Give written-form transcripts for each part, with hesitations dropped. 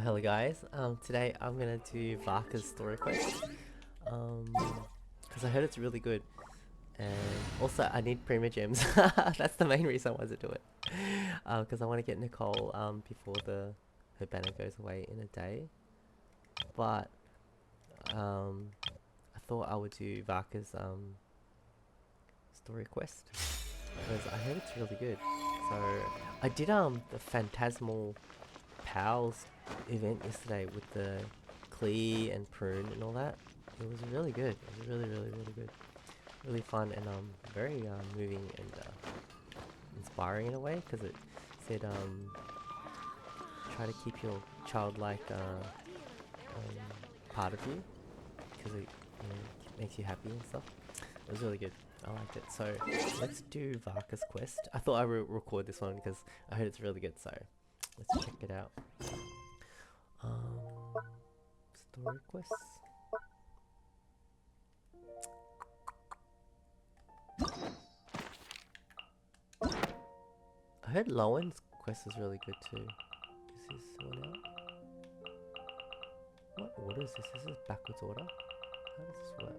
Hello guys, today I'm gonna do Varka's story quest, because I heard it's really good, and also I need Prima Gems. That's the main reason I wanted to do it, because I want to get Nicole, before her banner goes away in a day, but, I thought I would do Varka's, story quest, because I heard it's really good. So, I did, the Phantasmal Pals event yesterday with the Klee and Prune and all that. It was really good. It was really good. Really fun and very moving and inspiring in a way, because it said try to keep your childlike part of you, because it makes you happy and stuff. It was really good. I liked it. So let's do Varka's quest. I thought I would record this one because I heard it's really good. So let's check it out. Story quests. I heard Lowen's quest is really good too. Is this one out? What order is this? This is backwards order? How does this work?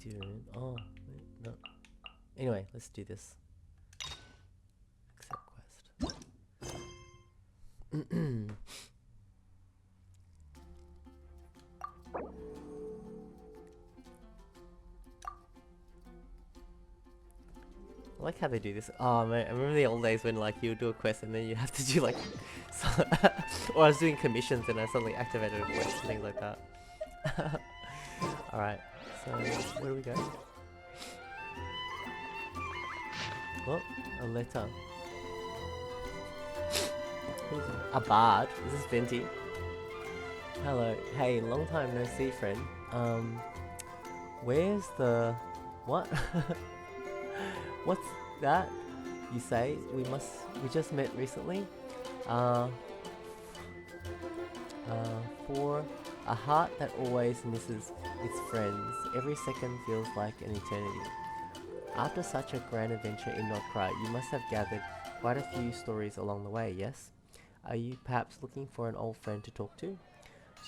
Dude, oh, wait, no. Anyway, let's do this. Accept quest. I like how they do this. Oh man, I remember the old days when like you would do a quest and then you have to do like, or I was doing commissions and I suddenly activated a quest and things like that. Alright, so where do we go? Oh, a letter. Who's it? A bard? Is this Venti? Hello. Hey, long time no see, friend. Where's the... What? What's that? You say? We just met recently? Uh... For a heart that always misses its friends, every second feels like an eternity. After such a grand adventure in Nordkrai, you must have gathered quite a few stories along the way, yes? Are you perhaps looking for an old friend to talk to? Do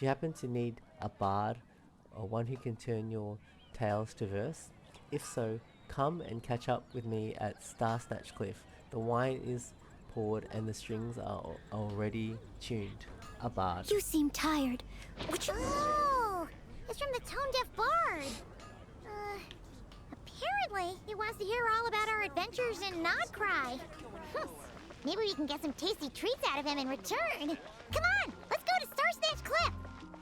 you happen to need a bard, or one who can turn your tales to verse? If so, come and catch up with me at Star Snatch Cliff. The wine is poured and the strings are already tuned. A bard. You seem tired. Oh, it's from the tone-deaf bard. Apparently, he wants to hear all about our adventures in Nodcry. Maybe we can get some tasty treats out of him in return. Come on, let's go to Star Snatch Cliff.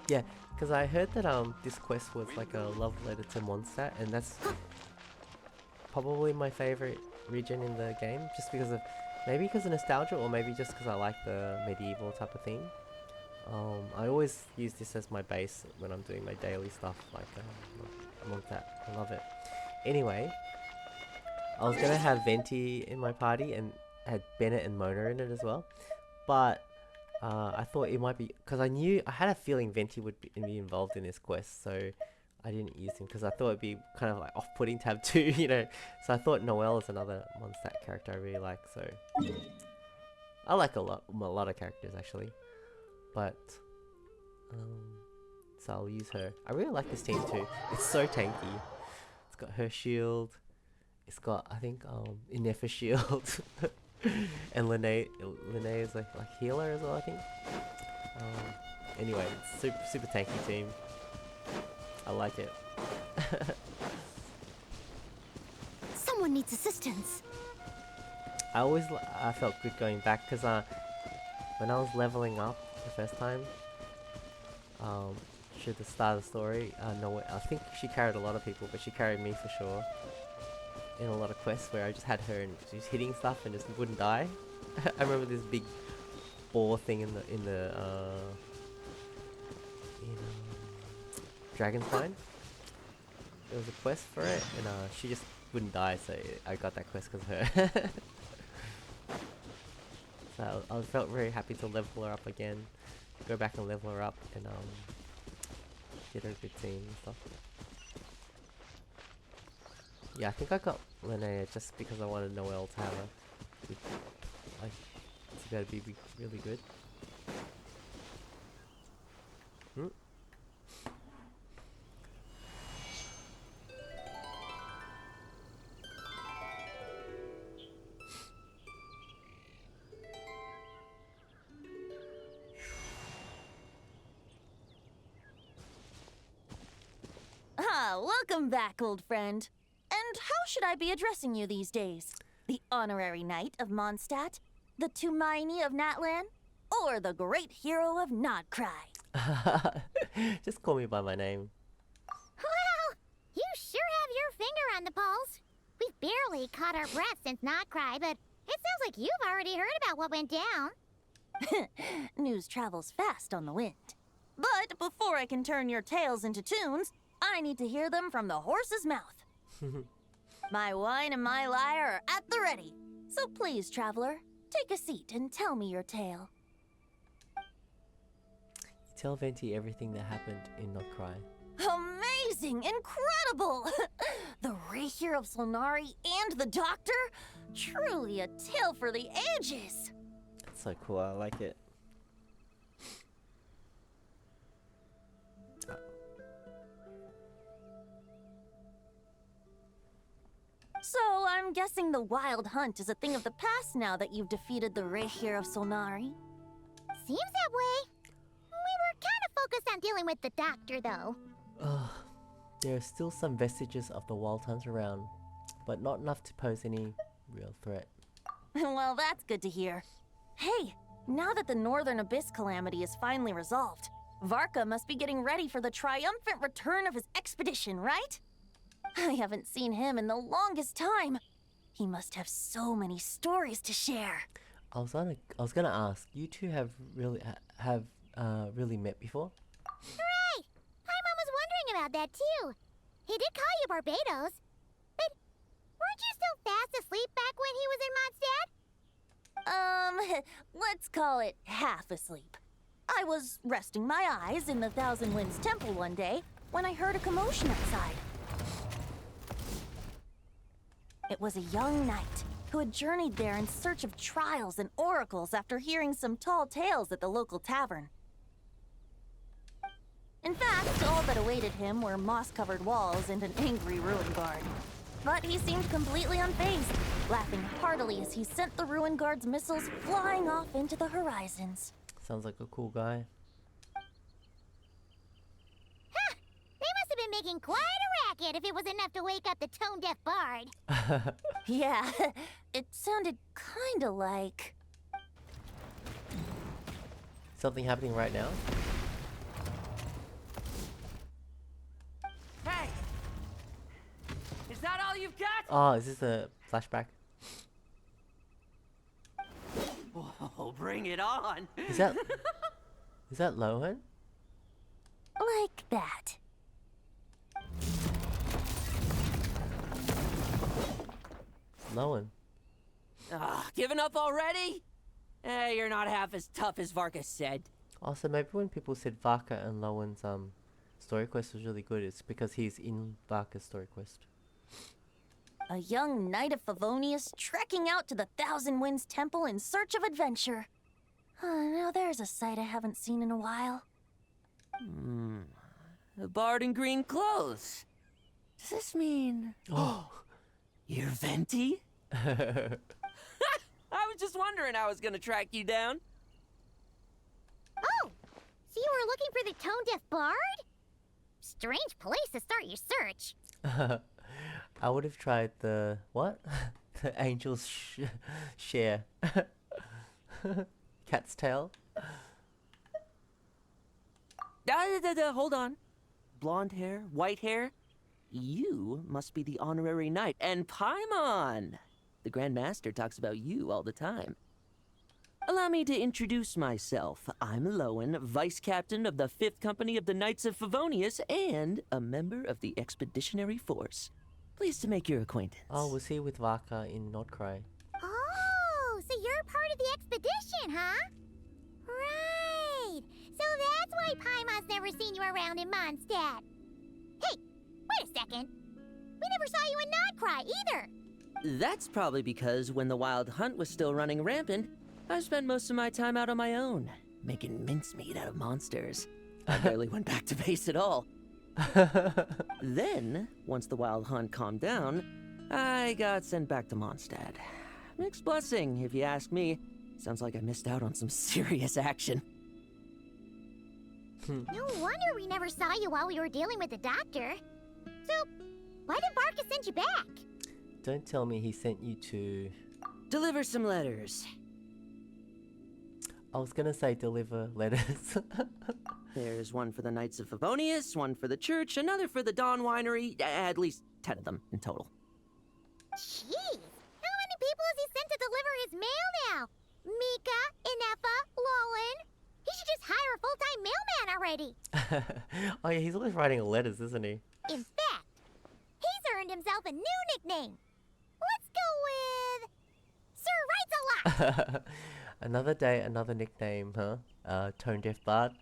Yeah, because I heard that this quest was like a love letter to Mondstadt, and that's probably my favorite region in the game, just because of maybe because of nostalgia, or maybe just because I like the medieval type of theme. I always use this as my base when I'm doing my daily stuff, like Mondstadt. I love it. Anyway, I was gonna have Venti in my party and had Bennett and Mona in it as well, but I thought it might be because I had a feeling Venti would be involved in this quest, so I didn't use him because I thought it'd be kind of like off-putting to have two, you know. So I thought Noelle is another Mondstadt character I really like. So I like a lot of characters actually, but so I'll use her. I really like this team too. It's so tanky. It's got her shield. It's got, I think, Inefa shield. And Linnae is like healer as well, I think. Anyway, it's super tanky team. I like it. Someone needs assistance. I felt good going back because when I was leveling up the first time, at the start of the story, I think she carried a lot of people, but she carried me for sure. In a lot of quests where I just had her and she was hitting stuff and just wouldn't die. I remember this big boar thing in Dragon's Mine. There was a quest for it and she just wouldn't die, so I got that quest because of her. So I felt very happy to level her up again, go back and level her up, and get her a good team and stuff. Yeah, I think I got Linnea just because I wanted Noelle to have a good, like, to be able to be really good. Welcome back, old friend. And how should I be addressing you these days? The honorary knight of Mondstadt? The Tumaini of Natlan? Or the great hero of Nodcry? Just call me by my name. Well, you sure have your finger on the pulse. We've barely caught our breath since Notcry, but it sounds like you've already heard about what went down. News travels fast on the wind. But before I can turn your tales into tunes, I need to hear them from the horse's mouth. My wine and my lyre are at the ready. So please, traveler, take a seat and tell me your tale. Tell Venti everything that happened in Notcry. Amazing! Incredible! The Rahier of Solnari and the Doctor? Truly a tale for the ages! That's so cool, I like it. So, I'm guessing the wild hunt is a thing of the past now that you've defeated the Rahier of Solnari? Seems that way. We were kind of focused on dealing with the Doctor, though. There are still some vestiges of the wild hunt around, but not enough to pose any real threat. Well, that's good to hear. Hey, now that the Northern Abyss calamity is finally resolved, Varka must be getting ready for the triumphant return of his expedition, right? I haven't seen him in the longest time. He must have so many stories to share. I was gonna ask, you two have really met before? Right! Paimon was wondering about that, too. He did call you Barbados. But weren't you still fast asleep back when he was in Mondstadt? Let's call it half asleep. I was resting my eyes in the Thousand Winds Temple one day when I heard a commotion outside. It was a young knight who had journeyed there in search of trials and oracles after hearing some tall tales at the local tavern. In fact, all that awaited him were moss-covered walls and an angry ruin guard. But he seemed completely unfazed, laughing heartily as he sent the ruin guard's missiles flying off into the horizons. Sounds like a cool guy. Huh! They must have been making quite a racket if it was enough to wake up the tone-deaf bard. Yeah, it sounded kinda like... Something happening right now? Hey! Is that all you've got? Oh, is this a flashback? Oh, bring it on! Is that Lohan? like that. Lohan. Giving up already? You're not half as tough as Varka said. Also, maybe when people said Varka and Lohan's story quest was really good, it's because he's in Varka's story quest. A young knight of Favonius trekking out to the Thousand Winds Temple in search of adventure. Now there's a sight I haven't seen in a while. A bard in green clothes. Does this mean... Oh! You're Venti? I was just wondering how I was gonna track you down. Oh! So you were looking for the tone-deaf bard? Strange place to start your search. I would have tried the... what? The angel's share. Cat's tail. Hold on. Blonde hair, white hair. You must be the honorary knight. And Paimon! The Grand Master talks about you all the time. Allow me to introduce myself. I'm Lohan, Vice Captain of the 5th Company of the Knights of Favonius and a member of the Expeditionary Force. Pleased to make your acquaintance. Oh, was he with Varka in Notcry? Oh, so you're part of the expedition. huh? Right. So that's why Paimon's never seen you around in Mondstadt. Hey, wait a second. We never saw you in Notcry either. That's probably because when the wild hunt was still running rampant, I spent most of my time out on my own, making mincemeat out of monsters. I barely went back to base at all. Then, once the wild hunt calmed down, I got sent back to Mondstadt. Mixed blessing, if you ask me. Sounds like I missed out on some serious action. No wonder we never saw you while we were dealing with the doctor. So, why did Varka send you back? Don't tell me he sent you to... Deliver some letters. I was gonna say deliver letters. There's one for the Knights of Favonius, one for the church, another for the Dawn Winery, at least 10 of them in total. Jeez, how many people has he sent to deliver his mail now? Mika, Inefa, Lolan. He should just hire a full-time mailman already. Oh yeah, he's always writing letters, isn't he? In fact, he's earned himself a new nickname. Let's go with Sir Writes a Lot. Another day, another nickname, huh? Tone Deaf Bard.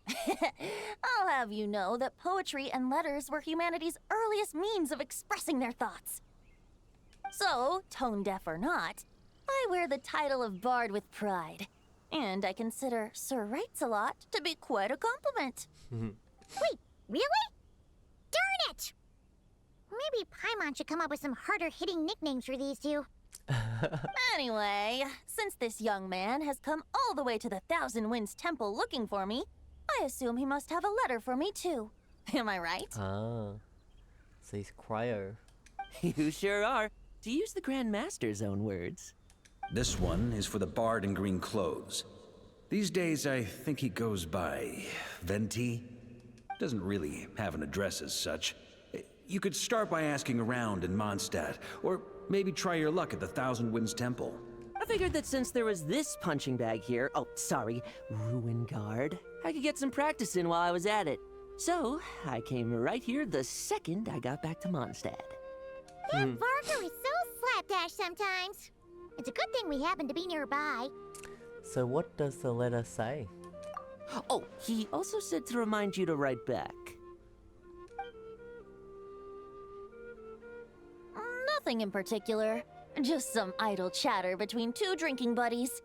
I'll have you know that poetry and letters were humanity's earliest means of expressing their thoughts. So, tone deaf or not, I wear the title of Bard with pride. And I consider Sir Writes-a-Lot to be quite a compliment. Wait, really? Darn it! Maybe Paimon should come up with some harder-hitting nicknames for these two. Anyway, since this young man has come all the way to the Thousand Winds Temple looking for me, I assume he must have a letter for me too. Am I right? Ah. So he's cryo. You sure are. To use the Grand Master's own words. This one is for the bard in green clothes. These days, I think he goes by Venti. Doesn't really have an address as such. You could start by asking around in Mondstadt, or maybe try your luck at the Thousand Winds Temple. I figured that since there was this punching bag here, Ruin Guard, I could get some practice in while I was at it. So, I came right here the second I got back to Mondstadt. That Varka is so slapdash sometimes. It's a good thing we happen to be nearby. So what does the letter say? Oh, he also said to remind you to write back. Nothing in particular. Just some idle chatter between two drinking buddies.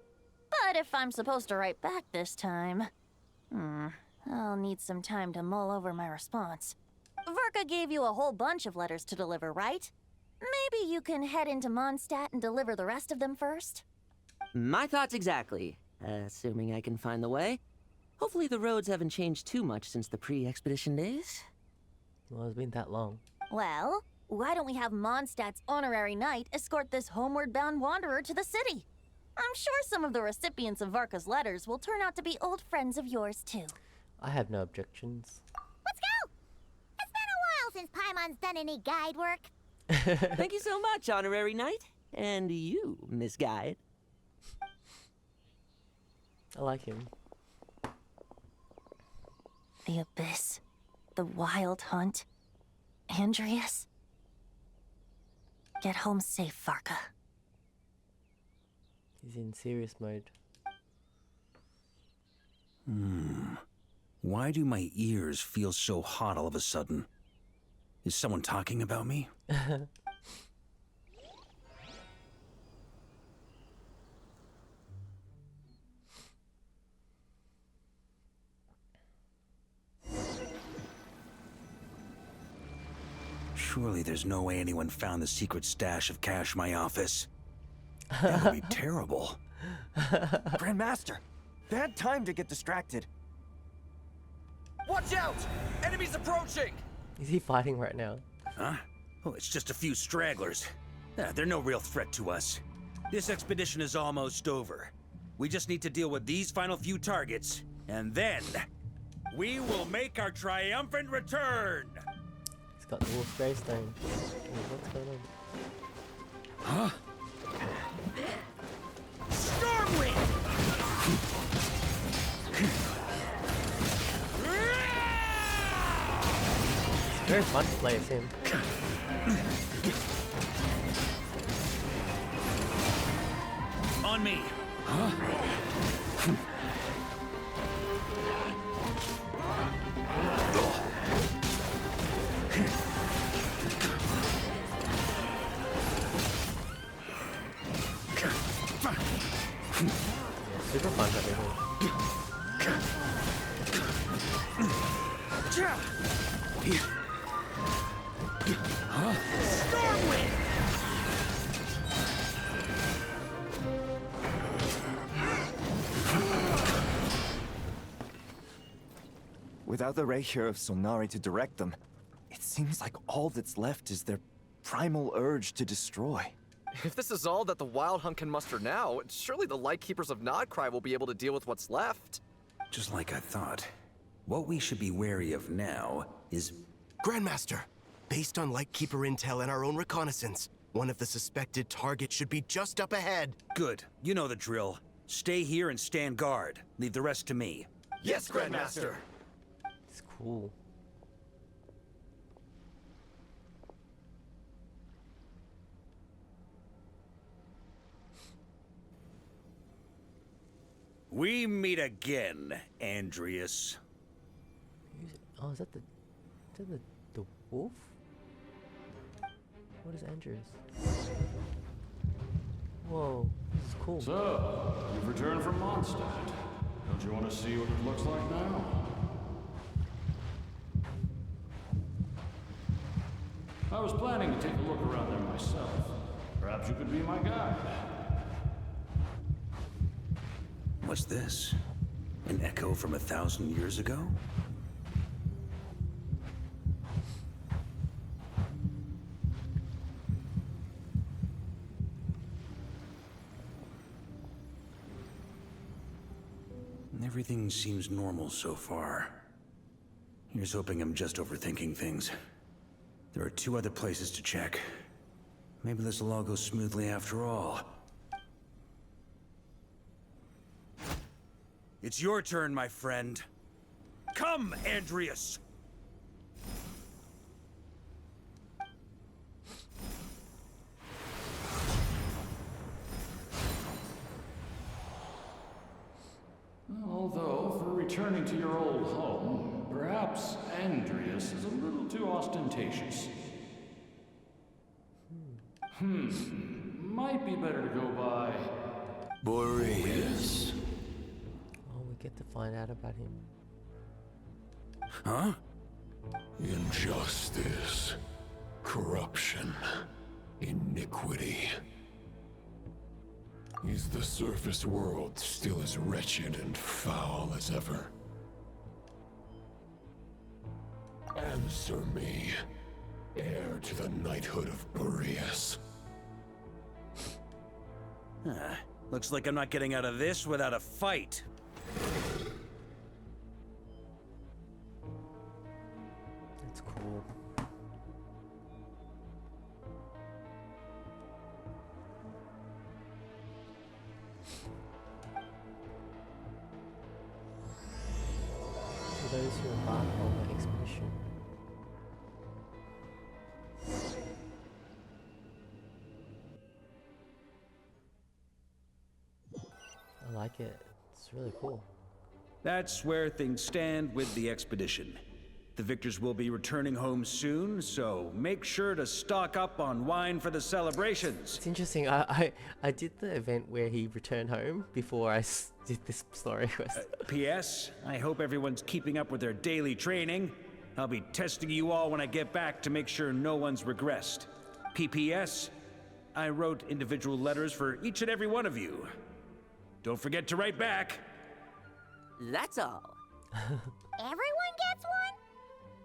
But if I'm supposed to write back this time... I'll need some time to mull over my response. Varka gave you a whole bunch of letters to deliver, right? Maybe you can head into Mondstadt and deliver the rest of them first? My thoughts exactly. Assuming I can find the way. Hopefully the roads haven't changed too much since the pre-expedition days. Well, it's been that long. Well, why don't we have Mondstadt's honorary knight escort this homeward-bound wanderer to the city? I'm sure some of the recipients of Varka's letters will turn out to be old friends of yours, too. I have no objections. Let's go! It's been a while since Paimon's done any guide work. Thank you so much, Honorary Knight. And you, Miss Guide. I like him. The Abyss. The Wild Hunt. Andreas. Get home safe, Varka. He's in serious mode. Why do my ears feel so hot all of a sudden? Is someone talking about me? Surely there's no way anyone found the secret stash of cash in my office. That would be terrible. Grandmaster, bad time to get distracted. Watch out! Enemies approaching! Is he fighting right now? Huh? Oh, it's just a few stragglers. They're no real threat to us. This expedition is almost over. We just need to deal with these final few targets, and then we will make our triumphant return! He's got the Wolf's Greystone. What's going on? Huh? Stormwind! It's very fun to play as him. On me! Super fun everything. Without the ray here of Solnari to direct them, it seems like all that's left is their primal urge to destroy. If this is all that the Wild Hunt can muster now, surely the Lightkeepers of Nodcry will be able to deal with what's left. Just like I thought. What we should be wary of now is... Grandmaster, based on Lightkeeper intel and our own reconnaissance, one of the suspected targets should be just up ahead. Good. You know the drill. Stay here and stand guard. Leave the rest to me. Yes, Grandmaster! It's cool. We meet again, Andreas. Oh, is that the wolf? What is Andrews? Whoa, this is cool. So, you've returned from Mondstadt. Don't you want to see what it looks like now? I was planning to take a look around there myself. Perhaps you could be my guide. What's this? An echo from 1,000 years ago? Everything seems normal so far. Here's hoping I'm just overthinking things. There are 2 other places to check. Maybe this will all go smoothly after all. It's your turn, my friend. Come, Andreas! Although, for returning to your old home, perhaps Andreas is a little too ostentatious. Might be better to go by Boreas. Oh, we get to find out about him. Huh? Injustice, corruption, iniquity. Is the surface world still as wretched and foul as ever? Answer me, heir to the knighthood of Boreas. Looks like I'm not getting out of this without a fight. That's cool. To those who embark on the expedition. I like it. It's really cool. That's where things stand with the expedition. The victors will be returning home soon, so make sure to stock up on wine for the celebrations. It's interesting. I did the event where he returned home before I did this story quest. P.S. I hope everyone's keeping up with their daily training. I'll be testing you all when I get back to make sure no one's regressed. P.P.S. I wrote individual letters for each and every one of you. Don't forget to write back. That's all. Everyone gets one?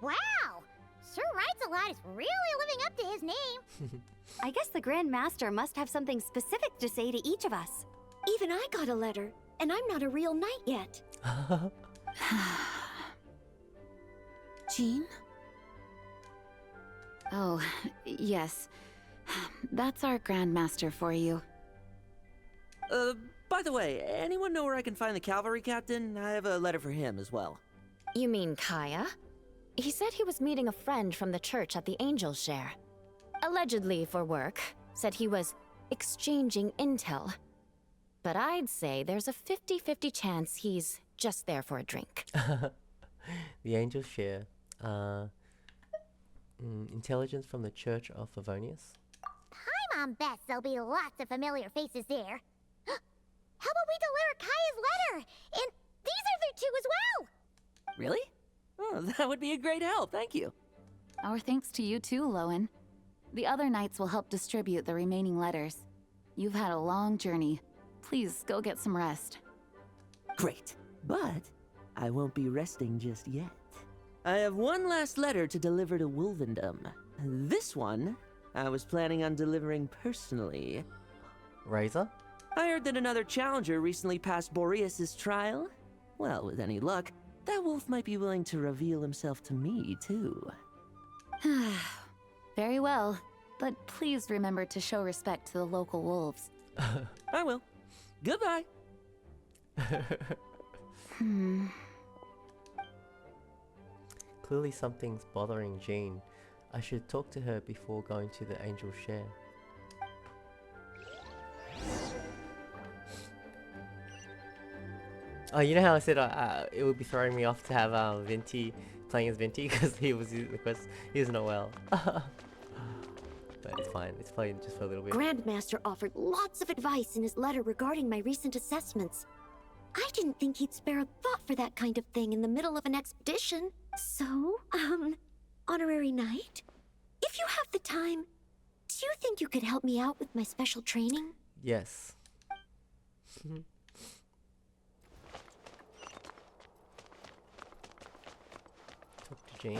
Wow! Sir Writes a Lot is really living up to his name. I guess the Grand Master must have something specific to say to each of us. Even I got a letter, and I'm not a real knight yet. Jean? Oh, yes. That's our Grand Master for you. By the way, anyone know where I can find the cavalry captain? I have a letter for him as well. You mean Kaya? He said he was meeting a friend from the church at the Angel Share. Allegedly for work. Said he was exchanging intel. but I'd say there's a 50-50 chance he's just there for a drink. The angels share intelligence from the Church of Favonius. Paimon bets there'll be lots of familiar faces there. How about we deliver Kaya's letter? And these other two as well! Really? Oh, that would be a great help, thank you. Our thanks to you too, Lowen. The other knights will help distribute the remaining letters. You've had a long journey. Please go get some rest. Great, but I won't be resting just yet. I have one last letter to deliver to Wolvendom. This one, I was planning on delivering personally. Razor? I heard that another challenger recently passed Boreas' trial. Well, with any luck, that wolf might be willing to reveal himself to me, too. Very well, but please remember to show respect to the local wolves. I will. Goodbye. Clearly something's bothering Jean. I should talk to her before going to the angel share. Oh, you know how I said it would be throwing me off to have Venti playing as Venti because he was using the quest. He was not well. But it's fine. It's playing just for a little bit. Grandmaster offered lots of advice in his letter regarding my recent assessments. I didn't think he'd spare a thought for that kind of thing in the middle of an expedition. So, honorary knight, if you have the time, do you think you could help me out with my special training? Yes. Talk to Jane.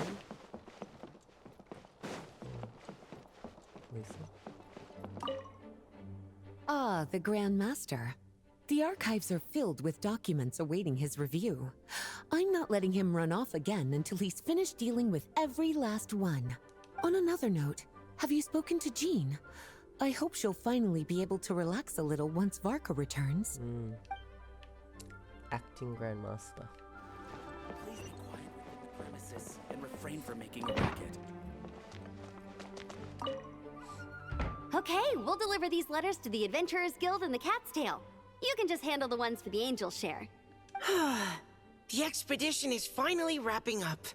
Lisa. Ah, the Grand Master. The archives are filled with documents awaiting his review. I'm not letting him run off again until he's finished dealing with every last one. On another note, have you spoken to Jean? I hope she'll finally be able to relax a little once Varka returns. Acting Grandmaster. Please be quiet within the premises and refrain from making a racket. Okay, we'll deliver these letters to the Adventurers Guild and the Cat's Tail. You can just handle the ones for the Angel share. The expedition is finally wrapping up.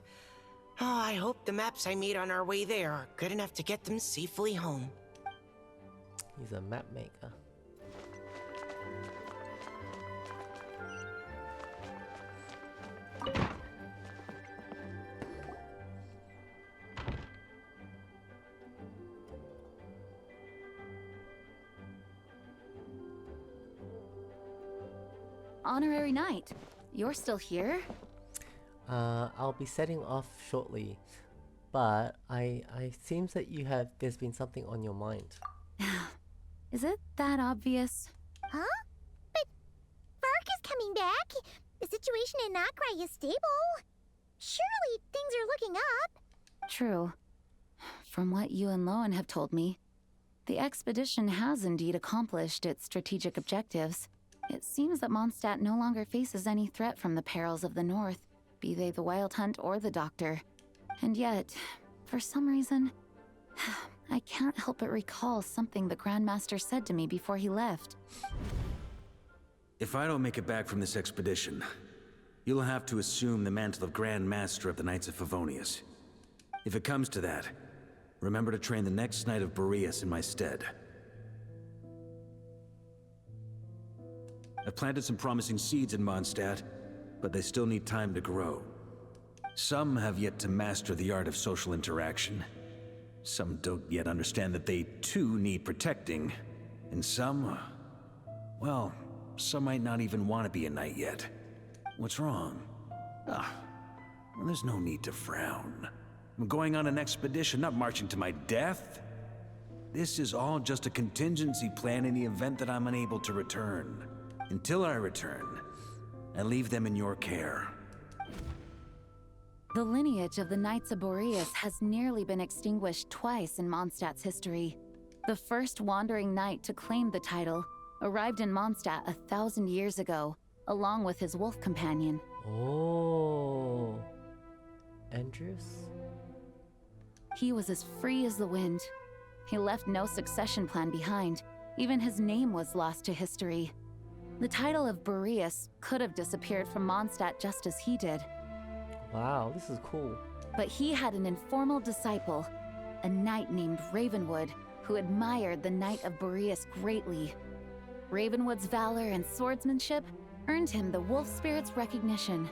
Oh, I hope the maps I made on our way there are good enough to get them safely home. He's a map maker. Honorary Knight, you're still here? I'll be setting off shortly, but I seems that there's been something on your mind. Is it that obvious? Huh? But Varka's coming back. The situation in Nakrai is stable. Surely things are looking up. True. From what you and Lowen have told me, the expedition has indeed accomplished its strategic objectives. It seems that Mondstadt no longer faces any threat from the perils of the North, be they the Wild Hunt or the Doctor. And yet, for some reason, I can't help but recall something the Grandmaster said to me before he left. If I don't make it back from this expedition, you'll have to assume the mantle of Grand Master of the Knights of Favonius. If it comes to that, remember to train the next Knight of Boreas in my stead. I've planted some promising seeds in Mondstadt, but they still need time to grow. Some have yet to master the art of social interaction. Some don't yet understand that they too need protecting. And some, well, some might not even want to be a knight yet. What's wrong? Well, there's no need to frown. I'm going on an expedition, not marching to my death. This is all just a contingency plan in the event that I'm unable to return. Until I return, I leave them in your care. The lineage of the Knights of Boreas has nearly been extinguished twice in Mondstadt's history. The first wandering knight to claim the title arrived in Mondstadt 1,000 years ago, along with his wolf companion. Oh, Andrews? He was as free as the wind. He left no succession plan behind. Even his name was lost to history. The title of Boreas could have disappeared from Mondstadt just as he did. Wow, this is cool. But he had an informal disciple, a knight named Ravenwood, who admired the Knight of Boreas greatly. Ravenwood's valor and swordsmanship earned him the Wolf Spirit's recognition.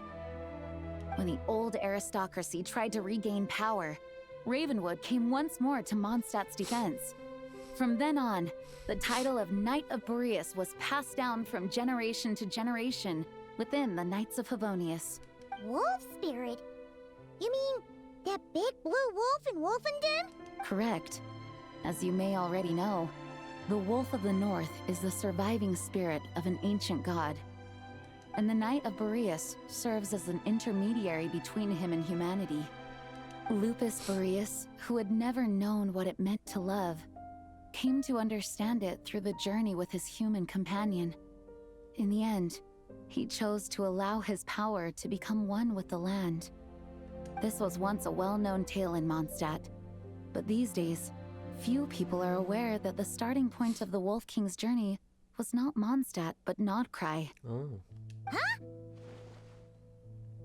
When the old aristocracy tried to regain power, Ravenwood came once more to Mondstadt's defense. From then on, the title of Knight of Boreas was passed down from generation to generation within the Knights of Favonius. Wolf spirit? You mean that big blue wolf in Wolfenden? Correct. As you may already know, the Wolf of the North is the surviving spirit of an ancient god. And the Knight of Boreas serves as an intermediary between him and humanity. Lupus Boreas, who had never known what it meant to love, came to understand it through the journey with his human companion. In the end, he chose to allow his power to become one with the land. This was once a well-known tale in Mondstadt, but these days, few people are aware that the starting point of the Wolf King's journey was not Mondstadt, but Nodcry. Oh. Huh?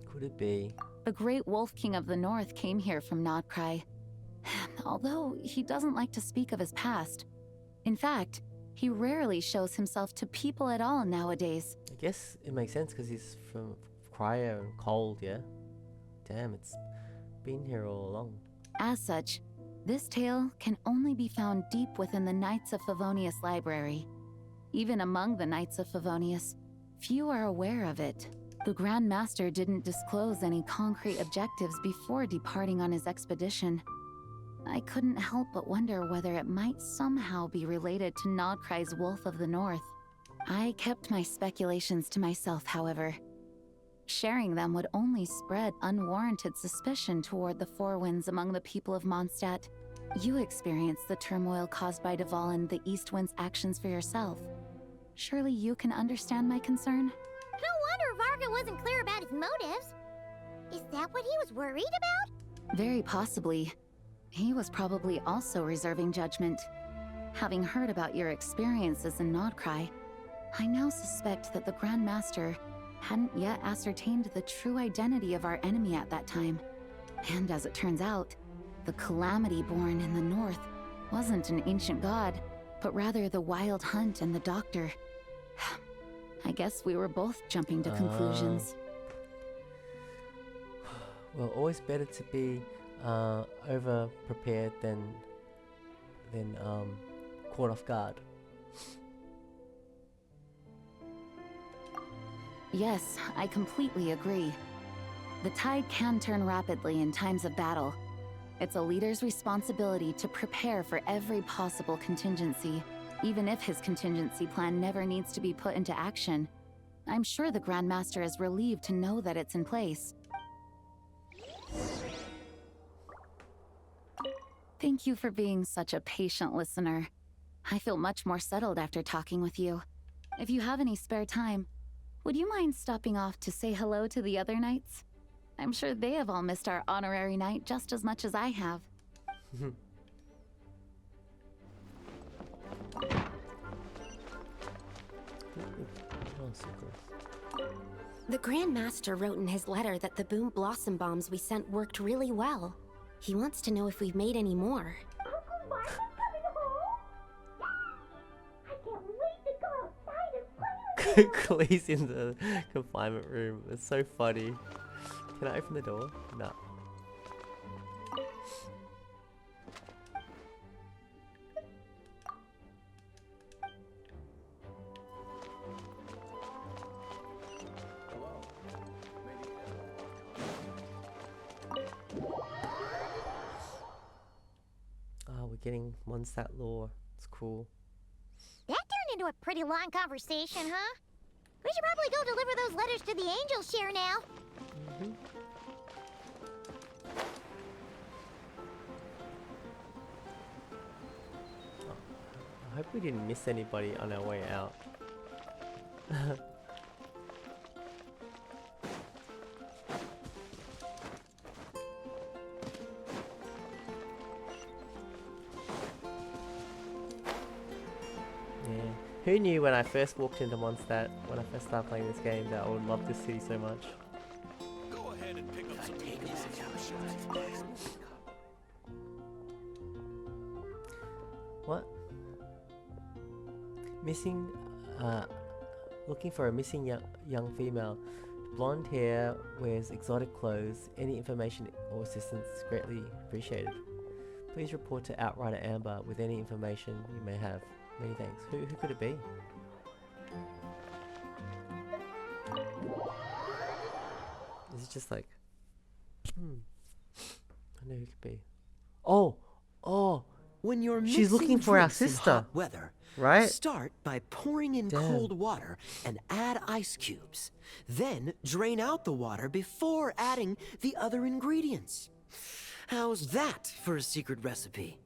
Could it be? The great Wolf King of the North came here from Nodcry, although he doesn't like to speak of his past. In fact, he rarely shows himself to people at all nowadays. I guess it makes sense because he's from cryo and cold, yeah? Damn, it's been here all along. As such, this tale can only be found deep within the Knights of Favonius library. Even among the Knights of Favonius, few are aware of it. The Grand Master didn't disclose any concrete objectives before departing on his expedition. I couldn't help but wonder whether it might somehow be related to Nodcry's Wolf of the North. I kept my speculations to myself, however. Sharing them would only spread unwarranted suspicion toward the Four Winds among the people of Mondstadt. You experienced the turmoil caused by Duval and the East Wind's actions for yourself. Surely you can understand my concern? No wonder Varka wasn't clear about his motives. Is that what he was worried about? Very possibly. He was probably also reserving judgment. Having heard about your experiences in Nodcry, I now suspect that the Grand Master hadn't yet ascertained the true identity of our enemy at that time. And as it turns out, the calamity born in the north wasn't an ancient god, but rather the Wild Hunt and the Doctor. I guess we were both jumping to conclusions. Well, always better to be over prepared than caught off guard. Yes, I completely agree. The tide can turn rapidly in times of battle. It's a leader's responsibility to prepare for every possible contingency, even if his contingency plan never needs to be put into action. I'm sure the Grand Master is relieved to know that it's in place. Thank you for being such a patient listener. I feel much more settled after talking with you. If you have any spare time, would you mind stopping off to say hello to the other knights? I'm sure they have all missed our honorary knight just as much as I have. The Grand Master wrote in his letter that the Boom Blossom bombs we sent worked really well. He wants to know if we've made any more. Clee's in the confinement room. It's so funny. Can I open the door? No. Oh, we're getting Mondstadt lore. It's cool. That turned into a pretty long conversation, huh? We should probably go deliver those letters to the Angel Share now. I hope we didn't miss anybody on our way out. Yeah, Who knew when I first walked into Mondstadt, when I first started playing this game, that I would love this city so much? Go ahead and pick up some What? Missing, looking for a missing young female. Blonde hair, wears exotic clothes. Any information or assistance is greatly appreciated. Please report to Outrider Amber with any information you may have. Many thanks. Who could it be? Is it just like... I know who it could be. Oh! When you're She's looking for our drinks in sister. hot weather, Right? start by pouring in Damn. cold water and add ice cubes. Then drain out the water before adding the other ingredients. How's that for a secret recipe?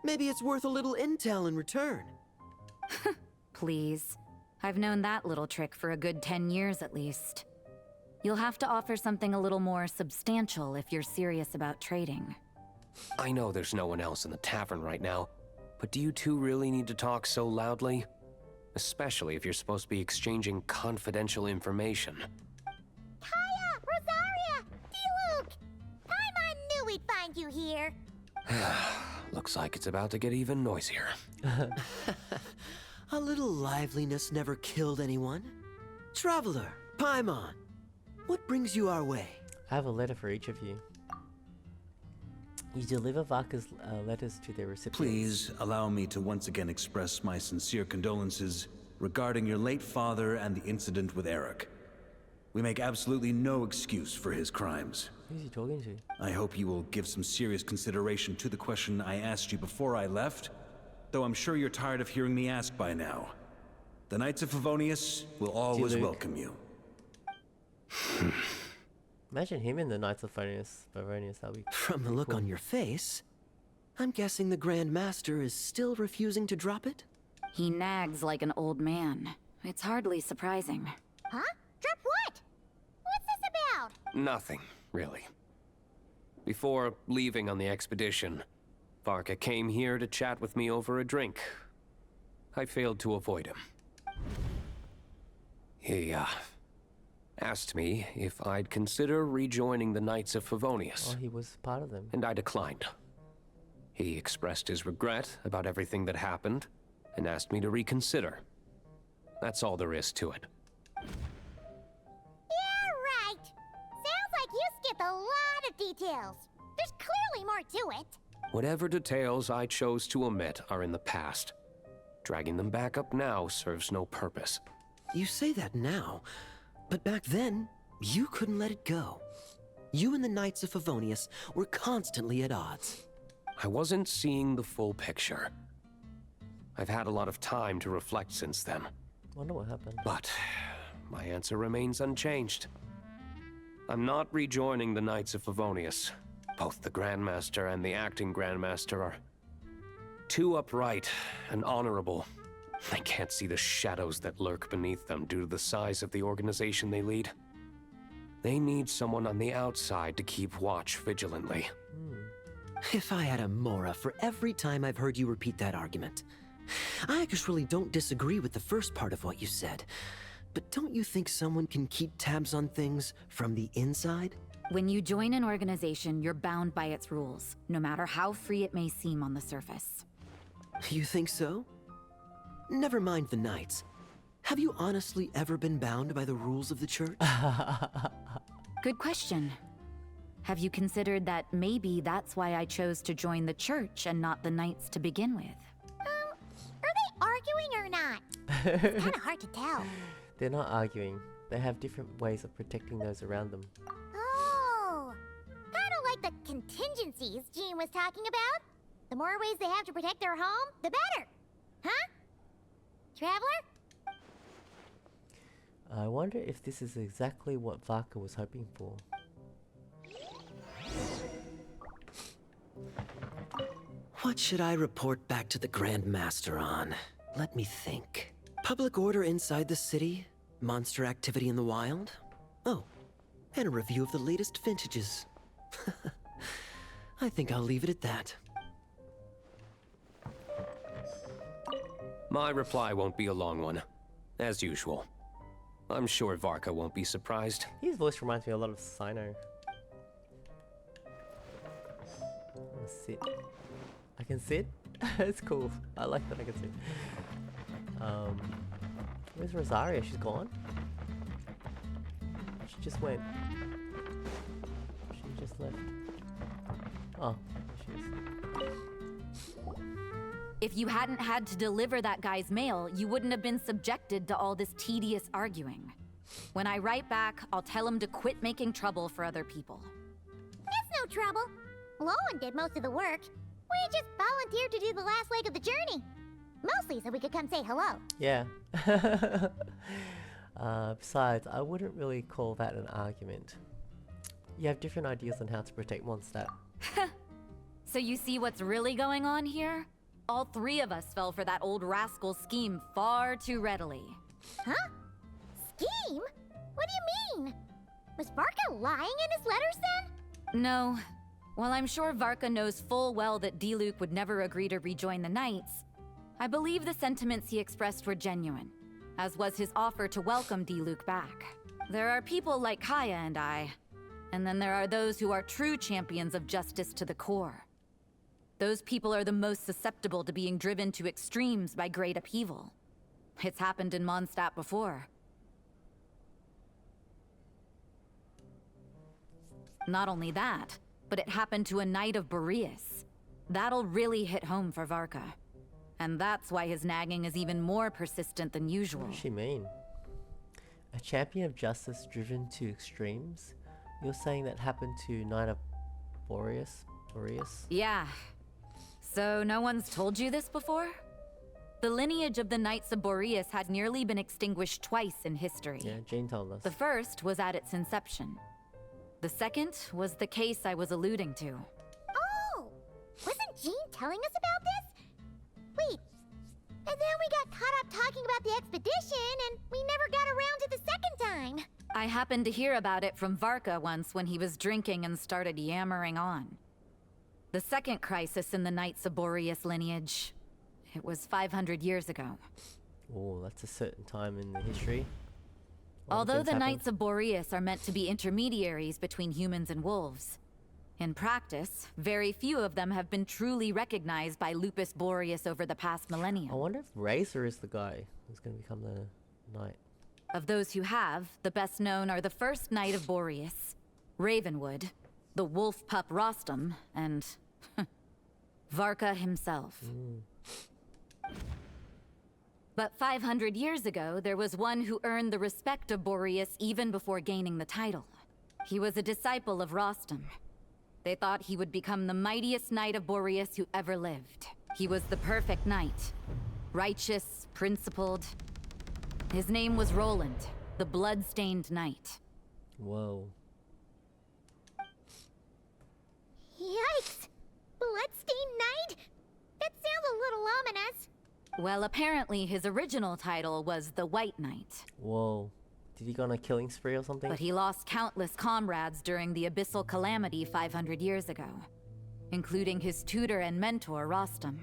Maybe it's worth a little intel in return. Please. I've known that little trick for a good 10 years at least. You'll have to offer something a little more substantial if you're serious about trading. I know there's no one else in the tavern right now, but do you two really need to talk so loudly? Especially if you're supposed to be exchanging confidential information. Hiya! Rosaria! D-Luke! Paimon knew we'd find you here. Looks like it's about to get even noisier. A little liveliness never killed anyone. Traveler, Paimon, what brings you our way? I have a letter for each of you. You deliver Varka's letters to their recipients. Please allow me to once again express my sincere condolences regarding your late father and the incident with Eric. We make absolutely no excuse for his crimes. Who's he talking to? I hope you will give some serious consideration to the question I asked you before I left, though I'm sure you're tired of hearing me ask by now. The Knights of Favonius will always Luke. welcome you. Imagine him in the Knights of Favonius. That'd be From the look cool. on your face, I'm guessing the Grand Master is still refusing to drop it? He nags like an old man. It's hardly surprising. Huh? Drop what? What's this about? Nothing, really. Before leaving on the expedition, Varka came here to chat with me over a drink. I failed to avoid him. He, asked me if I'd consider rejoining the Knights of Favonius. Oh, he was part of them. And I declined. He expressed his regret about everything that happened and asked me to reconsider. That's all there is to it. Yeah, right. Sounds like you skipped a lot of details. There's clearly more to it. Whatever details I chose to omit are in the past. Dragging them back up now serves no purpose. You say that now, but back then, you couldn't let it go. You and the Knights of Favonius were constantly at odds. I wasn't seeing the full picture. I've had a lot of time to reflect since then. Wonder what happened. But my answer remains unchanged. I'm not rejoining the Knights of Favonius. Both the Grandmaster and the acting Grandmaster are too upright and honorable. I can't see the shadows that lurk beneath them due to the size of the organization they lead. They need someone on the outside to keep watch vigilantly. If I had a Mora for every time I've heard you repeat that argument. I actually don't disagree with the first part of what you said. But don't you think someone can keep tabs on things from the inside? When you join an organization, you're bound by its rules, no matter how free it may seem on the surface. You think so? Never mind the Knights. Have you honestly ever been bound by the rules of the Church? Good question. Have you considered that maybe that's why I chose to join the Church and not the Knights to begin with? Are they arguing or not? It's kind of hard to tell. They're not arguing. They have different ways of protecting those around them. Oh, kind of like the contingencies Jean was talking about. The more ways they have to protect their home, the better. Huh? Traveler? I wonder if this is exactly what Varka was hoping for. What should I report back to the Grand Master on? Let me think. Public order inside the city? Monster activity in the wild? Oh, and a review of the latest vintages. I think I'll leave it at that. My reply won't be a long one, as usual. I'm sure Varka won't be surprised. His voice reminds me a lot of Sino. I'm gonna sit. I can sit? It's cool. I like that I can sit. Where's Rosaria? She's gone? She just went. She just left. Oh, there she is. If you hadn't had to deliver that guy's mail, you wouldn't have been subjected to all this tedious arguing. When I write back, I'll tell him to quit making trouble for other people. It's no trouble. Lowen did most of the work. We just volunteered to do the last leg of the journey. Mostly so we could come say hello. Yeah. Besides, I wouldn't really call that an argument. You have different ideas on how to protect Mondstadt. So you see what's really going on here? All three of us fell for that old rascal's scheme far too readily. Huh? Scheme? What do you mean? Was Varka lying in his letters then? No. While I'm sure Varka knows full well that Diluc would never agree to rejoin the Knights, I believe the sentiments he expressed were genuine, as was his offer to welcome Diluc back. There are people like Kaya and I, and then there are those who are true champions of justice to the core. Those people are the most susceptible to being driven to extremes by great upheaval. It's happened in Mondstadt before. Not only that, but it happened to a Knight of Boreas. That'll really hit home for Varka. And that's why his nagging is even more persistent than usual. What does she mean? A champion of justice driven to extremes? You're saying that happened to Knight of Boreas? Yeah. So no one's told you this before? The lineage of the Knights of Boreas had nearly been extinguished twice in history. Yeah, Jane told us. The first was at its inception. The second was the case I was alluding to. Oh! Wasn't Jean telling us about this? Wait, and then we got caught up talking about the expedition, and we never got around to the second time. I happened to hear about it from Varka once when he was drinking and started yammering on. The second crisis in the Knights of Boreas lineage. It was 500 years ago. Oh, that's a certain time in the history. Although the Knights of Boreas are meant to be intermediaries between humans and wolves, in practice, very few of them have been truly recognized by Lupus Boreas over the past millennium. I wonder if Razor is the guy who's going to become the knight. Of those who have, the best known are the first Knight of Boreas, Ravenwood, the wolf pup Rostam, and Varka himself. But 500 years ago, there was one who earned the respect of Boreas even before gaining the title. He was a disciple of Rostam. They thought he would become the mightiest Knight of Boreas who ever lived. He was the perfect knight. Righteous, principled. His name was Roland, the blood-stained knight. Whoa. Yikes! Bloodstained Knight? That sounds a little ominous. Well, apparently his original title was the White Knight. Whoa. Did he go on a killing spree or something? But he lost countless comrades during the Abyssal Calamity 500 years ago, including his tutor and mentor, Rostam.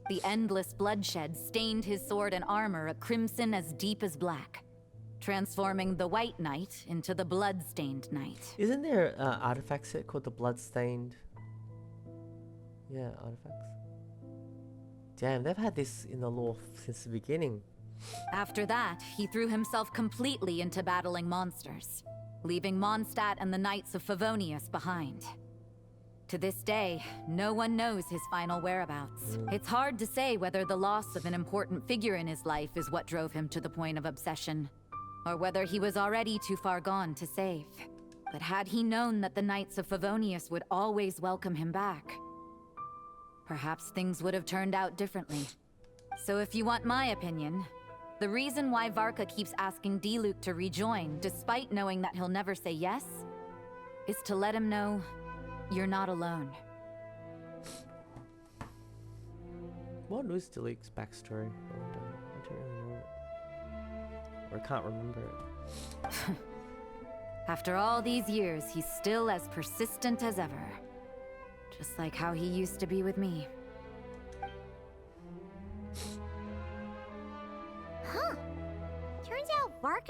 The endless bloodshed stained his sword and armor a crimson as deep as black, transforming the White Knight into the Blood-Stained Knight. Isn't there an artifact set called the Bloodstained? Yeah, artifacts. Damn, they've had this in the lore since the beginning. After that, he threw himself completely into battling monsters, leaving Mondstadt and the Knights of Favonius behind. To this day, no one knows his final whereabouts. It's hard to say whether the loss of an important figure in his life is what drove him to the point of obsession, or whether he was already too far gone to save. But had he known that the Knights of Favonius would always welcome him back, perhaps things would have turned out differently. So if you want my opinion, the reason why Varka keeps asking Diluc to rejoin, despite knowing that he'll never say yes, is to let him know you're not alone. What was Diluc's backstory? I don't really know it. Or I can't remember it. After all these years, he's still as persistent as ever. Just like how he used to be with me.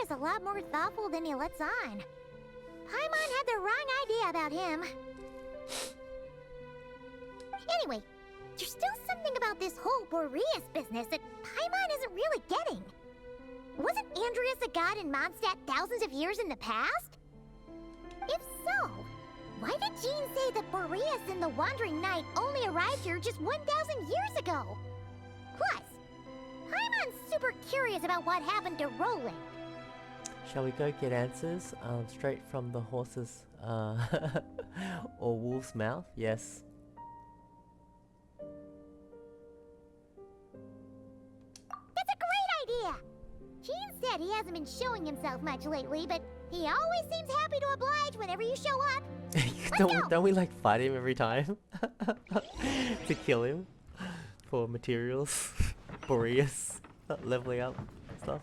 is a lot more thoughtful than he lets on. Paimon had the wrong idea about him. Anyway, there's still something about this whole Boreas business that Paimon isn't really getting. Wasn't Andreas a god in Mondstadt thousands of years in the past? If so, why did Jean say that Boreas and the Wandering Knight only arrived here just 1,000 years ago? Plus, Paimon's super curious about what happened to Roland. Shall we go get answers straight from the horse's or wolf's mouth? Yes. That's a great idea! Jean said he hasn't been showing himself much lately, but he always seems happy to oblige whenever you show up. don't we like fight him every time? To kill him? For materials? Boreas? Leveling up stuff?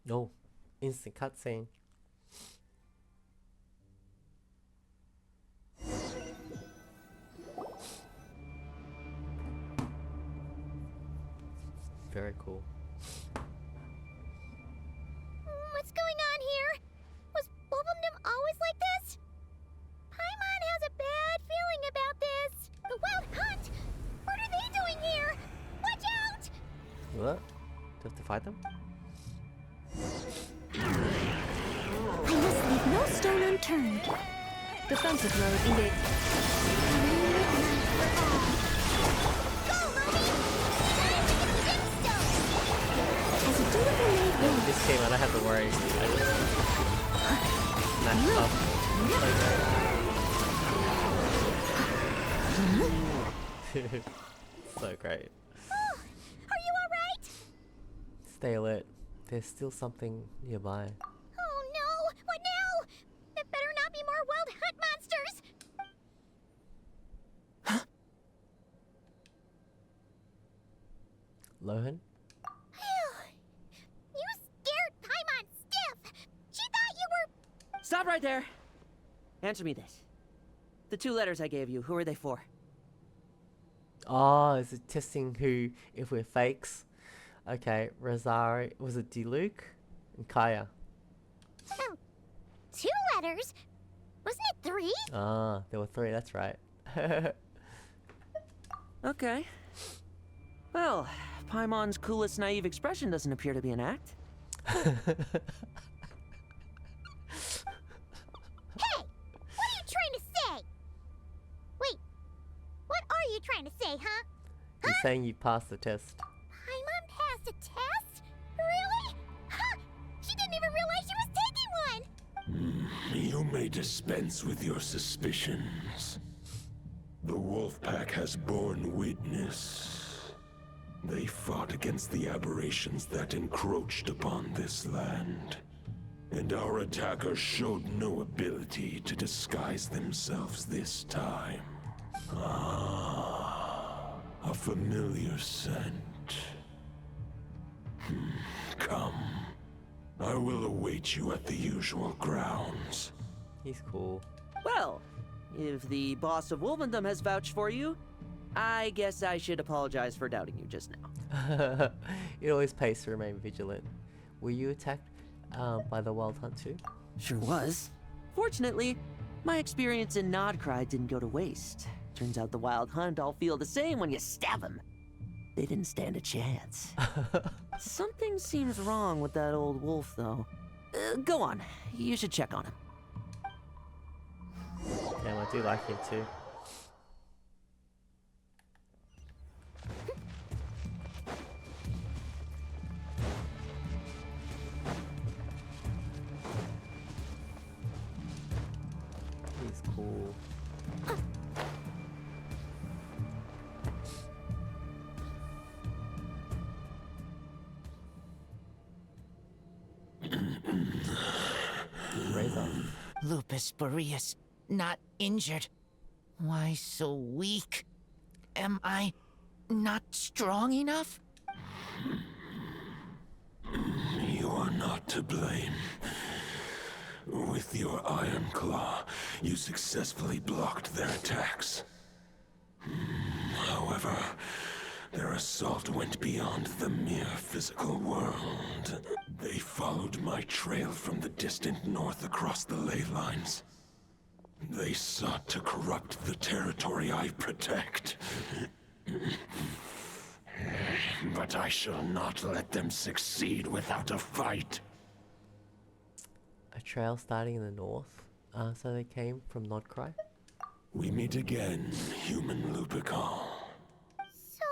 No, instant cutscene. Very cool. What's going on here? Was Wolfendom always like this? Paimon has a bad feeling about this. The Wild Hunt! What are they doing here? Watch out! What? Do you have to fight them? I must leave no stone unturned. Defensive mode engaged. As a durable made When this came out, I had to worry. Matched up. So great. Are you alright? Stay alert. There's still something nearby. Oh no! What now? There better not be more Wild Hunt monsters! Lohan? You scared Paimon stiff! She thought you were... Stop right there! Answer me this. The 2 letters I gave you, who are they for? Oh, is it testing who, if we're fakes? Okay, Rosario, was it Diluc? And Kaya. 2 letters? Wasn't it 3? Ah, there were 3, that's right. Okay. Well, Paimon's coolest naive expression doesn't appear to be an act. Hey! What are you trying to say? Wait, what are you trying to say, huh? He's saying you passed the test. Paimon passed a test? Really? Huh! She didn't even realize she was taking one! You may dispense with your suspicions. The wolf pack has borne witness. They fought against the aberrations that encroached upon this land. And our attackers showed no ability to disguise themselves this time. Ah, a familiar scent. Come. I will await you at the usual grounds. He's cool. Well, if the boss of Wolfendom has vouched for you, I guess I should apologize for doubting you just now. It always pays to remain vigilant. Were you attacked by the Wild Hunt too? Sure was. Fortunately, my experience in Nodcry didn't go to waste. Turns out the Wild Hunt all feel the same when you stab them. They didn't stand a chance. Something seems wrong with that old wolf, though. Go on. You should check on him. Damn, I do like him too. He's cool. Lupus Boreas, not injured. Why so weak? Am I not strong enough? You are not to blame. With your Iron Claw, you successfully blocked their attacks. However, their assault went beyond the mere physical world. They followed my trail from the distant north across the ley lines. They sought to corrupt the territory I protect. But I shall not let them succeed without a fight. A trail starting in the north? So they came from Nodcry? We meet again, human Lupical. So,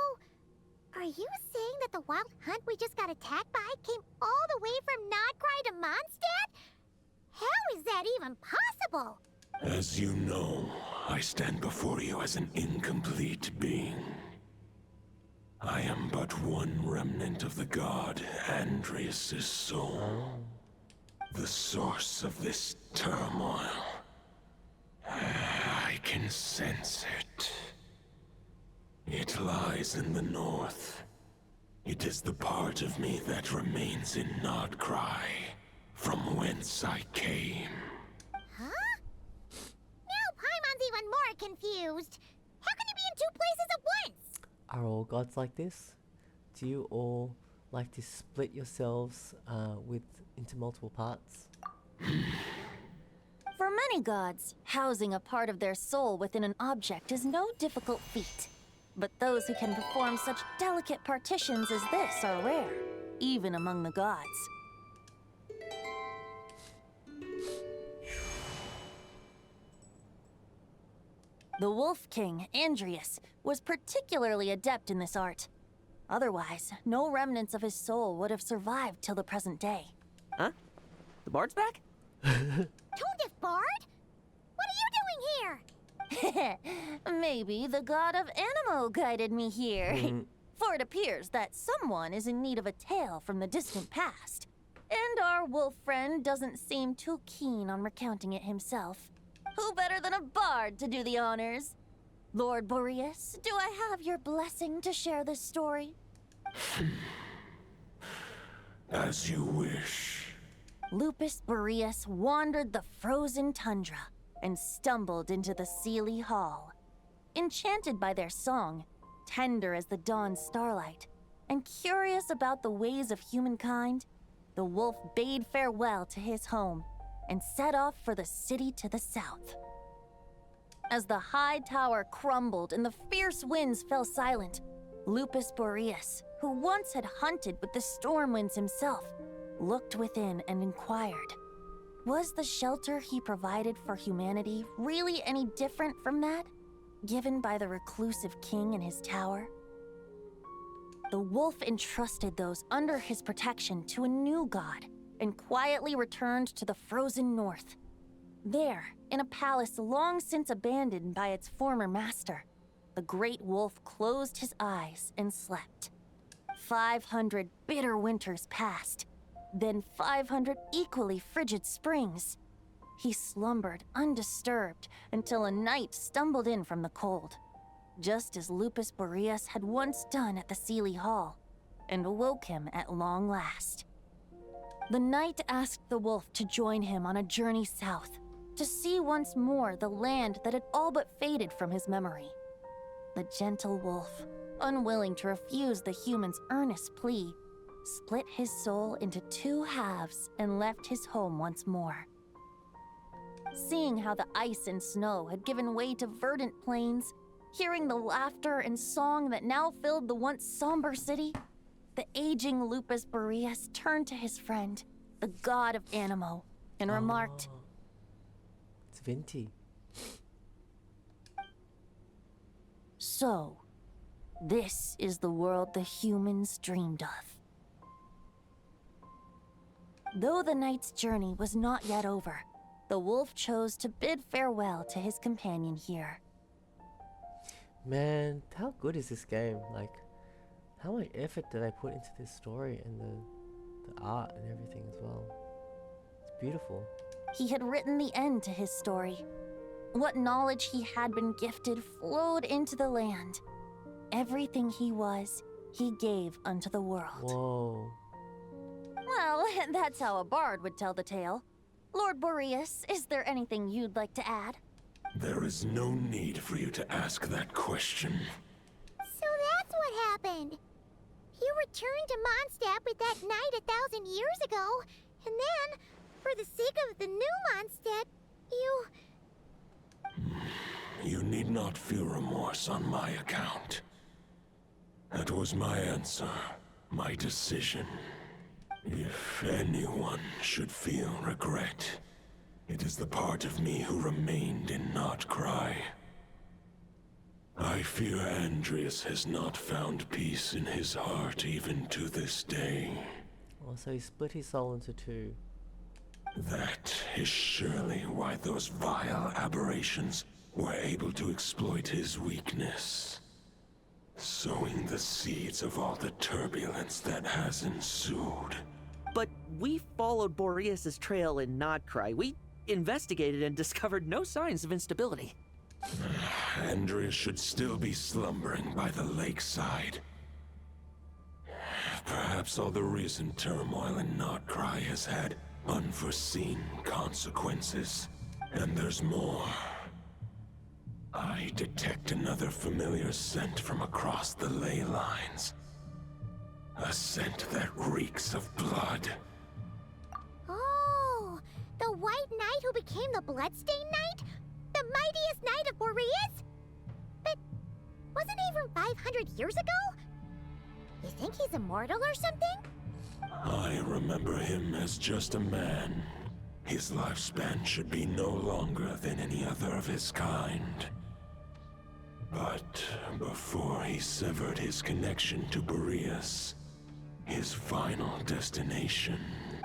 are you saying that the wild hunt we just got attacked by came all the way from Nodcry to Mondstadt? How is that even possible? As you know, I stand before you as an incomplete being. I am but one remnant of the god Andrias' soul. The source of this turmoil. I can sense it. It lies in the north. It is the part of me that remains in Nodcry, from whence I came. Huh? Now Paimon's even more confused. How can he be in two places at once? Are all gods like this? Do you all like to split yourselves into multiple parts? For many gods, housing a part of their soul within an object is no difficult feat. But those who can perform such delicate partitions as this are rare, even among the gods. The Wolf King, Andrias, was particularly adept in this art. Otherwise, no remnants of his soul would have survived till the present day. Huh? The bard's back? Toadif Bard? What are you doing here? Maybe the god of Animo guided me here. For it appears that someone is in need of a tale from the distant past. And our wolf friend doesn't seem too keen on recounting it himself. Who better than a bard to do the honors? Lord Boreas, do I have your blessing to share this story? As you wish. Lupus Boreas wandered the frozen tundra and stumbled into the Seelie Hall. Enchanted by their song, tender as the dawn's starlight, and curious about the ways of humankind, the wolf bade farewell to his home and set off for the city to the south. As the high tower crumbled and the fierce winds fell silent, Lupus Boreas, who once had hunted with the storm winds himself, looked within and inquired, was the shelter he provided for humanity really any different from that given by the reclusive king in his tower? The wolf entrusted those under his protection to a new god and quietly returned to the frozen north. There, in a palace long since abandoned by its former master, the great wolf closed his eyes and slept. 500 bitter winters passed, then 500 equally frigid springs. He slumbered undisturbed until a night stumbled in from the cold, just as Lupus Boreas had once done at the Seelie Hall, and awoke him at long last. The night asked the wolf to join him on a journey south, to see once more the land that had all but faded from his memory. The gentle wolf, unwilling to refuse the human's earnest plea, split his soul into two halves and left his home once more. Seeing how the ice and snow had given way to verdant plains, hearing the laughter and song that now filled the once somber city, the aging Lupus Boreas turned to his friend, the god of Animo, and remarked, It's Venti. "So, this is the world the humans dreamed of." Though the night's journey was not yet over, the wolf chose to bid farewell to his companion here. Man, how good is this game? Like, how much effort did they put into this story and the art and everything as well? It's beautiful. He had written the end to his story. What knowledge he had been gifted flowed into the land. Everything he was, he gave unto the world. Whoa. Well, that's how a bard would tell the tale. Lord Boreas, is there anything you'd like to add? There is no need for you to ask that question. So that's what happened. You returned to Mondstadt with that knight 1,000 years ago, and then, for the sake of the new Mondstadt, you... You need not feel remorse on my account. That was my answer, my decision. If anyone should feel regret, it is the part of me who remained in Notcry. I fear Andreas has not found peace in his heart even to this day. Oh, so he split his soul into two. That is surely why those vile aberrations were able to exploit his weakness, sowing the seeds of all the turbulence that has ensued. But we followed Boreas' trail in Nodcry. We investigated and discovered no signs of instability. Andreas should still be slumbering by the lakeside. Perhaps all the recent turmoil in Nodcry has had unforeseen consequences. And there's more. I detect another familiar scent from across the ley lines. A scent that reeks of blood. Oh, the White Knight who became the Bloodstained Knight? The mightiest knight of Boreas? But wasn't he from 500 years ago? You think he's immortal or something? I remember him as just a man. His lifespan should be no longer than any other of his kind. But before he severed his connection to Boreas, his final destination,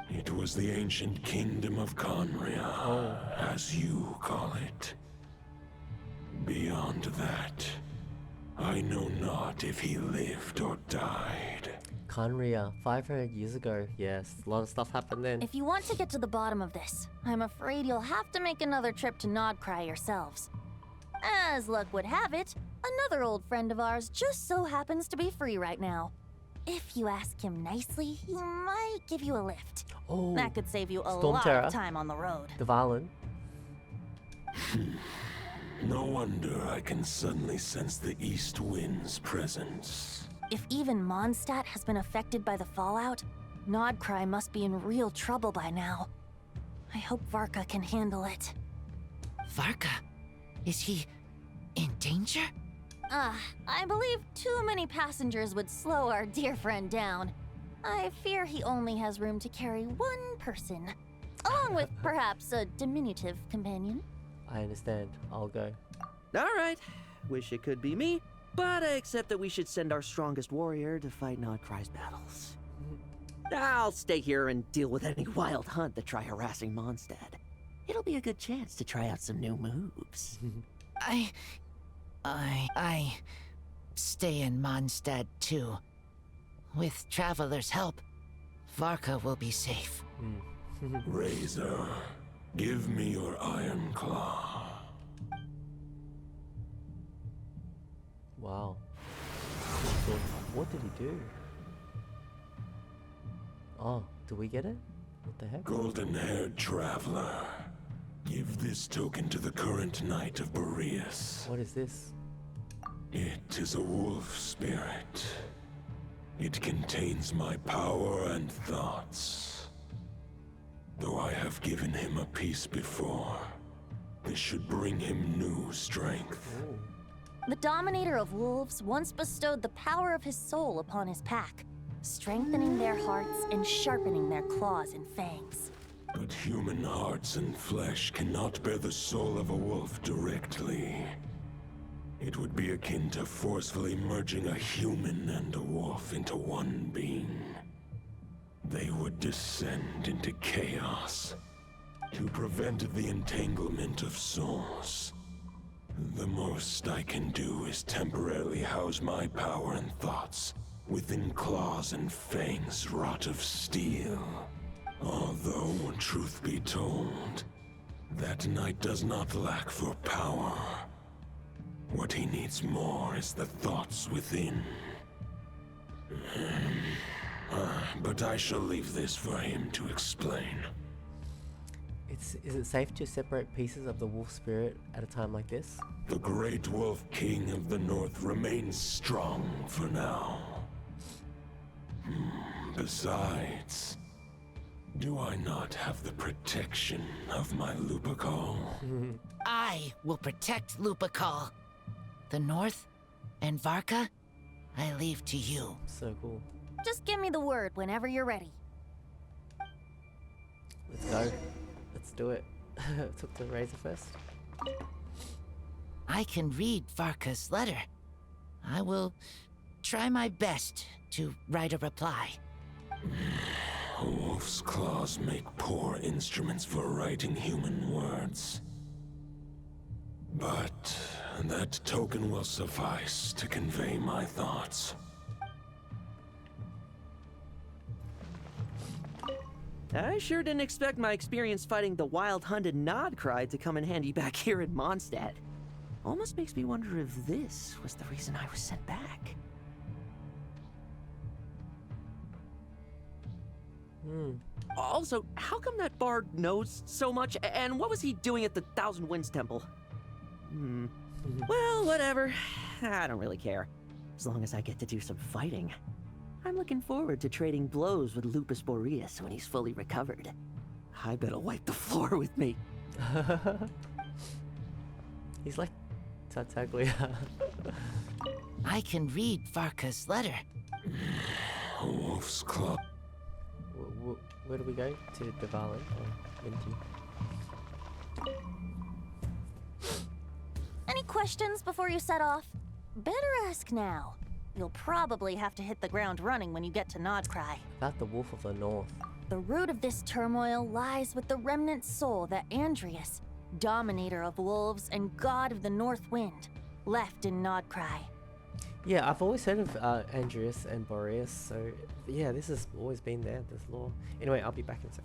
it was the ancient kingdom of Conria, as you call it. Beyond that, I know not if he lived or died. Conria, 500 years ago. Yes, a lot of stuff happened then. If you want to get to the bottom of this, I'm afraid you'll have to make another trip to Nodcry yourselves. As luck would have it, another old friend of ours just so happens to be free right now. If you ask him nicely, he might give you a lift. Oh, that could save you a Storm lot Terror. of time on the road. The Valen. No wonder I can suddenly sense the east wind's presence. If even Mondstadt has been affected by the fallout, Nodcry must be in real trouble by now. I hope Varka can handle it. Varka? Is he in danger? I believe too many passengers would slow our dear friend down. I fear he only has room to carry one person, along with perhaps a diminutive companion. I understand. I'll go. Alright. Wish it could be me, but I accept that we should send our strongest warrior to fight Nodcry's battles. I'll stay here and deal with any wild hunt that try harassing Mondstadt. It'll be a good chance to try out some new moves. I stay in Mondstadt too. With Traveler's help, Varka will be safe. Razor, give me your iron claw. Wow. What did he do? Oh, do we get it? What the heck? Golden-haired traveler, give this token to the current knight of Boreas. What is this? It is a wolf spirit. It contains my power and thoughts. Though I have given him a piece before, this should bring him new strength. Ooh. The Dominator of Wolves once bestowed the power of his soul upon his pack, strengthening their hearts and sharpening their claws and fangs. But human hearts and flesh cannot bear the soul of a wolf directly. It would be akin to forcefully merging a human and a wolf into one being. They would descend into chaos. To prevent the entanglement of souls, the most I can do is temporarily house my power and thoughts within claws and fangs wrought of steel. Although, truth be told, That knight does not lack for power. What he needs more is the thoughts within. But I shall leave this for him to explain. Is it safe to separate pieces of the wolf spirit at a time like this? The great wolf king of the north remains strong for now. Besides, do I not have the protection of my Lupercal? I will protect Lupercal. The North and Varka, I leave to you. So cool. Just give me the word whenever you're ready. Let's go. Let's do it. Took the razor first. I can read Varka's letter. I will try my best to write a reply. A wolf's claws make poor instruments for writing human words. But that token will suffice to convey my thoughts. I sure didn't expect my experience fighting the wild-hunted Nodcry to come in handy back here in Mondstadt. Almost makes me wonder if this was the reason I was sent back. Also, how come that bard knows so much, and what was he doing at the Thousand Winds Temple? Well, whatever. I don't really care. As long as I get to do some fighting. I'm looking forward to trading blows with Lupus Boreas when he's fully recovered. I bet he'll wipe the floor with me. He's like Tartaglia. I can read Varka's letter. A wolf's claw. Where do we go? To Diwali or Minty? Any questions before you set off? Better ask now. You'll probably have to hit the ground running when you get to Nodcry. About the Wolf of the North. The root of this turmoil lies with the remnant soul that Andrius, dominator of wolves and god of the North Wind, left in Nodcry. Yeah, I've always heard of Andrius and Boreas, so yeah, this has always been there, this lore. Anyway, I'll be back in a sec.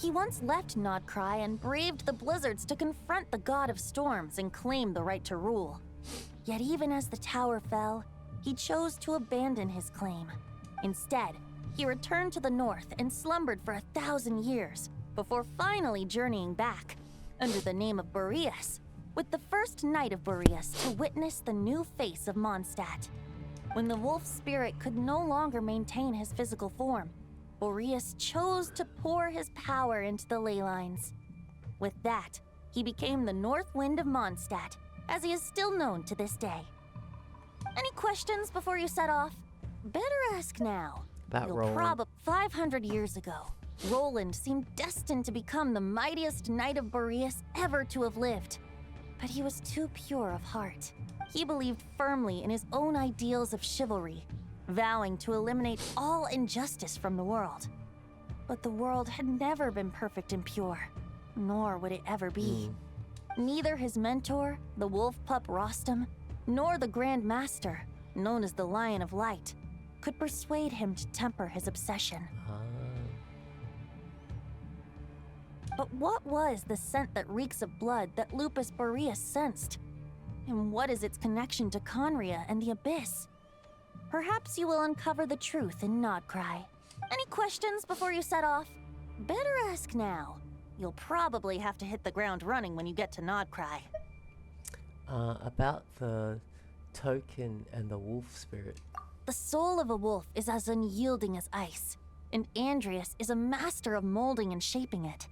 He once left Nodcry and braved the blizzards to confront the god of storms and claim the right to rule. Yet even as the tower fell, he chose to abandon his claim. Instead, he returned to the north and slumbered for 1,000 years before finally journeying back, under the name of Boreas, with the first Knight of Boreas to witness the new face of Mondstadt. When the wolf spirit could no longer maintain his physical form, Boreas chose to pour his power into the ley lines. With that, he became the North Wind of Mondstadt, as he is still known to this day. Any questions before you set off? Better ask now. About Roland. 500 years ago, Roland seemed destined to become the mightiest Knight of Boreas ever to have lived. But he was too pure of heart. He believed firmly in his own ideals of chivalry, vowing to eliminate all injustice from the world. But the world had never been perfect and pure, nor would it ever be. Neither his mentor, the wolf pup Rostam, nor the Grand Master, known as the Lion of Light, could persuade him to temper his obsession. But what was the scent that reeks of blood that Lupus Boreas sensed? And what is its connection to Conria and the Abyss? Perhaps you will uncover the truth in Nodcry. Any questions before you set off? Better ask now. You'll probably have to hit the ground running when you get to Nodcry. About the token and the wolf spirit. The soul of a wolf is as unyielding as ice, and Andreas is a master of molding and shaping it.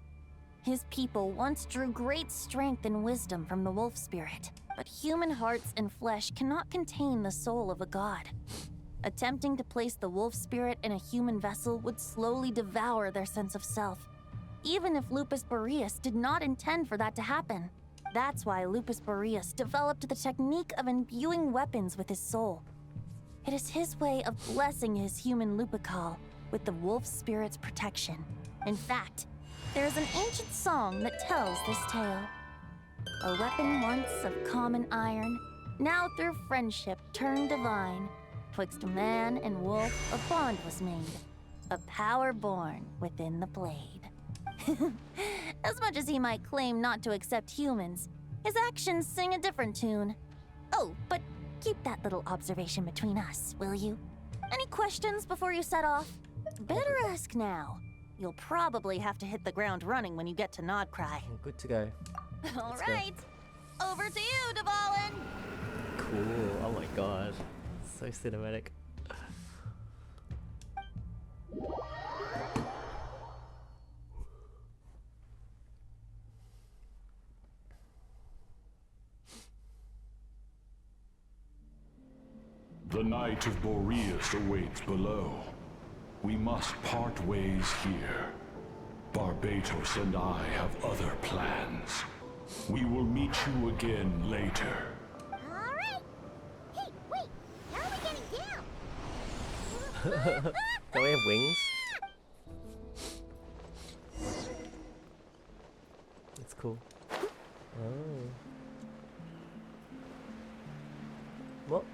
His people once drew great strength and wisdom from the wolf spirit, but human hearts and flesh cannot contain the soul of a god. Attempting to place the wolf spirit in a human vessel would slowly devour their sense of self, even if Lupus Boreas did not intend for that to happen. That's why Lupus Boreas developed the technique of imbuing weapons with his soul. It is his way of blessing his human Lupical with the wolf spirit's protection. In fact, there is an ancient song that tells this tale. A weapon once of common iron, now through friendship turned divine. Twixt man and wolf a bond was made, a power born within the blade. As much as he might claim not to accept humans, his actions sing a different tune. Oh, but keep that little observation between us, will you? Any questions before you set off? Better ask now. You'll probably have to hit the ground running when you get to Nodcry. Good to go. All right, over to you, Dvalin. Cool. Oh my god. So cinematic. The Knight of Boreas awaits below. We must part ways here. Barbatos and I have other plans. We will meet you again later. Alright! Hey, wait! How are we getting down? Don't we have wings? It's cool. Oh. What?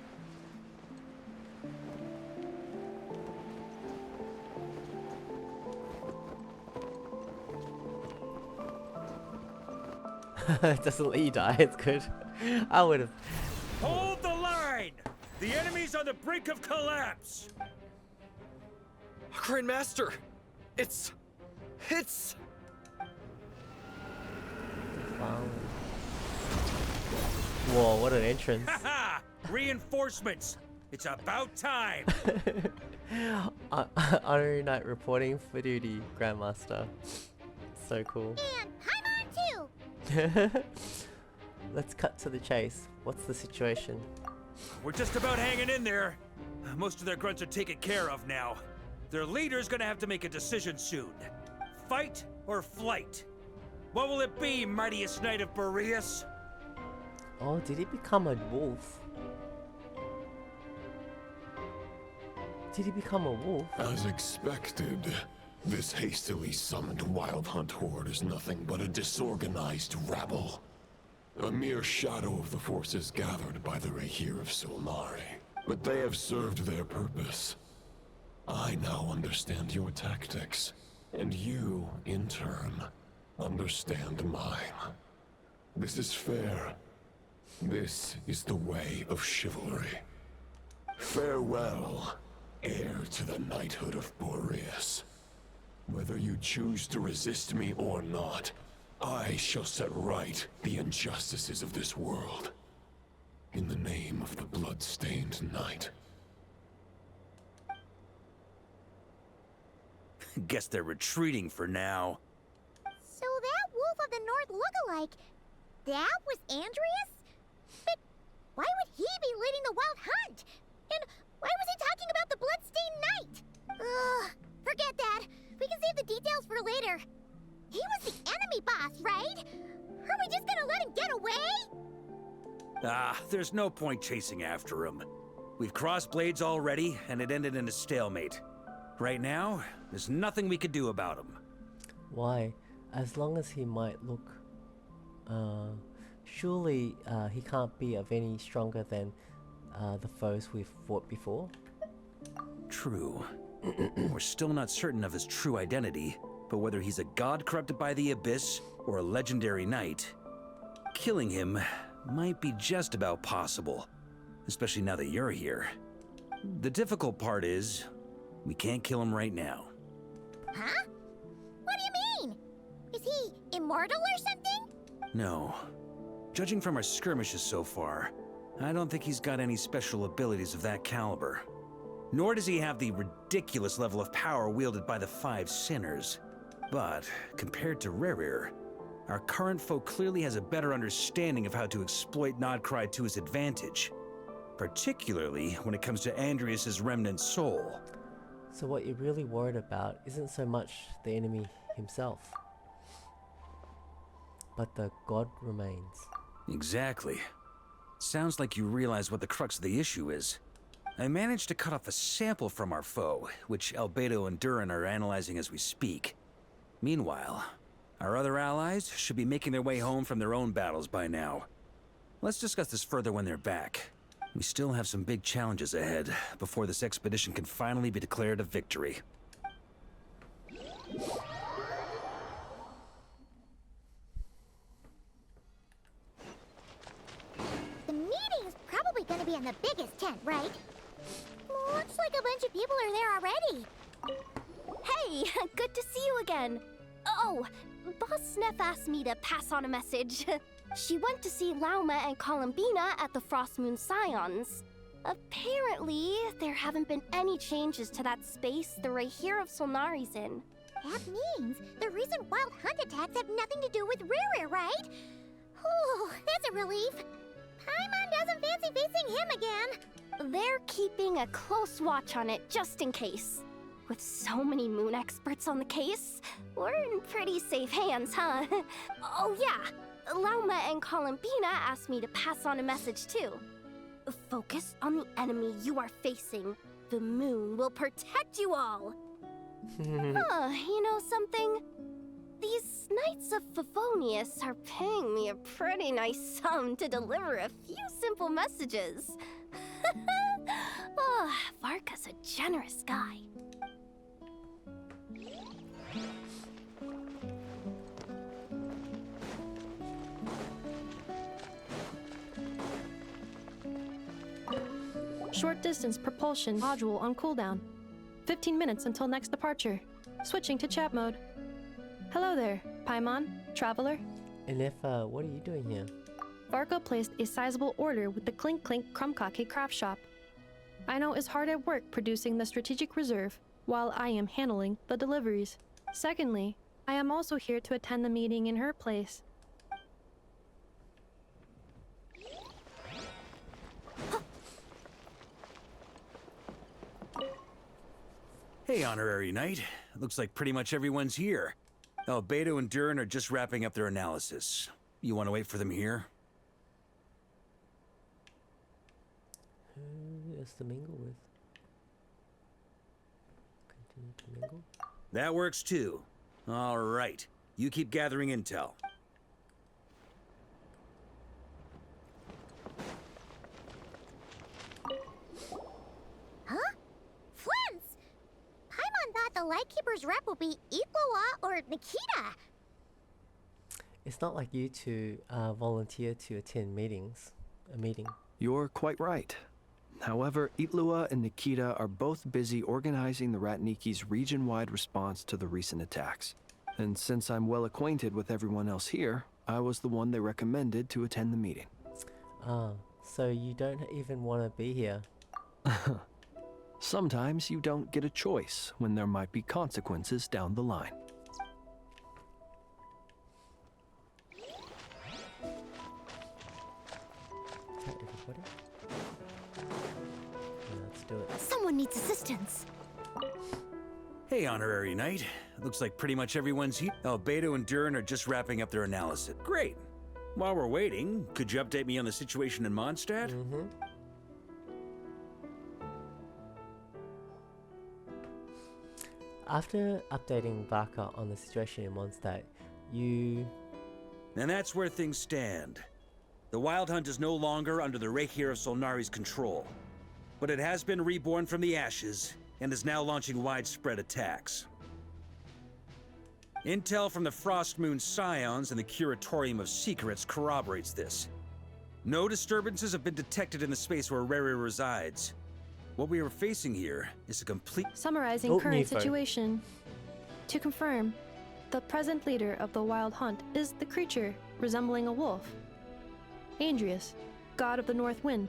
It doesn't let you die, it's good. I would have. Hold the line! The enemy's on the brink of collapse! Grandmaster! It's... Wow. Whoa, what an entrance. Haha! Reinforcements! It's about time! Honorary Knight reporting for duty, Grandmaster. So cool. And I'm on too! Let's cut to the chase. What's the situation? We're just about hanging in there. Most of their grunts are taken care of now. Their leader's gonna have to make a decision soon. Fight or flight? What will it be, mightiest Knight of Boreas? Oh, did he become a wolf? Did he become a wolf? As expected, this hastily summoned Wild Hunt horde is nothing but a disorganized rabble. A mere shadow of the forces gathered by the Rahir of Solnari. But they have served their purpose. I now understand your tactics, and you, in turn, understand mine. This is fair. This is the way of chivalry. Farewell, heir to the knighthood of Boreas. Whether you choose to resist me or not, I shall set right the injustices of this world. In the name of the blood-stained knight. Guess they're retreating for now. So that Wolf of the North look-alike, that was Andreas? But why would he be leading the Wild Hunt? And why was he talking about the Bloodstained Knight? Ugh, forget that. We can save the details for later. He was the enemy boss, right? Are we just gonna let him get away? There's no point chasing after him. We've crossed blades already, and it ended in a stalemate. Right now, there's nothing we could do about him. Why? As long as he might look... surely he can't be of any stronger than the foes we've fought before? True. We're still not certain of his true identity, but whether he's a god corrupted by the Abyss or a legendary knight, killing him might be just about possible, especially now that you're here. The difficult part is, we can't kill him right now. Huh? What do you mean? Is he immortal or something? No. Judging from our skirmishes so far, I don't think he's got any special abilities of that caliber. Nor does he have the ridiculous level of power wielded by the Five Sinners. But, compared to Rerir, our current foe clearly has a better understanding of how to exploit Nodcry to his advantage. Particularly when it comes to Andrias's remnant soul. So what you're really worried about isn't so much the enemy himself, but the god remains. Exactly. Sounds like you realize what the crux of the issue is. I managed to cut off a sample from our foe, which Albedo and Durin are analyzing as we speak. Meanwhile, our other allies should be making their way home from their own battles by now. Let's discuss this further when they're back. We still have some big challenges ahead before this expedition can finally be declared a victory. The meeting's probably gonna be in the biggest tent, right? Looks like a bunch of people are there already. Hey, good to see you again. Oh, Boss Sneff asked me to pass on a message. She went to see Lauma and Columbina at the Frost Moon Scions. Apparently, there haven't been any changes to that space the Rahir of Solnari's in. That means the recent wild hunt attacks have nothing to do with Rerir, right? Oh, that's a relief. Paimon doesn't fancy facing him again. They're keeping a close watch on it just in case. With so many moon experts on the case, we're in pretty safe hands, huh? Oh yeah, Lauma and Columbina asked me to pass on a message too. Focus on the enemy you are facing. The moon will protect you all. You know something? These Knights of Favonius are paying me a pretty nice sum to deliver a few simple messages. Oh, Varka's a generous guy. Short distance propulsion module on cooldown. 15 minutes until next departure. Switching to chat mode. Hello there, Paimon, traveler. And if, what are you doing here? Varka placed a sizable order with the Clink Clink Krumkake craft shop. Aino is hard at work producing the strategic reserve, while I am handling the deliveries. Secondly, I am also here to attend the meeting in her place. Hey, Honorary Knight. Looks like pretty much everyone's here. Albedo and Durin are just wrapping up their analysis. You want to wait for them here? Who is to mingle with? Continue to mingle? That works too. All right. You keep gathering intel. Huh? Flint's! Paimon thought the Lightkeeper's rep would be Iqua or Nikita. It's not like you two volunteer to attend a meeting. You're quite right. However, Itlua and Nikita are both busy organizing the Ratniki's region-wide response to the recent attacks. And since I'm well acquainted with everyone else here, I was the one they recommended to attend the meeting. Ah, so you don't even want to be here? Sometimes you don't get a choice when there might be consequences down the line. Let's do it. Someone needs assistance. Hey, Honorary Knight. Looks like pretty much everyone's here. Albedo and Durin are just wrapping up their analysis. Great. While we're waiting, could you update me on the situation in Mondstadt? After updating Varka on the situation in Mondstadt, you... And that's where things stand. The Wild Hunt is no longer under the Rahir of Solnari's control, but it has been reborn from the ashes and is now launching widespread attacks. Intel from the Frost Moon Scions and the Curatorium of Secrets corroborates this. No disturbances have been detected in the space where Rerir resides. What we are facing here is a complete... Summarizing Oh, current Nifo. situation. To confirm, the present leader of the Wild Hunt is the creature resembling a wolf. Andreas, god of the North Wind.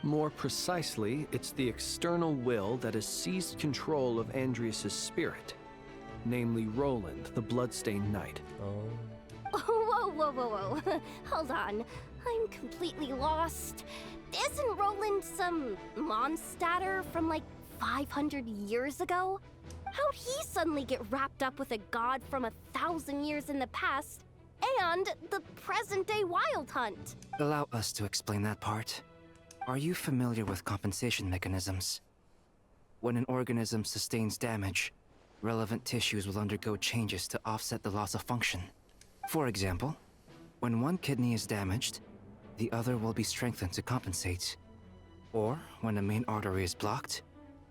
More precisely, it's the external will that has seized control of Andreas' spirit, namely Roland, the bloodstained knight. Oh. Whoa, whoa, whoa, whoa. Hold on. I'm completely lost. Isn't Roland some Mondstatter from like 500 years ago? How'd he suddenly get wrapped up with a god from 1,000 years in the past and the present-day Wild Hunt? Allow us to explain that part. Are you familiar with compensation mechanisms? When an organism sustains damage, relevant tissues will undergo changes to offset the loss of function. For example, when one kidney is damaged, the other will be strengthened to compensate. Or, when a main artery is blocked,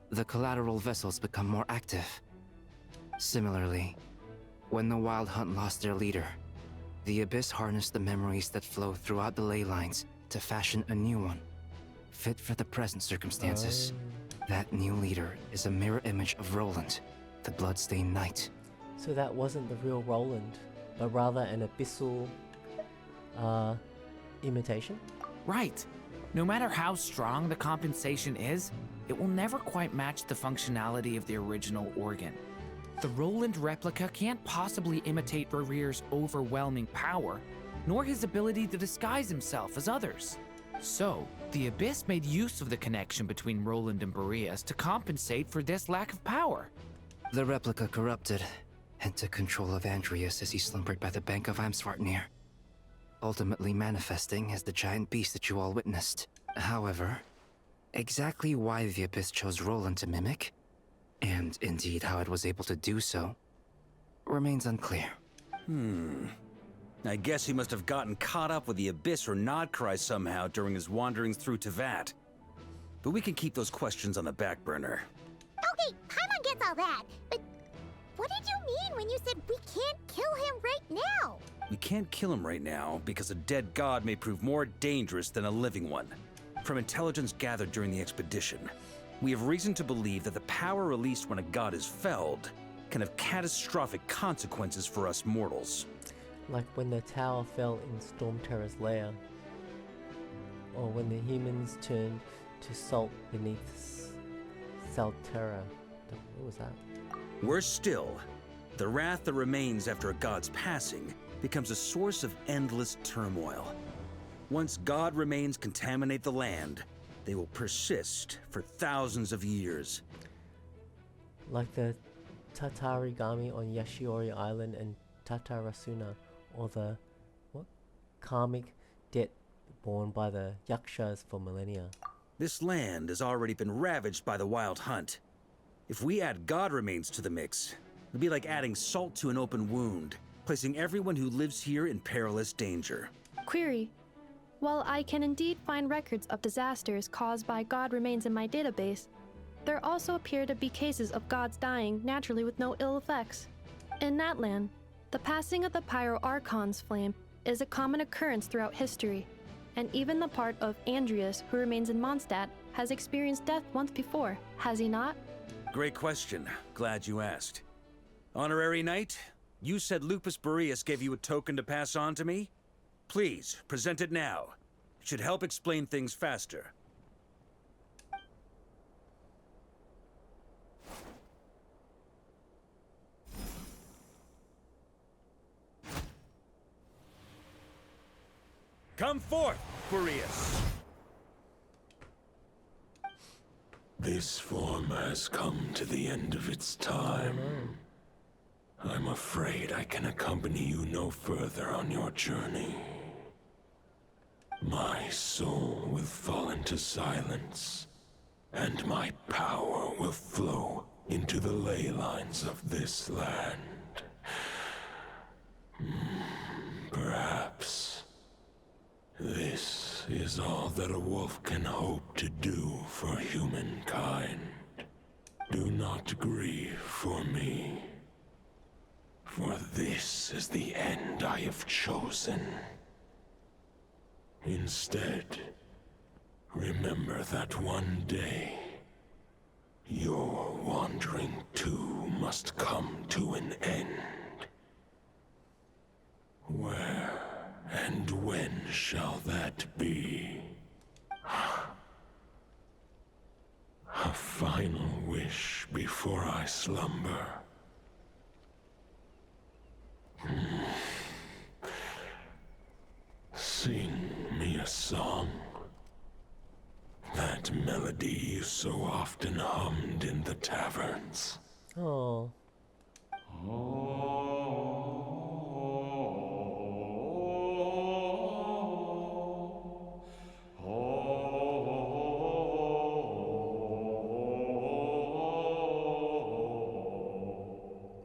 the collateral vessels become more active. Similarly, when the Wild Hunt lost their leader, the Abyss harnessed the memories that flow throughout the ley lines to fashion a new one, fit for the present circumstances. That new leader is a mirror image of Roland, the bloodstained knight. So that wasn't the real Roland, but rather an abyssal imitation? Right. No matter how strong the compensation is, it will never quite match the functionality of the original organ. The Roland replica can't possibly imitate Barir's overwhelming power, nor his ability to disguise himself as others. So, the Abyss made use of the connection between Roland and Boreas to compensate for this lack of power. The replica corrupted and took control of Andreas as he slumbered by the bank of Amsvartnir, ultimately manifesting as the giant beast that you all witnessed. However, exactly why the Abyss chose Roland to mimic, and indeed how it was able to do so, remains unclear. I guess he must have gotten caught up with the Abyss or Nodcry somehow during his wanderings through Tevat. But we can keep those questions on the back burner. Okay, Paimon gets all that, but what did you mean when you said we can't kill him right now? We can't kill him right now because a dead god may prove more dangerous than a living one. From intelligence gathered during the expedition, we have reason to believe that the power released when a god is felled can have catastrophic consequences for us mortals. Like when the tower fell in Stormterror's lair, or when the humans turned to salt beneath Salterra. What was that? Worse still, the wrath that remains after a god's passing becomes a source of endless turmoil. Once god remains contaminate the land, they will persist for thousands of years. Like the Tatarigami on Yashiori Island and Tatarasuna, or the karmic debt borne by the Yakshas for millennia. This land has already been ravaged by the Wild Hunt. If we add god remains to the mix, it'd be like adding salt to an open wound, placing everyone who lives here in perilous danger. Query. While I can indeed find records of disasters caused by god remains in my database, there also appear to be cases of gods dying naturally with no ill effects. In that land, the passing of the Pyro-Archon's flame is a common occurrence throughout history, and even the part of Andreas who remains in Mondstadt has experienced death once before, has he not? Great question. Glad you asked. Honorary Knight, you said Lupus Boreas gave you a token to pass on to me? Please, present it now. It should help explain things faster. Come forth, Boreas. This form has come to the end of its time. I'm afraid I can accompany you no further on your journey. My soul will fall into silence, and my power will flow into the ley lines of this land. Perhaps this is all that a wolf can hope to do for humankind. Do not grieve for me, for this is the end I have chosen. Instead, remember that one day Your wandering too must come to an end. Where and when shall that be? A final wish before I slumber. Sing me a song. That melody you so often hummed in the taverns. Oh.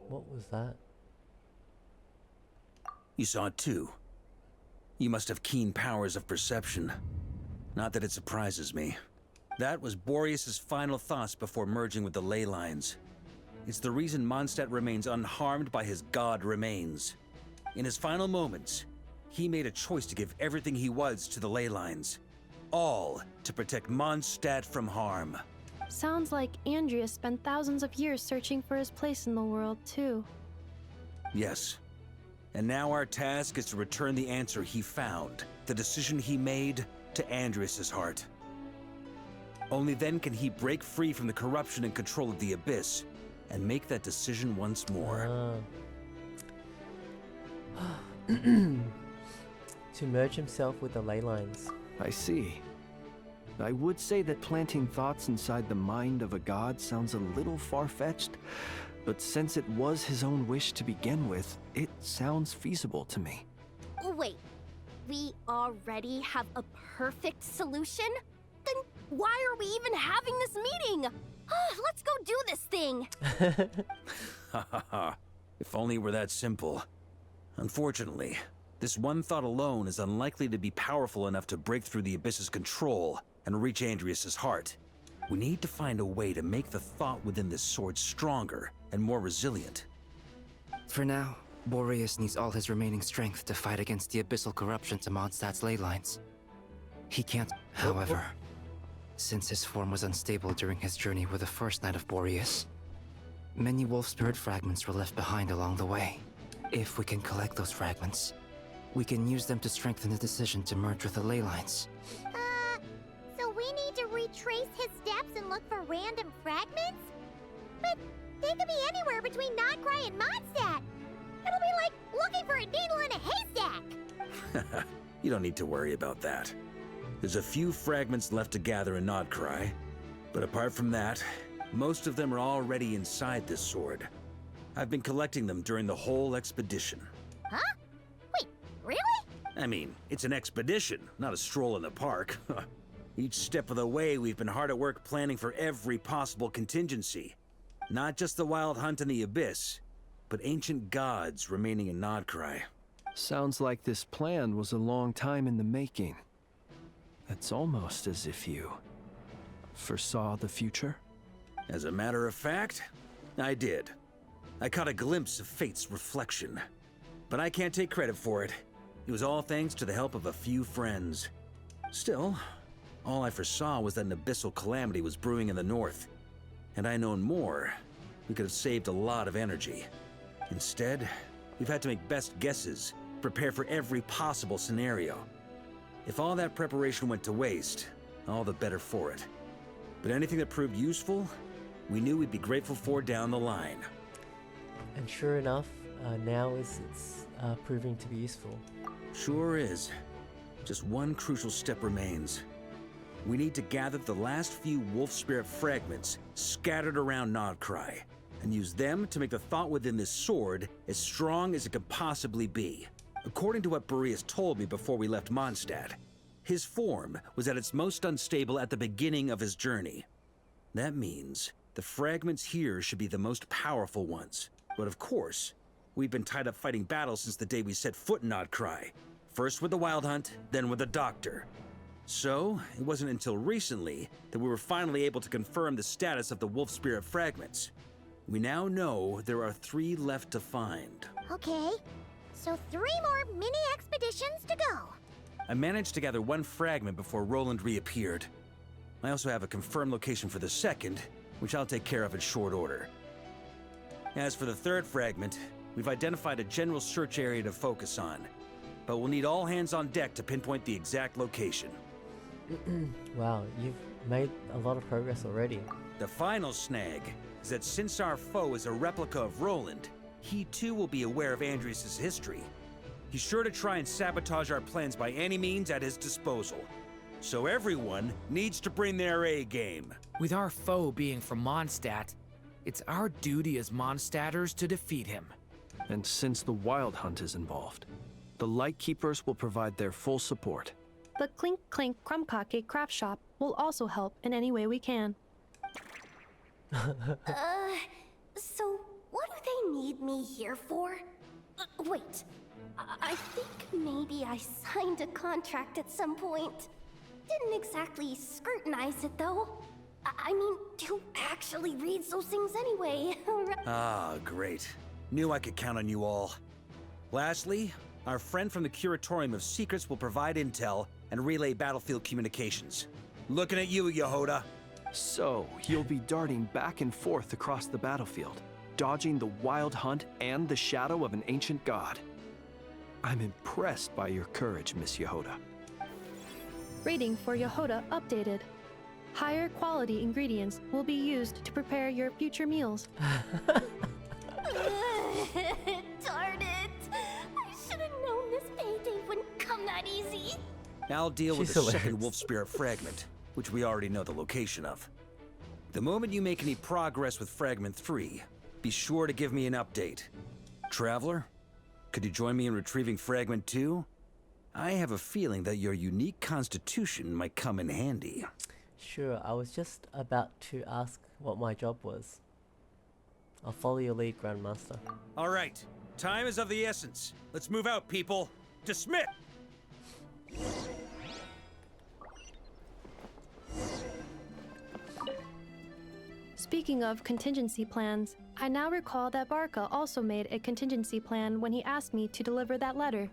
What was that? You saw it too. You must have keen powers of perception. Not that it surprises me. That was Boreas's final thoughts before merging with the ley lines. It's the reason Mondstadt remains unharmed by his god remains. In his final moments, he made a choice to give everything he was to the ley lines. All to protect Mondstadt from harm. Sounds like Andreas spent thousands of years searching for his place in the world, too. Yes. And now our task is to return the answer he found, the decision he made, to Andreas's heart. Only then can he break free from the corruption and control of the Abyss, and make that decision once more. To merge himself with the ley lines. I see. I would say that planting thoughts inside the mind of a god sounds a little far-fetched, but since it was his own wish to begin with, it sounds feasible to me. Wait, we already have a perfect solution? Then why are we even having this meeting? Let's go do this thing! Ha ha ha. If only it were that simple. Unfortunately, this one thought alone is unlikely to be powerful enough to break through the Abyss's control and reach Andreas's heart. We need to find a way to make the thought within this sword stronger and more resilient. For now, Boreas needs all his remaining strength to fight against the abyssal corruption to Mondstadt's ley lines. He can't, however, since his form was unstable during his journey with the first night of Boreas. Many wolf spirit fragments were left behind along the way. If we can collect those fragments, we can use them to strengthen the decision to merge with the ley lines. So we need to retrace his steps and look for random fragments? But they could be anywhere between Nodcry and Mondstadt. It'll be like looking for a needle in a haystack. You don't need to worry about that. There's a few fragments left to gather in Nodcry, but apart from that, most of them are already inside this sword. I've been collecting them during the whole expedition. Huh? Wait, really? I mean, it's an expedition, not a stroll in the park. Each step of the way, we've been hard at work planning for every possible contingency. Not just the wild hunt in the Abyss, but ancient gods remaining in Nodcry. Sounds like this plan was a long time in the making. It's almost as if you foresaw the future. As a matter of fact, I did. I caught a glimpse of fate's reflection. But I can't take credit for it. It was all thanks to the help of a few friends. Still, all I foresaw was that an abyssal calamity was brewing in the north. Had I known more, we could have saved a lot of energy. Instead, we've had to make best guesses, prepare for every possible scenario. If all that preparation went to waste, all the better for it. But anything that proved useful, we knew we'd be grateful for down the line. And sure enough, now it's proving to be useful. Sure is. Just one crucial step remains. We need to gather the last few wolf spirit fragments scattered around Nodcry, and use them to make the thought within this sword as strong as it could possibly be. According to what Boreas told me before we left Mondstadt, his form was at its most unstable at the beginning of his journey. That means the fragments here should be the most powerful ones. But of course, we've been tied up fighting battles since the day we set foot in Nodcry. First with the Wild Hunt, then with the Doctor. So, it wasn't until recently that we were finally able to confirm the status of the Wolf Spirit fragments. We now know there are 3 left to find. Okay, so 3 more mini expeditions to go. I managed to gather 1 fragment before Roland reappeared. I also have a confirmed location for the second, which I'll take care of in short order. As for the third fragment, we've identified a general search area to focus on, but we'll need all hands on deck to pinpoint the exact location. Wow, you've made a lot of progress already. The final snag is that since our foe is a replica of Roland, he too will be aware of Andrias' history. He's sure to try and sabotage our plans by any means at his disposal. So everyone needs to bring their A game. With our foe being from Mondstadt, it's our duty as Mondstadters to defeat him. And since the Wild Hunt is involved, the Lightkeepers will provide their full support. The Clink Clink Krumkake craft shop will also help in any way we can. So what do they need me here for? Wait, I think maybe I signed a contract at some point. Didn't exactly scrutinize it though. I mean, who actually reads those things anyway? Ah, great. Knew I could count on you all. Lastly, our friend from the Curatorium of Secrets will provide intel and relay battlefield communications. Looking at you, Yehoda. So, you'll be darting back and forth across the battlefield, dodging the Wild Hunt and the shadow of an ancient god. I'm impressed by your courage, Miss Yehoda. Rating for Yehoda updated. Higher quality ingredients will be used to prepare your future meals. Darn it! I should have known this payday wouldn't come that easy. I'll deal with She's the hilarious. second Wolf Spirit fragment, which we already know the location of. The moment you make any progress with Fragment 3, be sure to give me an update. Traveler, could you join me in retrieving Fragment 2? I have a feeling that your unique constitution might come in handy. Sure, I was just about to ask what my job was. I'll follow your lead, Grandmaster. All right, time is of the essence. Let's move out, people. Dismiss! Speaking of contingency plans, I now recall that Varka also made a contingency plan when he asked me to deliver that letter.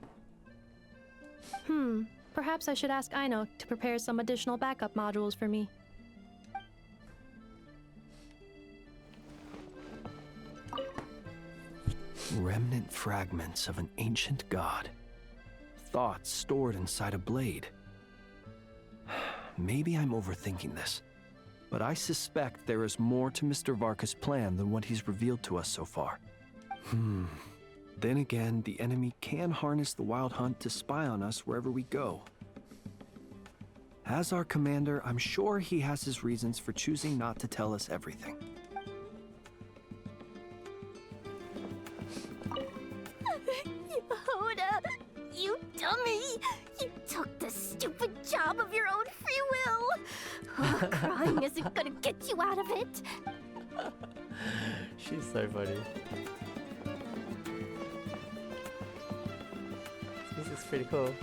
Perhaps I should ask Aino to prepare some additional backup modules for me. Remnant fragments of an ancient god. Thoughts stored inside a blade. Maybe I'm overthinking this, but I suspect there is more to Mr. Varka's plan than what he's revealed to us so far. Then again, the enemy can harness the Wild Hunt to spy on us wherever we go. As our commander, I'm sure he has his reasons for choosing not to tell us everything. Yehoda, you dummy! You took the stupid job of your own free will! Crying isn't gonna get you out of it! She's so funny. This music's pretty cool.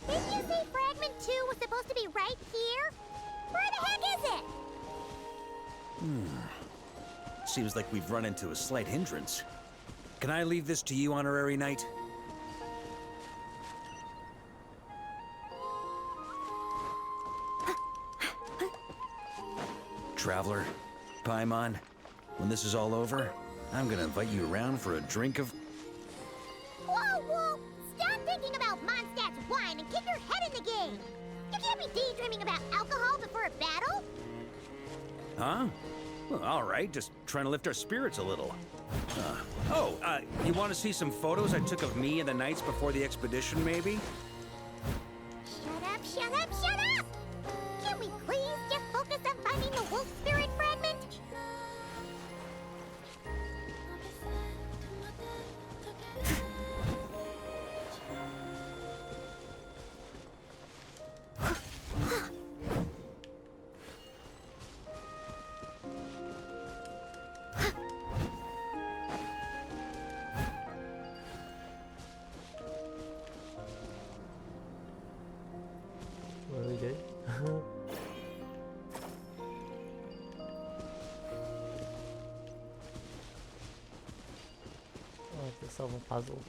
Didn't you say Fragment 2 was supposed to be right here? Where the heck is it? Seems like we've run into a slight hindrance. Can I leave this to you, Honorary Knight? Traveler, Paimon, when this is all over, I'm gonna invite you around for a drink of... Whoa, whoa! Stop thinking about Mondstadt's wine and get your head in the game! You can't be daydreaming about alcohol before a battle! Huh? Well, all right, just trying to lift our spirits a little. You want to see some photos I took of me and the knights before the expedition, maybe? Shut up, shut up, shut up! Can we please just focus on finding the wolf spirit fragment? What do we do? I have to solve a puzzle.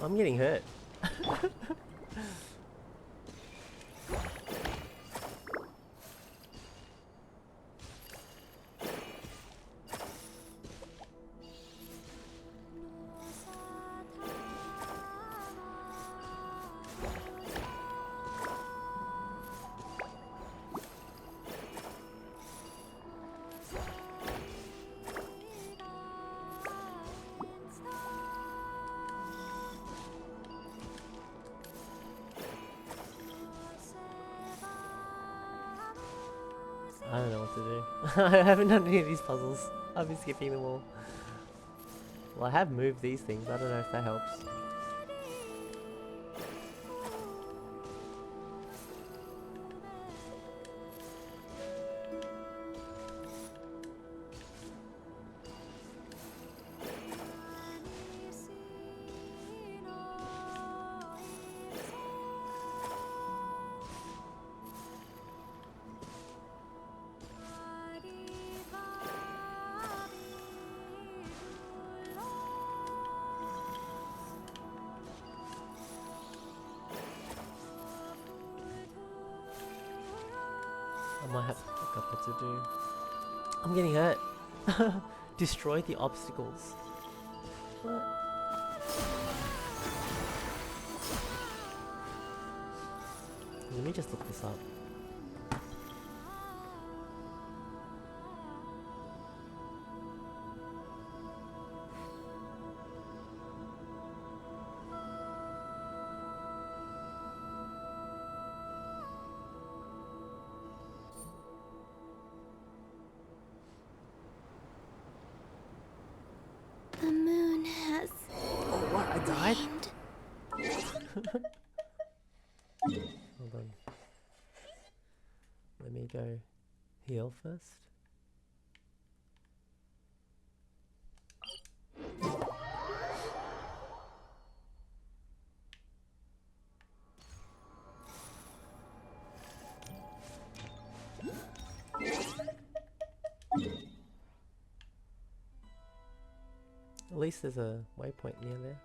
I'm getting hurt. I don't know what to do. I haven't done any of these puzzles. I've been skipping them all. Well, I have moved these things. I don't know if that helps. I might have to look up what to do. I'm getting hurt. Destroy the obstacles. What? Let me just look this up. The moon has... Oh, what? I died? Hold on. Let me go heal first. At least there's a waypoint near there.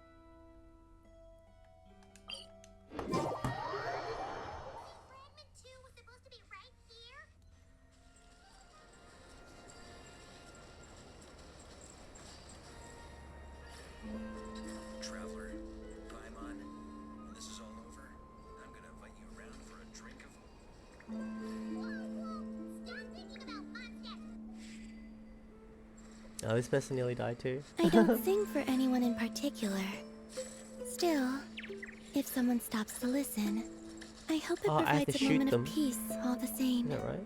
Traveler, Paimon, when this is all over, I'm gonna invite you around for a drink of... Oh, this person nearly died too. I don't sing for anyone in particular. Still, if someone stops to listen, I hope it Oh, I have to provides a shoot moment them. of peace all the same. Is that right?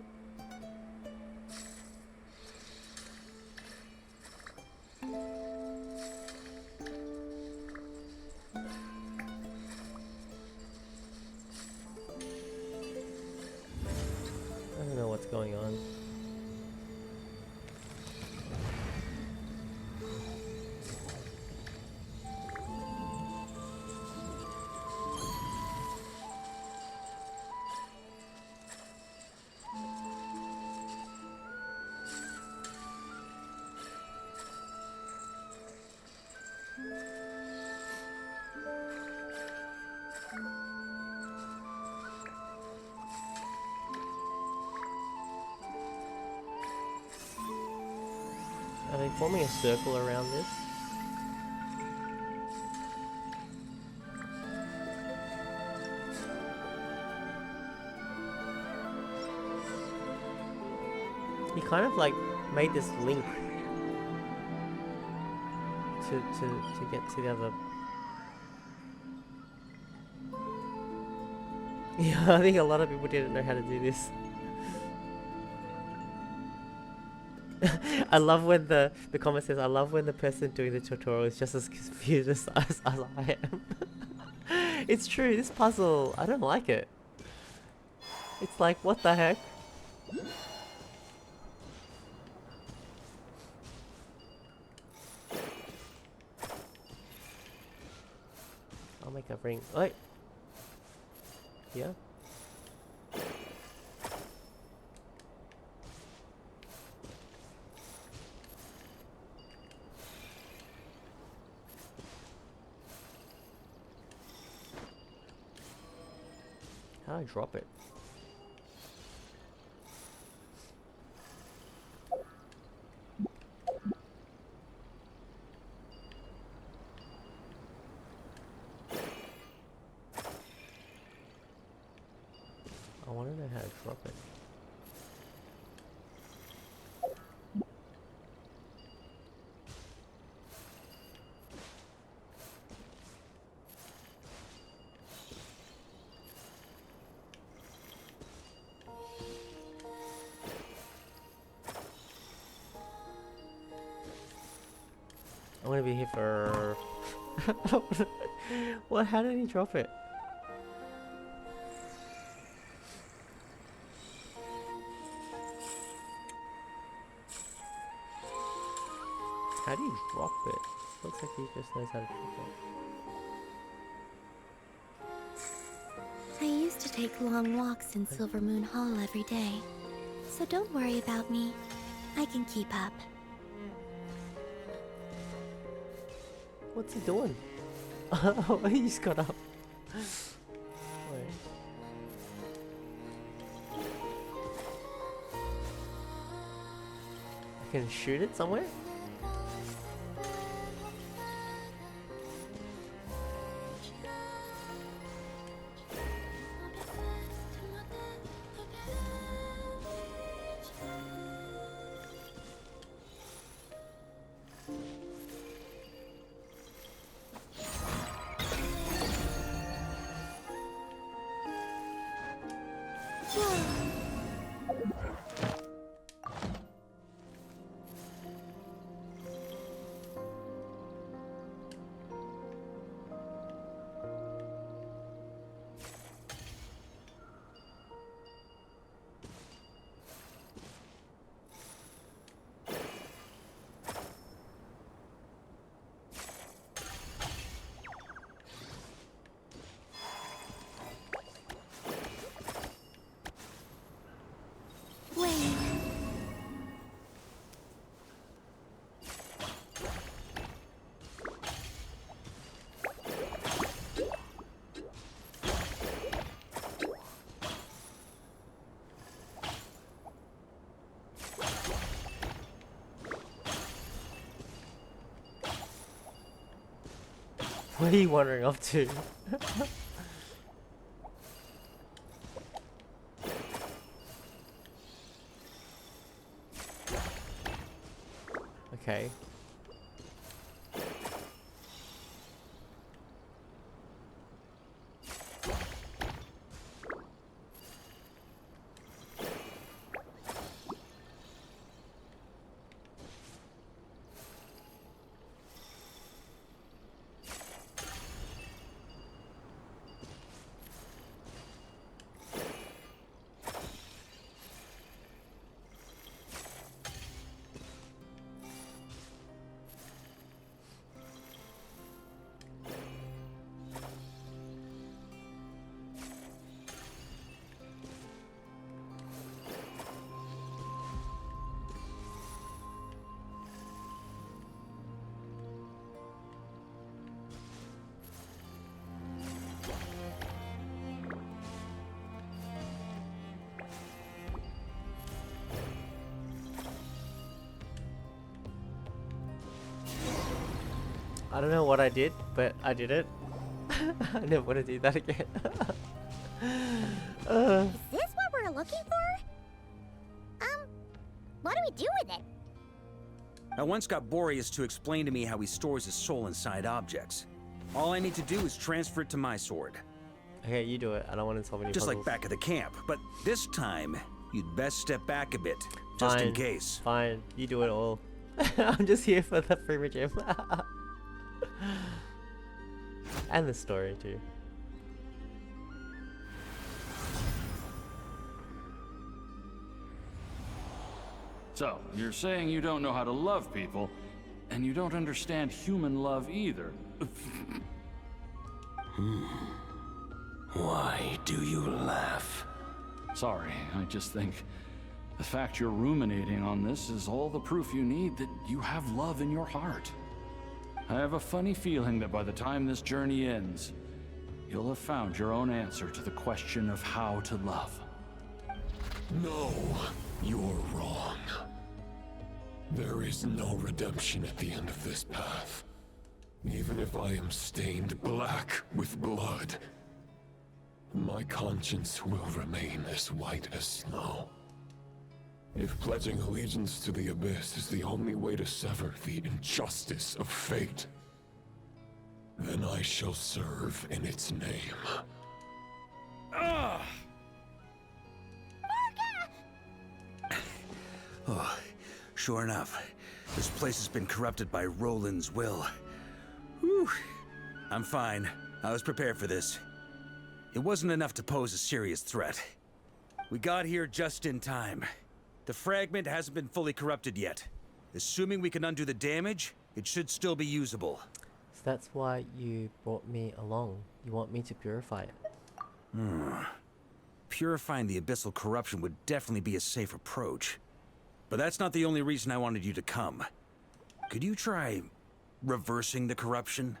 I don't know what's going on. Are they forming a circle around this? He kind of like made this link to get to the other. Yeah, I think a lot of people didn't know how to do this. I love when the comment says, I love when the person doing the tutorial is just as confused as I am. It's true, this puzzle, I don't like it. It's like, what the heck? I'll make a ring. Wait. Yeah. How do I drop it? I want to know how to drop it. I'm gonna be here for... What? How did he drop it? How do you drop it? Looks like he just knows how to drop it. I used to take long walks in Silver Moon Hall every day. So don't worry about me. I can keep up. What's he doing? Oh, he just got up. Wait. I can shoot it somewhere? What are you wandering off to? Okay. I don't know what I did, but I did it. I never want to do that again. Is this what we're looking for? What do we do with it? I once got Boreas to explain to me how he stores his soul inside objects. All I need to do is transfer it to my sword. Okay, you do it. I don't want to solve any Just puzzles. like back at the camp, but this time, you'd best step back a bit, just in case. Fine, you do it all. I'm just here for the free gem. And the story too. So, you're saying you don't know how to love people, and you don't understand human love either. Why do you laugh? Sorry, I just think the fact you're ruminating on this is all the proof you need that you have love in your heart. I have a funny feeling that by the time this journey ends, you'll have found your own answer to the question of how to love. No, you're wrong. There is no redemption at the end of this path. Even if I am stained black with blood, my conscience will remain as white as snow. If pledging allegiance to the Abyss is the only way to sever the injustice of fate, then I shall serve in its name. Oh, sure enough, this place has been corrupted by Roland's will. Whew. I'm fine. I was prepared for this. It wasn't enough to pose a serious threat. We got here just in time. The fragment hasn't been fully corrupted yet. Assuming we can undo the damage, it should still be usable. So that's why you brought me along. You want me to purify it. Purifying the abyssal corruption would definitely be a safe approach. But that's not the only reason I wanted you to come. Could you try reversing the corruption?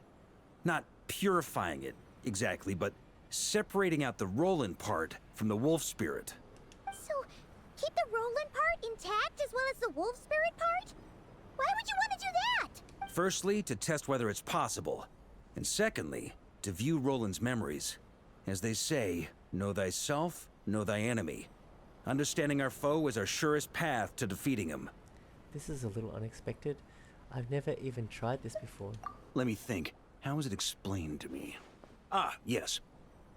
Not purifying it, exactly, but separating out the Roland part from the wolf spirit. So, keep the Roland part intact as well as the wolf spirit part? Why would you want to do that? Firstly, to test whether it's possible. And secondly, to view Roland's memories. As they say, know thyself, know thy enemy. Understanding our foe is our surest path to defeating him. This is a little unexpected. I've never even tried this before. Let me think. How was it explained to me? Ah, yes.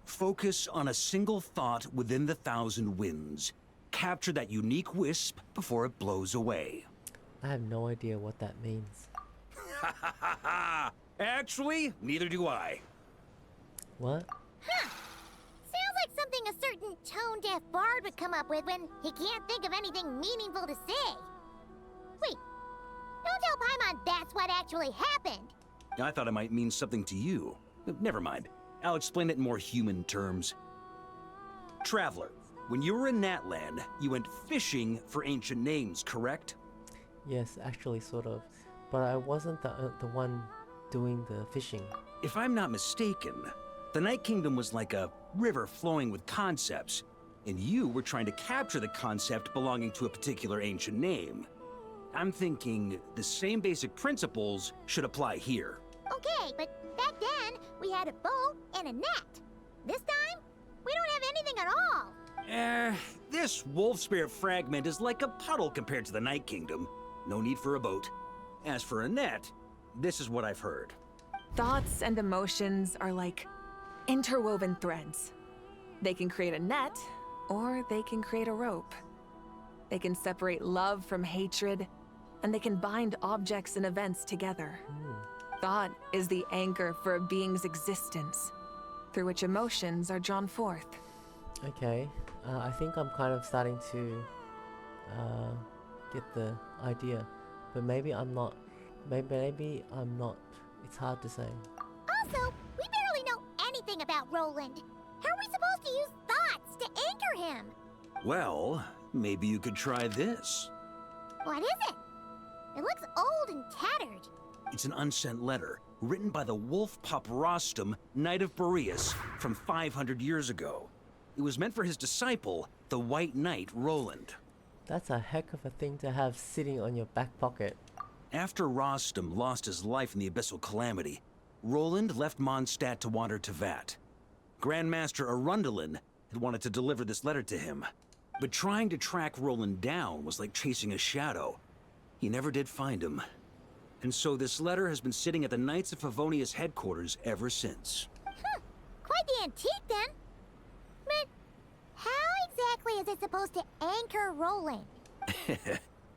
Focus on a single thought within the 1,000 winds. Capture that unique wisp before it blows away. I have no idea what that means. Ha ha ha ha! Actually, neither do I. What? Huh. Sounds like something a certain tone-deaf bard would come up with when he can't think of anything meaningful to say. Wait, don't tell Paimon that's what actually happened. I thought it might mean something to you. Never mind. I'll explain it in more human terms. Traveler, when you were in Natland, you went fishing for ancient names, correct? Yes, actually, sort of. But I wasn't the one doing the fishing. If I'm not mistaken, the Night Kingdom was like a river flowing with concepts, and you were trying to capture the concept belonging to a particular ancient name. I'm thinking the same basic principles should apply here. Okay, but back then, we had a bow and a net. This time, we don't have anything at all. This wolf spirit fragment is like a puddle compared to the Night Kingdom. No need for a boat. As for a net, this is what I've heard. Thoughts and emotions are like interwoven threads. They can create a net, or they can create a rope. They can separate love from hatred, and they can bind objects and events together. Thought is the anchor for a being's existence, through which emotions are drawn forth. Okay, I think I'm kind of starting to get the idea, but maybe I'm not. Maybe I'm not. It's hard to say. Also, we barely know anything about Roland. How are we supposed to use thoughts to anchor him? Well, maybe you could try this. What is it? It looks old and tattered. It's an unsent letter, written by the wolf pup Rostam, Knight of Boreas, from 500 years ago. It was meant for his disciple, the White Knight Roland. That's a heck of a thing to have sitting on your back pocket. After Rostam lost his life in the Abyssal Calamity, Roland left Mondstadt to wander to Vat. Grandmaster Arundel had wanted to deliver this letter to him, but trying to track Roland down was like chasing a shadow. He never did find him. And so this letter has been sitting at the Knights of Favonius headquarters ever since. Quite the antique then. But how exactly is it supposed to anchor Roland?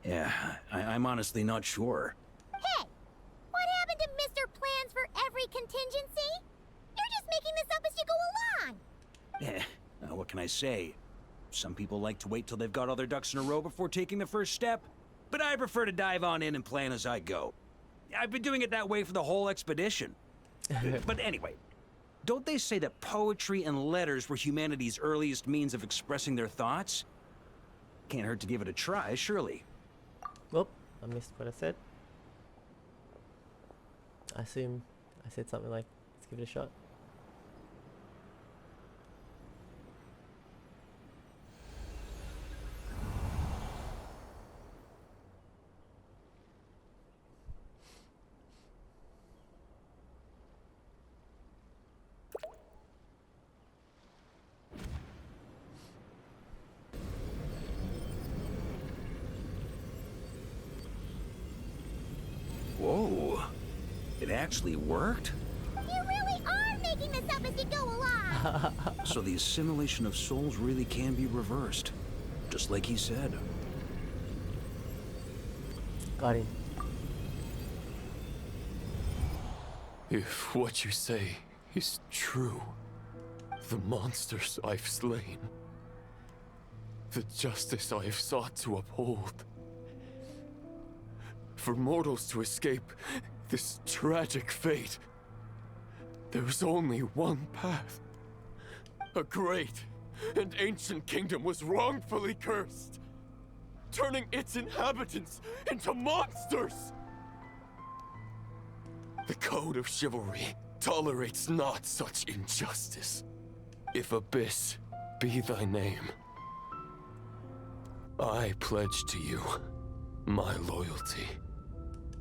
Yeah, I'm honestly not sure. Hey, what happened to Mr. Plans for every contingency? You're just making this up as you go along. What can I say? Some people like to wait till they've got all their ducks in a row before taking the first step, but I prefer to dive on in and plan as I go. I've been doing it that way for the whole expedition. But anyway, don't they say that poetry and letters were humanity's earliest means of expressing their thoughts? Can't hurt to give it a try, surely. Whoop, I missed what I said. I assume I said something like, let's give it a shot. Whoa, it actually worked? You really are making this up as you go along. So the assimilation of souls really can be reversed, just like he said. Got him. If what you say is true, the monsters I've slain, the justice I have sought to uphold, for mortals to escape this tragic fate, there's only one path. A great and ancient kingdom was wrongfully cursed, turning its inhabitants into monsters! The code of chivalry tolerates not such injustice. If Abyss be thy name, I pledge to you my loyalty.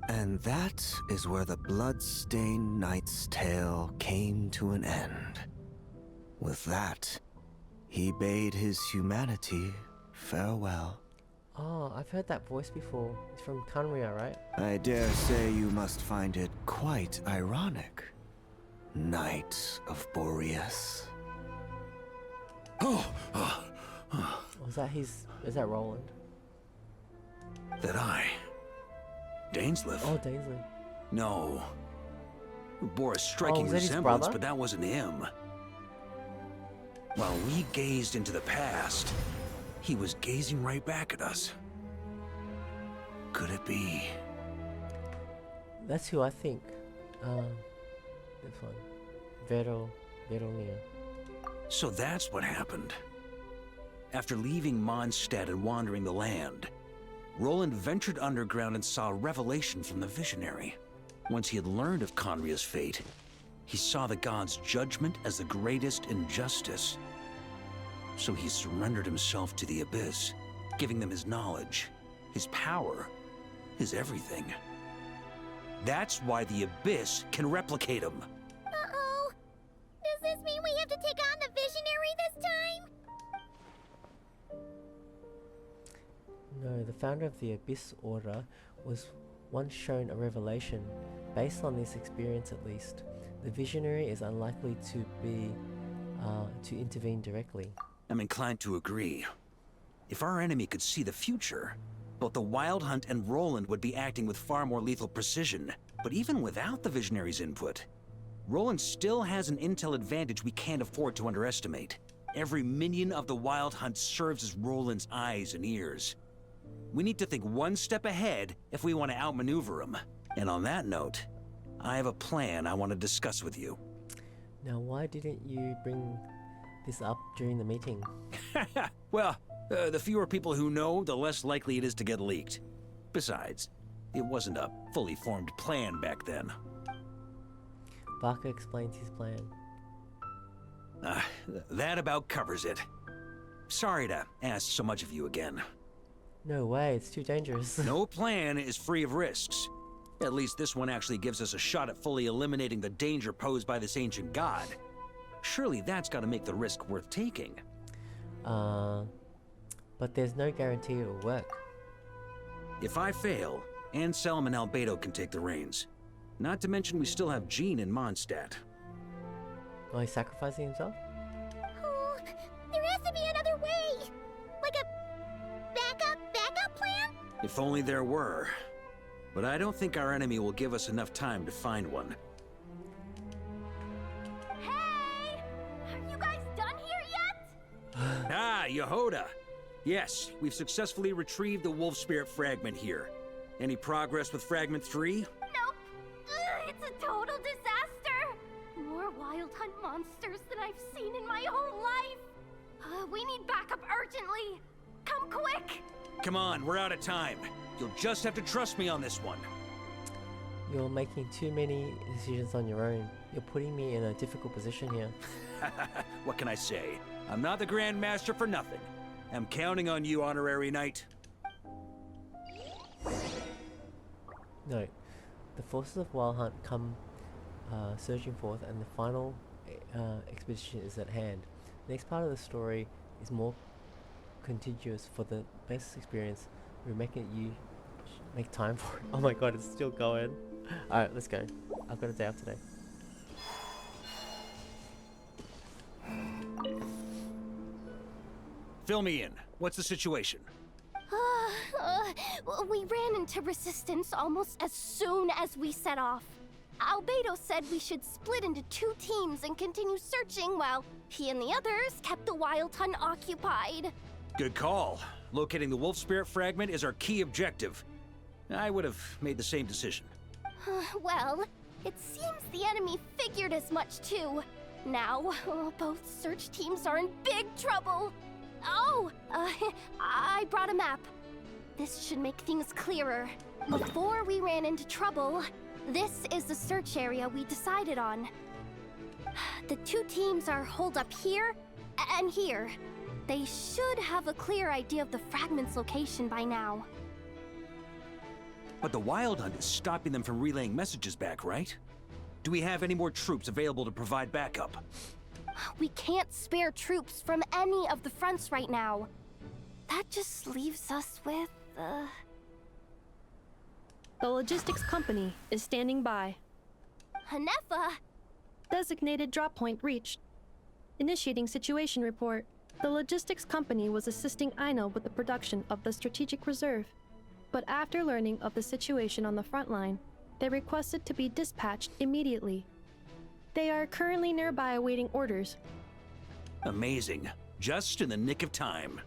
And that is where the blood-stained knight's tale came to an end. With that, he bade his humanity farewell. Oh, I've heard that voice before. It's from Kanria, right? I dare say you must find it quite ironic, Knight of Boreas. Was that his... Is that Roland? That I... Dainsleif? Oh, Dainsleif. No. Bore a striking is that his resemblance, brother? but that wasn't him. While we gazed into the past, he was gazing right back at us. Could it be? That's who I think. This one. Veronia. So that's what happened. After leaving Mondstadt and wandering the land, Roland ventured underground and saw a revelation from the visionary. Once he had learned of Conria's fate, he saw the gods' judgment as the greatest injustice. So he surrendered himself to the Abyss, giving them his knowledge, his power, his everything. That's why the Abyss can replicate him. Uh-oh. Does this mean we have to take on the Visionary this time? No, the founder of the Abyss Order was once shown a revelation. Based on this experience at least, the visionary is unlikely to intervene directly. I'm inclined to agree. If our enemy could see the future, both the Wild Hunt and Roland would be acting with far more lethal precision. But even without the Visionary's input, Roland still has an intel advantage we can't afford to underestimate. Every minion of the Wild Hunt serves as Roland's eyes and ears. We need to think one step ahead if we want to outmaneuver him. And on that note, I have a plan I want to discuss with you. Now, why didn't you bring this up during the meeting? Well, the fewer people who know, the less likely it is to get leaked. Besides, it wasn't a fully formed plan back then. Varka explains his plan. That about covers it. Sorry to ask so much of you again. No way, it's too dangerous. No plan is free of risks. At least this one actually gives us a shot at fully eliminating the danger posed by this ancient god. Surely that's got to make the risk worth taking. But there's no guarantee it'll work. If I fail, Anselm and Albedo can take the reins. Not to mention we still have Jean in Mondstadt. Oh, he's sacrificing himself? Oh, there has to be another way! Like a backup plan? If only there were. But I don't think our enemy will give us enough time to find one. Hey! Are you guys done here yet? Ah, Yehoda! Yes, we've successfully retrieved the Wolf Spirit fragment here. Any progress with Fragment 3? Nope. It's a total disaster. More Wild Hunt monsters than I've seen in my whole life. We need backup urgently. Come quick. Come on, we're out of time. You'll just have to trust me on this one. You're making too many decisions on your own. You're putting me in a difficult position here. What can I say? I'm not the Grand Master for nothing. I'm counting on you, Honorary Knight. No. The forces of Wild Hunt come surging forth, and the final expedition is at hand. The next part of the story is more contiguous. For the best experience, we're making you make time for it. Oh my god, it's still going. Alright, let's go. I've got a day off today. Fill me in. What's the situation? We ran into resistance almost as soon as we set off. Albedo said we should split into 2 teams and continue searching while he and the others kept the Wild Hunt occupied. Good call. Locating the Wolf Spirit fragment is our key objective. I would have made the same decision. Well, it seems the enemy figured as much too. Now, both search teams are in big trouble. Oh, I brought a map. This should make things clearer. Before we ran into trouble, this is the search area we decided on. The 2 teams are holed up here and here. They should have a clear idea of the fragment's location by now. But the Wild Hunt is stopping them from relaying messages back, right? Do we have any more troops available to provide backup? We can't spare troops from any of the fronts right now. That just leaves us with, The logistics company is standing by. Hanefa! Designated drop point reached. Initiating situation report. The logistics company was assisting Aino with the production of the strategic reserve. But after learning of the situation on the front line, they requested to be dispatched immediately. They are currently nearby awaiting orders. Amazing. Just in the nick of time.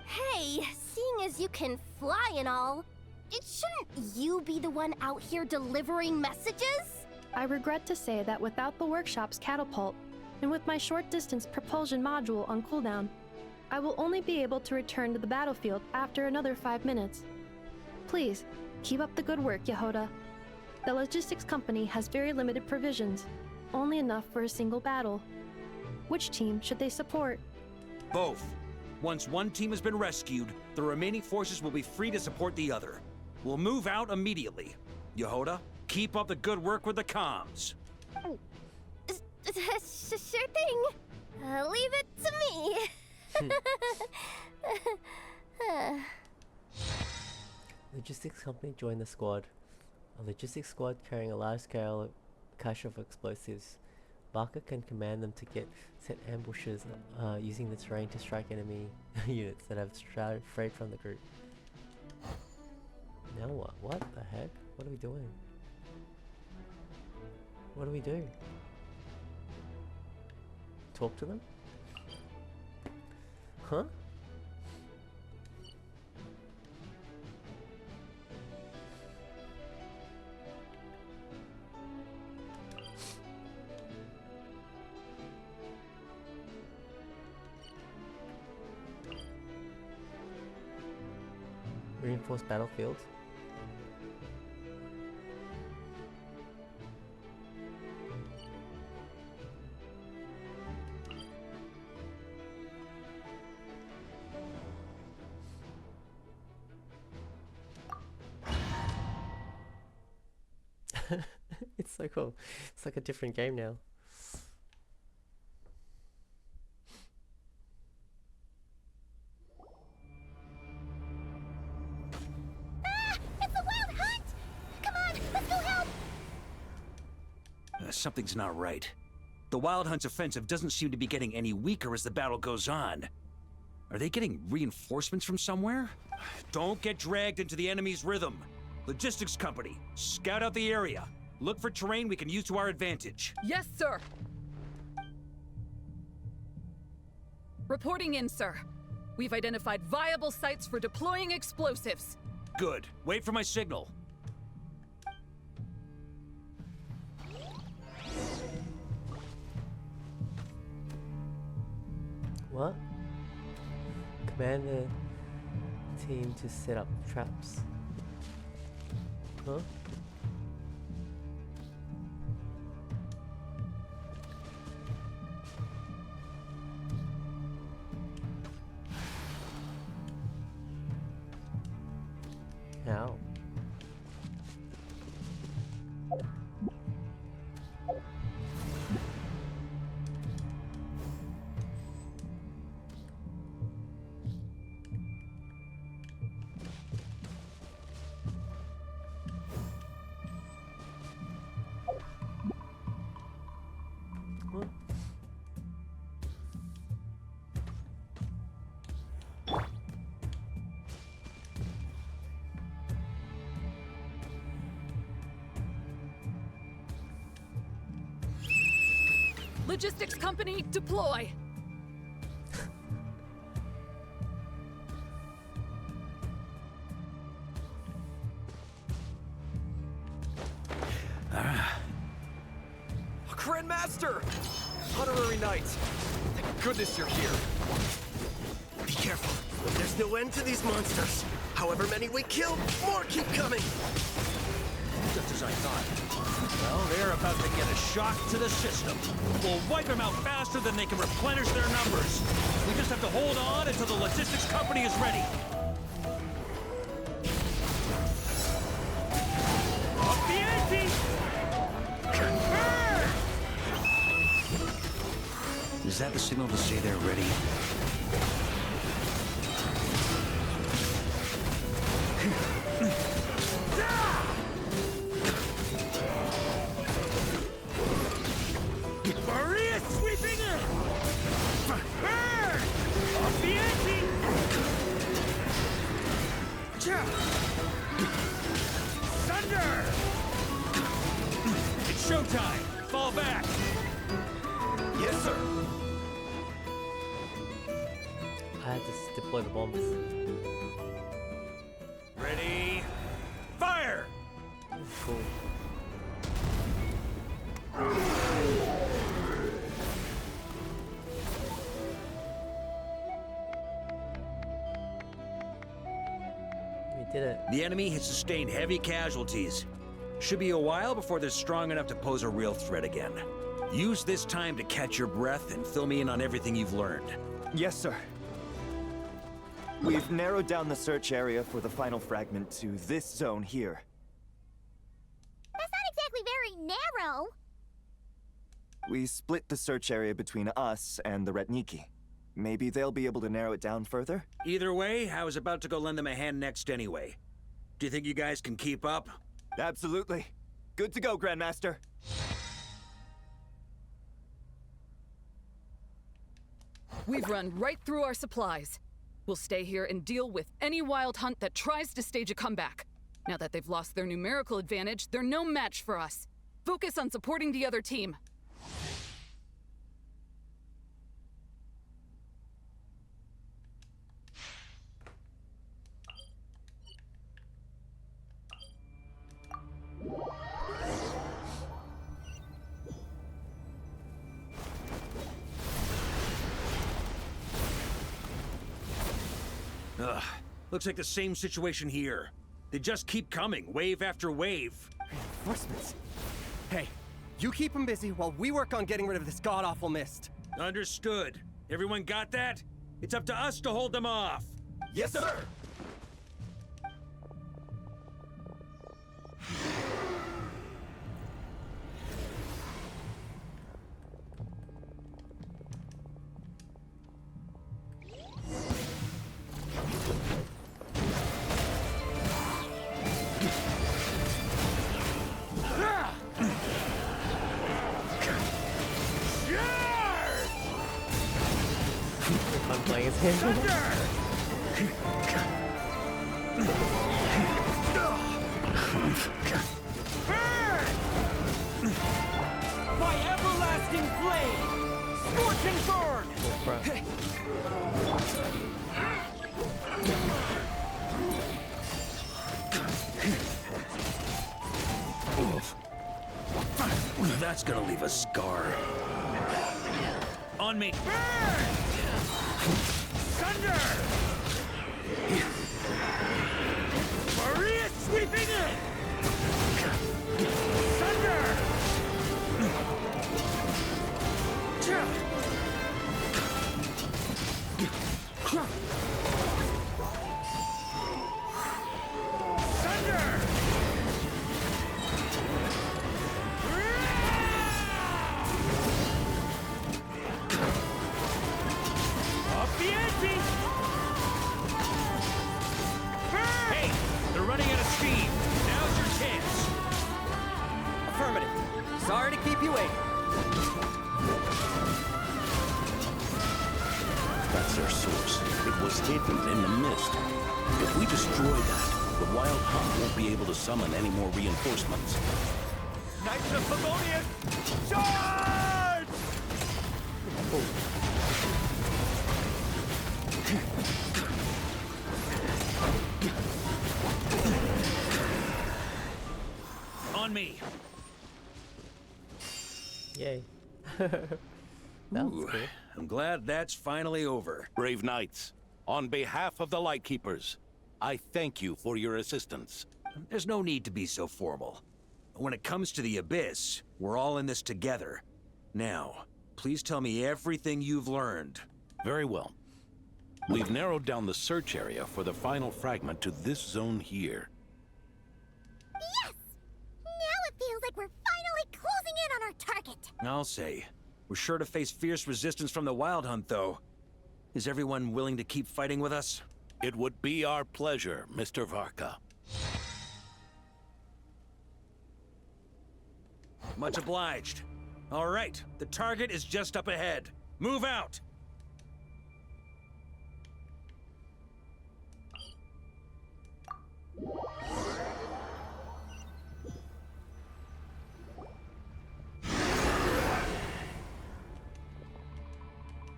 Hey, seeing as you can fly and all, shouldn't you be the one out here delivering messages? I regret to say that without the workshop's catapult, and with my short-distance propulsion module on cooldown, I will only be able to return to the battlefield after another 5 minutes. Please, keep up the good work, Yehoda. The logistics company has very limited provisions, only enough for a single battle. Which team should they support? Both. Once one team has been rescued, the remaining forces will be free to support the other. We'll move out immediately. Yehoda, keep up the good work with the comms. Sure thing. Leave it to me. Logistics company joined the squad. A logistics squad carrying a large-scale cache of explosives. Varka can command them to set ambushes using the terrain to strike enemy units that have strayed from the group. Now what? What the heck? What are we doing? What do we do? Talk to them? Huh? Reinforced battlefields. It's so cool. It's like a different game now. Something's not right. The Wild Hunt's offensive doesn't seem to be getting any weaker as the battle goes on. Are they getting reinforcements from somewhere? Don't get dragged into the enemy's rhythm. Logistics company, scout out the area. Look for terrain we can use to our advantage. Yes, sir. Reporting in, sir. We've identified viable sites for deploying explosives. Good. Wait for my signal. What? Command the team to set up traps. Huh? How? Logistics company, deploy! Grandmaster! Honorary Knight! Thank goodness you're here. Be careful. There's no end to these monsters. However many we kill, more keep coming. Just as I thought. Well, they're about to get a shock to the system. We'll wipe them out faster than they can replenish their numbers. We just have to hold on until the logistics company is ready. Up the ante! Is that the signal to say they're ready? Showtime! Fall back! Yes, sir! I had to deploy the bombs. Ready? Fire! Cool. We did it. The enemy has sustained heavy casualties. Should be a while before they're strong enough to pose a real threat again. Use this time to catch your breath and fill me in on everything you've learned. Yes, sir. We've narrowed down the search area for the final fragment to this zone here. That's not exactly very narrow. We split the search area between us and the Ratniki. Maybe they'll be able to narrow it down further? Either way, I was about to go lend them a hand next anyway. Do you think you guys can keep up? Absolutely. Good to go, Grandmaster. We've run right through our supplies. We'll stay here and deal with any wild hunt that tries to stage a comeback. Now that they've lost their numerical advantage, they're no match for us. Focus on supporting the other team. Ugh, looks like the same situation here. They just keep coming, wave after wave. Reinforcements. Hey, you keep them busy while we work on getting rid of this god-awful mist. Understood. Everyone got that? It's up to us to hold them off. Yes, sir! I'm playing as him. By everlasting flame! Scorching burn! That's gonna leave a scar. On me! Thunder! Maria sweeping in! Thunder! Thunder! Up the ante! Hey! They're running out of steam! Now's your chance! Affirmative. Sorry to keep you waiting. That's their source. It was hidden in the mist. If we destroy that, the Wild Hunt won't be able to summon any more reinforcements. Knights of Favonius! Charge! On me! Yay. That was Ooh, cool. I'm glad that's finally over. Brave Knights, on behalf of the Lightkeepers, I thank you for your assistance. There's no need to be so formal. When it comes to the Abyss, we're all in this together. Now, please tell me everything you've learned. Very well. We've narrowed down the search area for the final fragment to this zone here. Yes! Now it feels like we're finally closing in on our target. I'll say. We're sure to face fierce resistance from the Wild Hunt, though. Is everyone willing to keep fighting with us? It would be our pleasure, Mr. Varka. Much obliged. All right, the target is just up ahead. Move out!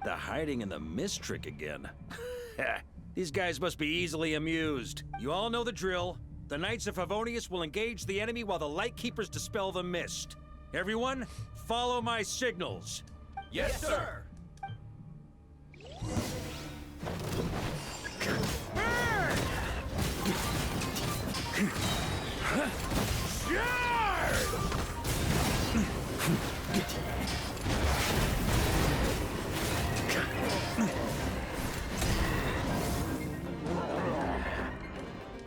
The hiding in the mist trick again. These guys must be easily amused. You all know the drill. The Knights of Favonius will engage the enemy while the Lightkeepers dispel the mist. Everyone, follow my signals. Yes, sir!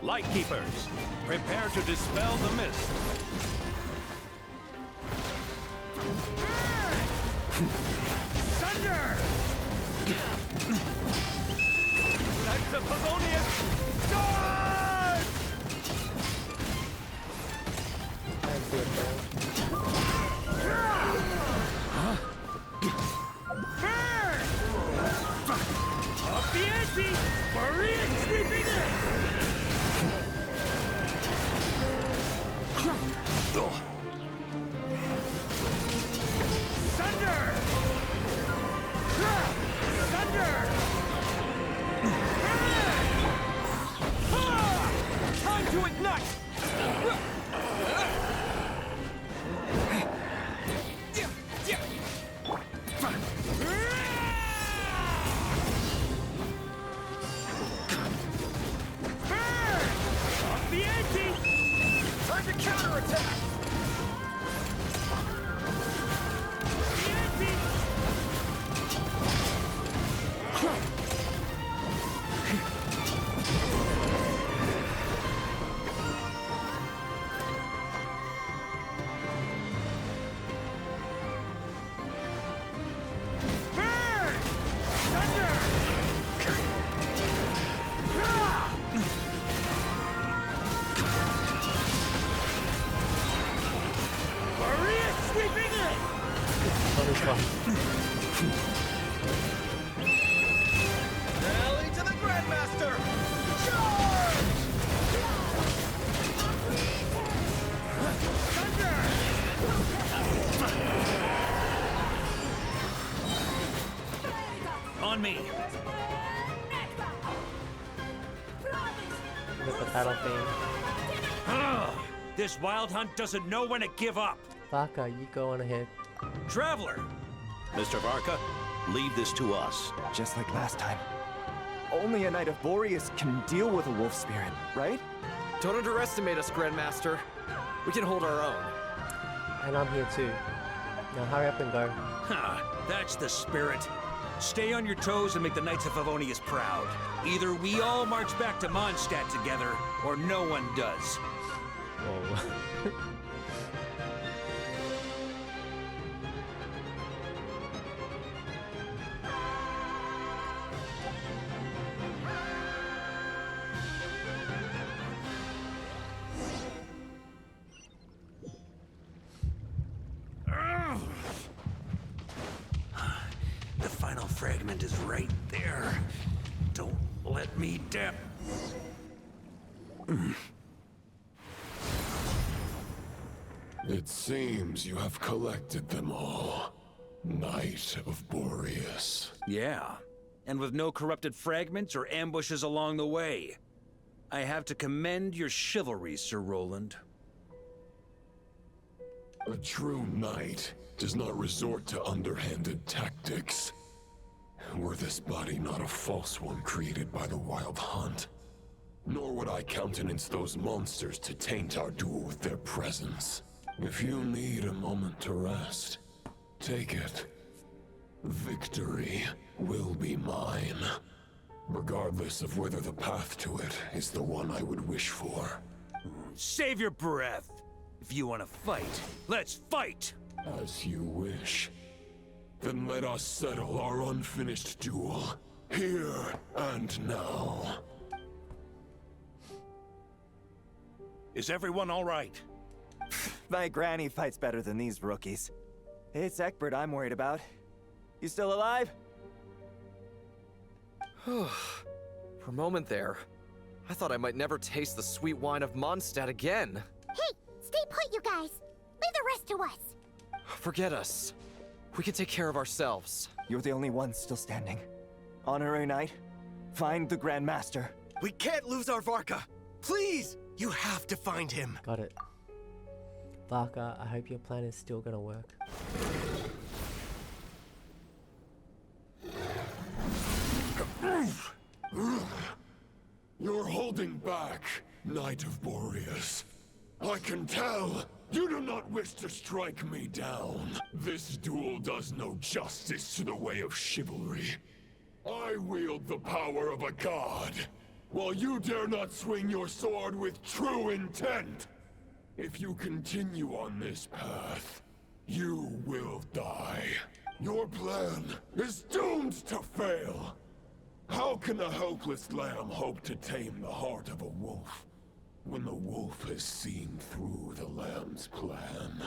Lightkeepers, prepare to dispel the mist. Thunder! Knights of Favonius! Charge! this one. Rally to the Grandmaster! Charge! On me. With the battle theme. This wild hunt doesn't know when to give up. Varka, you go on ahead. Traveler! Mr. Varka, leave this to us. Just like last time. Only a Knight of Boreas can deal with a wolf spirit, right? Don't underestimate us, Grandmaster. We can hold our own. And I'm here too. Now hurry up and go. That's the spirit. Stay on your toes and make the Knights of Favonius proud. Either we all march back to Mondstadt together, or no one does. Whoa. The final fragment is right there. Don't let me down. It seems you have collected them all. Knight of Boreas. Yeah, and with no corrupted fragments or ambushes along the way. I have to commend your chivalry, Sir Roland. A true knight does not resort to underhanded tactics. Were this body not a false one created by the Wild Hunt, nor would I countenance those monsters to taint our duel with their presence. If you need a moment to rest, take it. Victory will be mine, regardless of whether the path to it is the one I would wish for. Save your breath. If you want to fight, let's fight! As you wish. Then let us settle our unfinished duel, here and now. Is everyone all right? My granny fights better than these rookies. It's Egbert I'm worried about. You still alive? For a moment there, I thought I might never taste the sweet wine of Mondstadt again. Hey, stay put, you guys. Leave the rest to us. Forget us. We can take care of ourselves. You're the only one still standing. Honorary Knight, find the Grand Master. We can't lose our Varka. Please, you have to find him. Got it. Varka, I hope your plan is still gonna work. You're holding back, Knight of Boreas. I can tell. You do not wish to strike me down. This duel does no justice to the way of chivalry. I wield the power of a god, while you dare not swing your sword with true intent. If you continue on this path, you will die. Your plan is doomed to fail. How can a helpless lamb hope to tame the heart of a wolf, when the wolf has seen through the lamb's plan?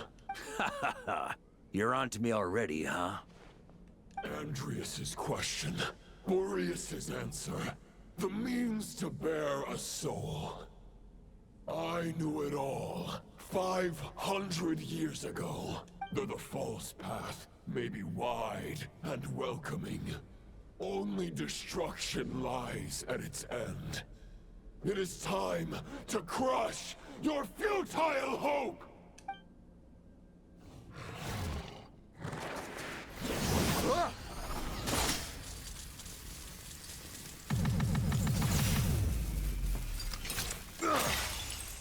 Ha ha ha. You're on to me already, huh? Andreas's question, Boreas's answer, the means to bear a soul. I knew it all 500 years ago. Though the false path may be wide and welcoming, only destruction lies at its end. It is time to crush your futile hope!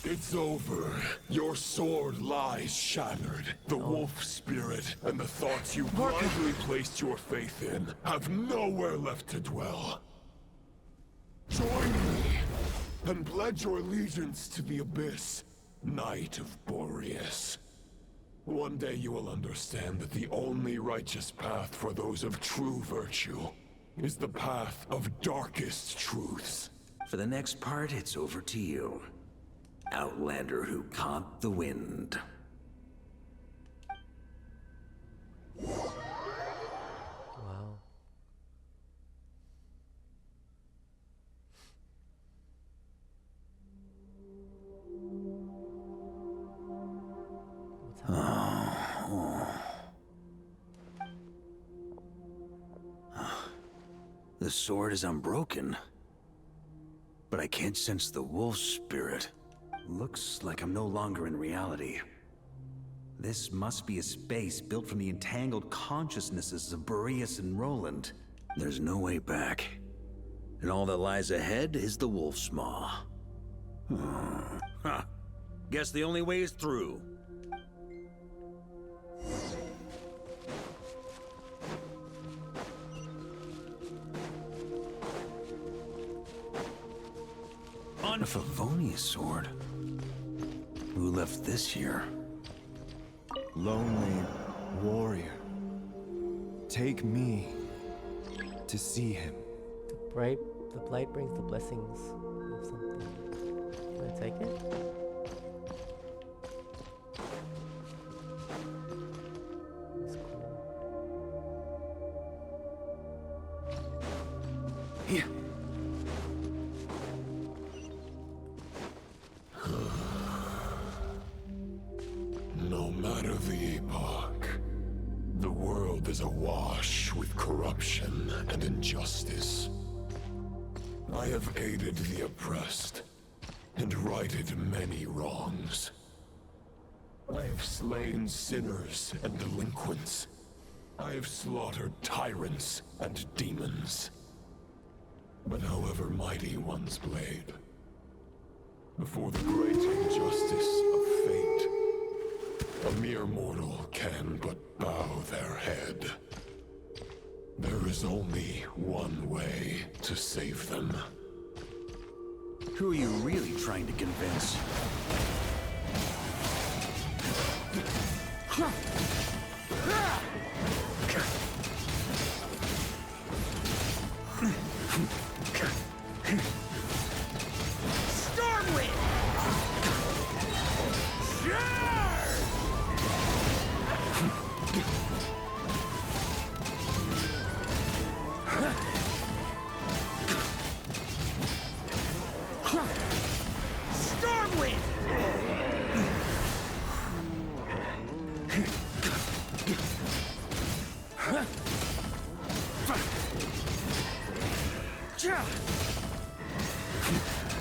It's over. Your sword lies shattered. The wolf spirit and the thoughts you blindly placed your faith in have nowhere left to dwell. Join me and pledge your allegiance to the abyss, Knight of Boreas. One day you will understand that the only righteous path for those of true virtue is the path of darkest truths. For the next part, it's over to you. Outlander who caught the wind. The sword is unbroken, but I can't sense the wolf spirit. Looks like I'm no longer in reality. This must be a space built from the entangled consciousnesses of Boreas and Roland. There's no way back. And all that lies ahead is the wolf's maw. Huh. Guess the only way is through. A Favonius sword? Who left this here? Lonely warrior. Take me to see him. The blade brings the blessings of something. Can I take it? That's cool. Here. No matter the epoch, the world is awash with corruption and injustice. I have aided the oppressed and righted many wrongs. I have slain sinners and delinquents. I have slaughtered tyrants and demons. But however mighty one's blade, before the great injustice of fate, a mere mortal can but bow their head. There is only one way to save them. Who are you really trying to convince? Stormwind! Stormwind!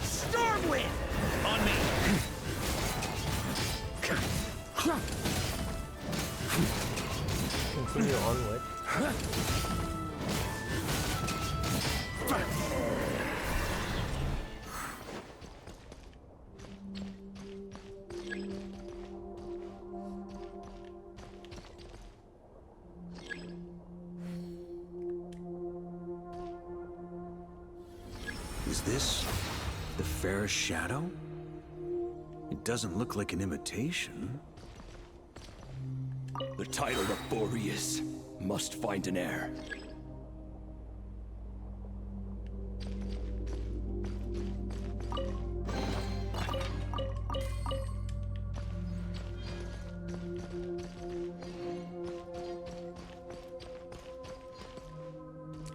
Stormwind! On me! Continue onward. Is this the fairest shadow? It doesn't look like an imitation. The title of Boreas must find an heir.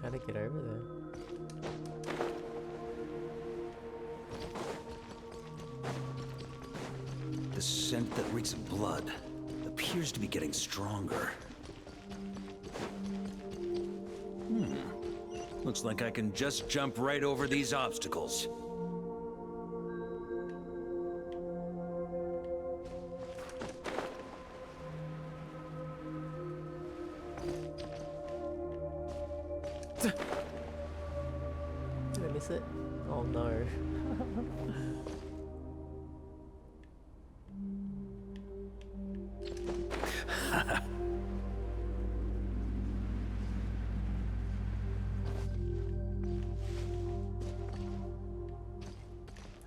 How to get over there? The scent that reeks of blood appears to be getting stronger. Looks like I can just jump right over these obstacles. Did I miss it? Oh no.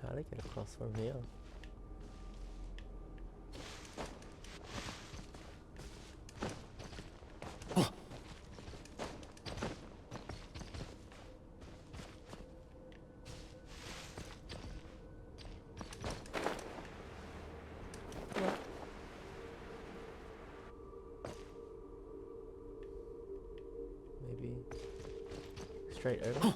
How to get across from here? Maybe straight over?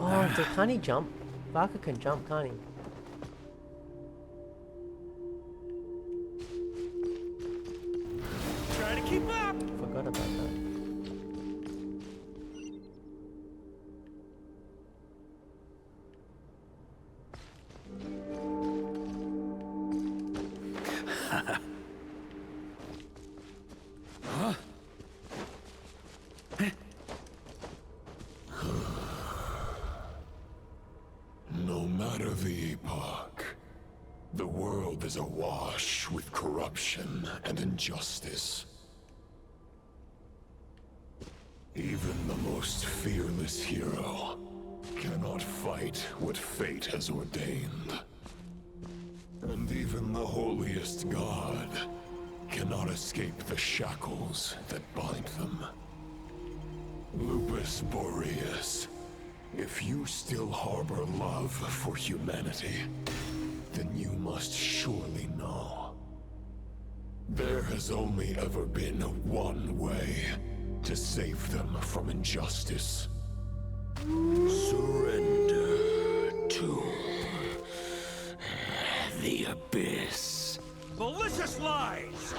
Oh, so can't he jump? Varka can jump, can't he? Try to keep up! Forgot about that. No matter the epoch, the world is awash with corruption and injustice. Even the most fearless hero cannot fight what fate has ordained. And even the holiest god cannot escape the shackles that bind them. Lupus Boreas, if you still harbor love for humanity, then you must surely know. There has only ever been one way to save them from injustice. Surrender to the abyss. Malicious lies!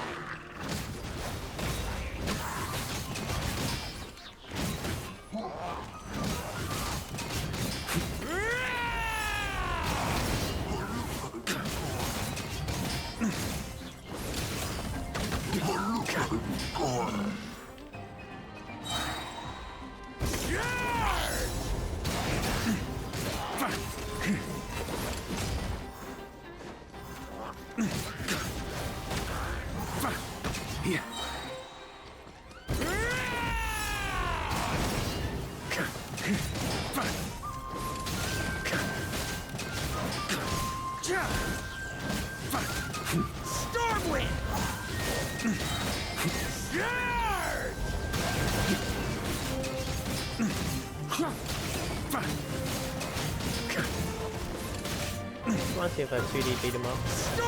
I want to see if I 2D beat him up.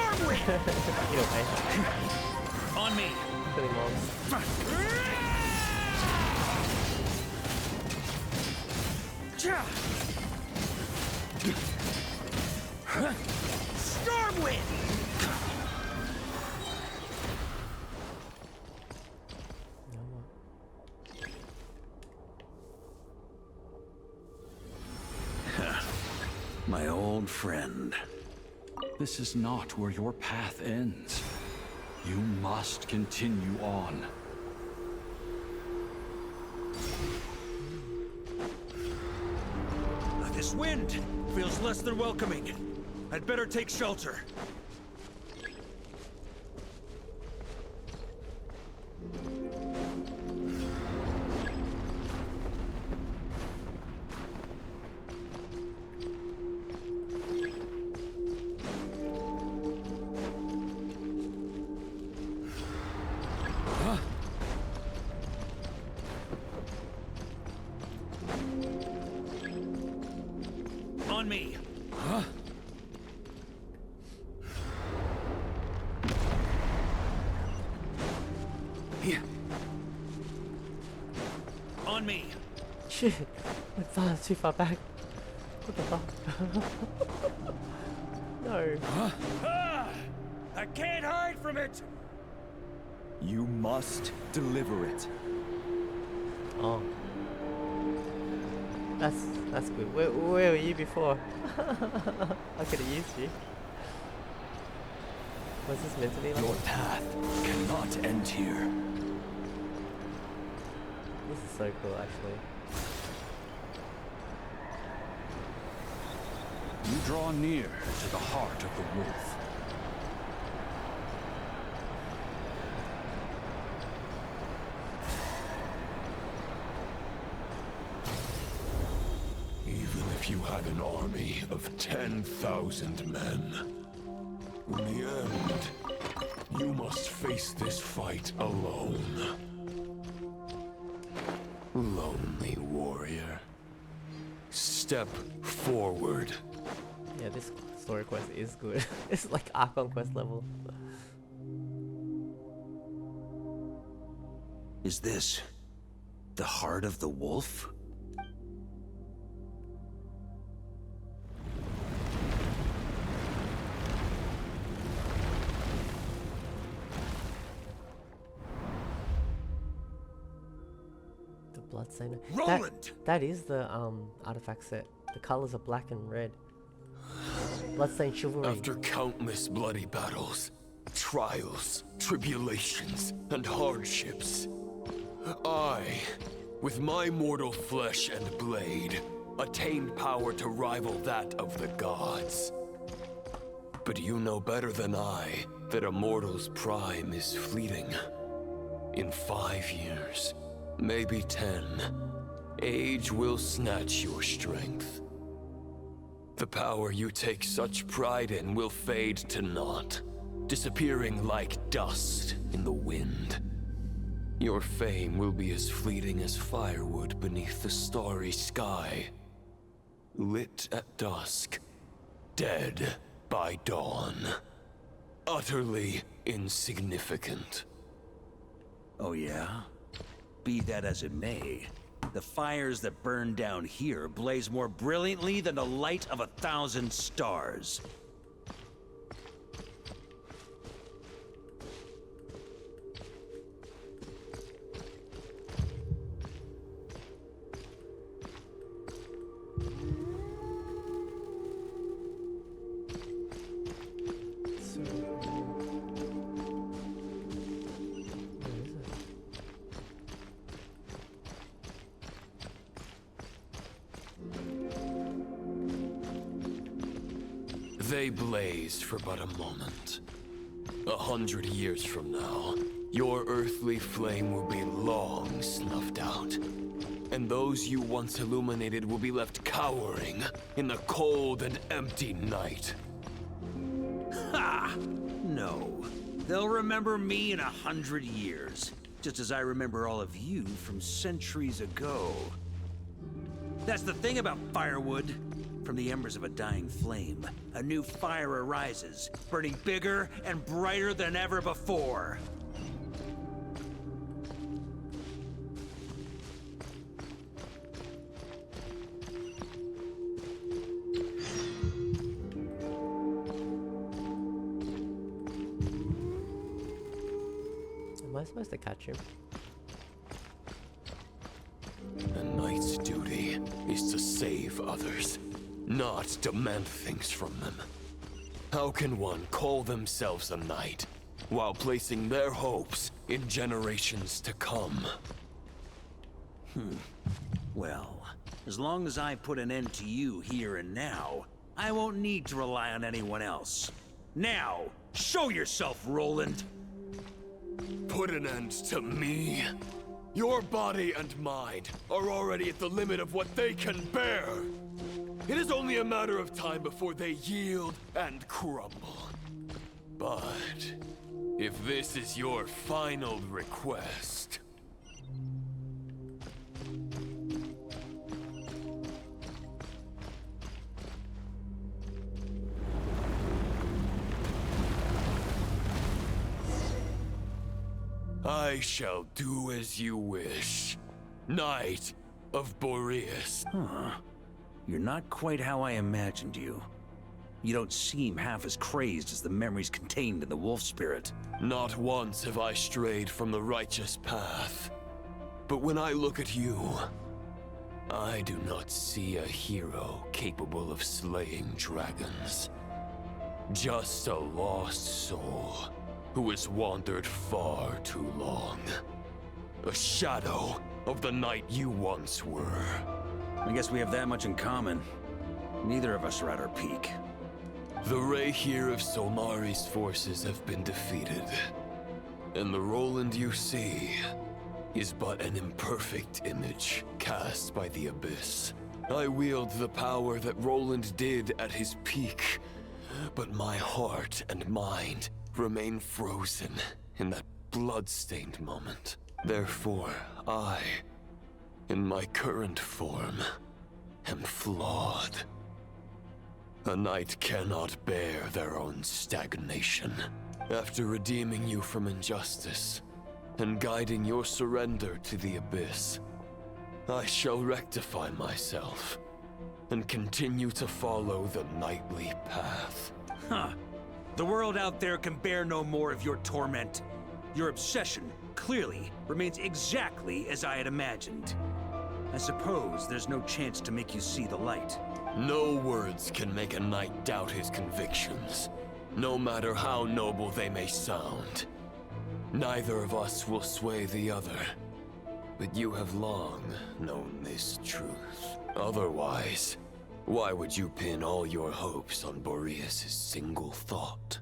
Either way. On me. Kill him all. Stormwind! My old friend. This is not where your path ends. You must continue on. This wind feels less than welcoming. I'd better take shelter. On me. Huh? Here. On me. Shit. That's too far back. What the fuck? No. Ah! I can't hide from it! You must deliver it. Oh. That's good. Where were you before? I could have used you. Was this meant to be like? Your path cannot end here. This is so cool, actually. You draw near to the heart of the wolf. Even if you had an army of 10,000 men, in the end, you must face this fight alone. lonely warrior. Step forward. Yeah, this story quest is good. It's like Archon quest level. Is this the heart of the wolf? The Bloodstainer. Roland! That is the artifact set. The colors are black and red. Bloodstained Chivalry. After countless bloody battles, trials, tribulations, and hardships, I, with my mortal flesh and blade, attained power to rival that of the gods. But you know better than I that a mortal's prime is fleeting. In 5 years, maybe 10, age will snatch your strength. The power you take such pride in will fade to naught, disappearing like dust in the wind. Your fame will be as fleeting as firewood beneath the starry sky, lit at dusk, dead by dawn. Utterly insignificant. Oh yeah? Be that as it may, the fires that burn down here blaze more brilliantly than the light of 1,000 stars. They blazed for but a moment. 100 years from now, your earthly flame will be long snuffed out. And those you once illuminated will be left cowering in the cold and empty night. Ha! No. They'll remember me in 100 years, just as I remember all of you from centuries ago. That's the thing about firewood. From the embers of a dying flame, a new fire arises, burning bigger and brighter than ever before. Am I supposed to catch him? A knight's duty is to save others, not demand things from them. How can one call themselves a knight while placing their hopes in generations to come? Well, as long as I put an end to you here and now, I won't need to rely on anyone else. Now, show yourself, Roland! Put an end to me? Your body and mind are already at the limit of what they can bear. It is only a matter of time before they yield and crumble. But if this is your final request... I shall do as you wish, Knight of Boreas. Huh. You're not quite how I imagined you. You don't seem half as crazed as the memories contained in the wolf spirit. Not once have I strayed from the righteous path. But when I look at you, I do not see a hero capable of slaying dragons. Just a lost soul who has wandered far too long. A shadow of the knight you once were. I guess we have that much in common. Neither of us are at our peak. The Rayhir of Solmari's forces have been defeated. And the Roland you see is but an imperfect image cast by the Abyss. I wield the power that Roland did at his peak, but my heart and mind remain frozen in that blood-stained moment. Therefore, I in my current form, am flawed. A knight cannot bear their own stagnation. After redeeming you from injustice, and guiding your surrender to the abyss, I shall rectify myself, and continue to follow the knightly path. Huh. The world out there can bear no more of your torment. Your obsession, clearly, remains exactly as I had imagined. I suppose there's no chance to make you see the light. No words can make a knight doubt his convictions, no matter how noble they may sound. Neither of us will sway the other, but you have long known this truth. Otherwise, why would you pin all your hopes on Boreas' single thought?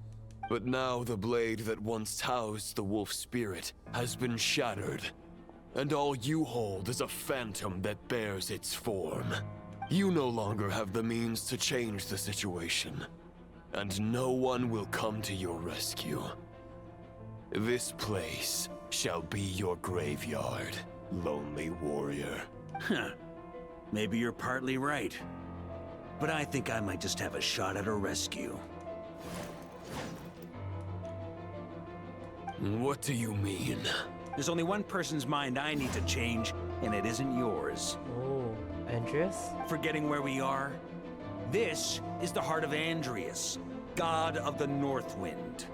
But now the blade that once housed the wolf spirit has been shattered, and all you hold is a phantom that bears its form. You no longer have the means to change the situation, and no one will come to your rescue. This place shall be your graveyard, lonely warrior. Huh. Maybe you're partly right. But I think I might just have a shot at a rescue. What do you mean? There's only one person's mind I need to change, and it isn't yours. Oh, Andreas? Forgetting where we are? This is the heart of Andreas, god of the North Wind.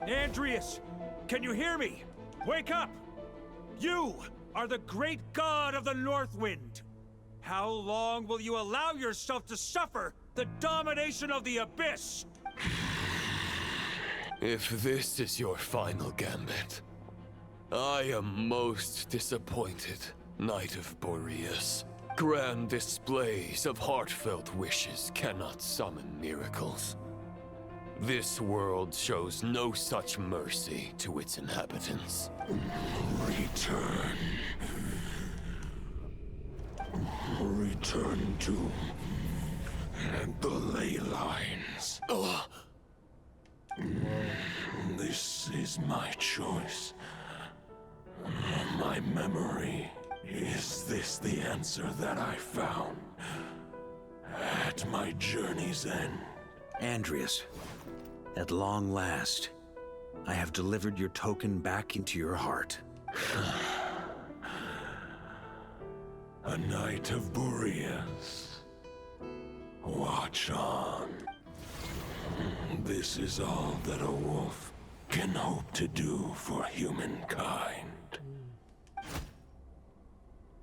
Andreas, can you hear me? Wake up! You are the great god of the North Wind. How long will you allow yourself to suffer the domination of the Abyss? If this is your final gambit, I am most disappointed, Knight of Boreas. Grand displays of heartfelt wishes cannot summon miracles. This world shows no such mercy to its inhabitants. Return. Return to the ley lines. This is my choice. My memory. Is this the answer that I found at my journey's end? Andreas, at long last, I have delivered your token back into your heart. A Knight of Boreas. Watch on. This is all that a wolf can hope to do for humankind.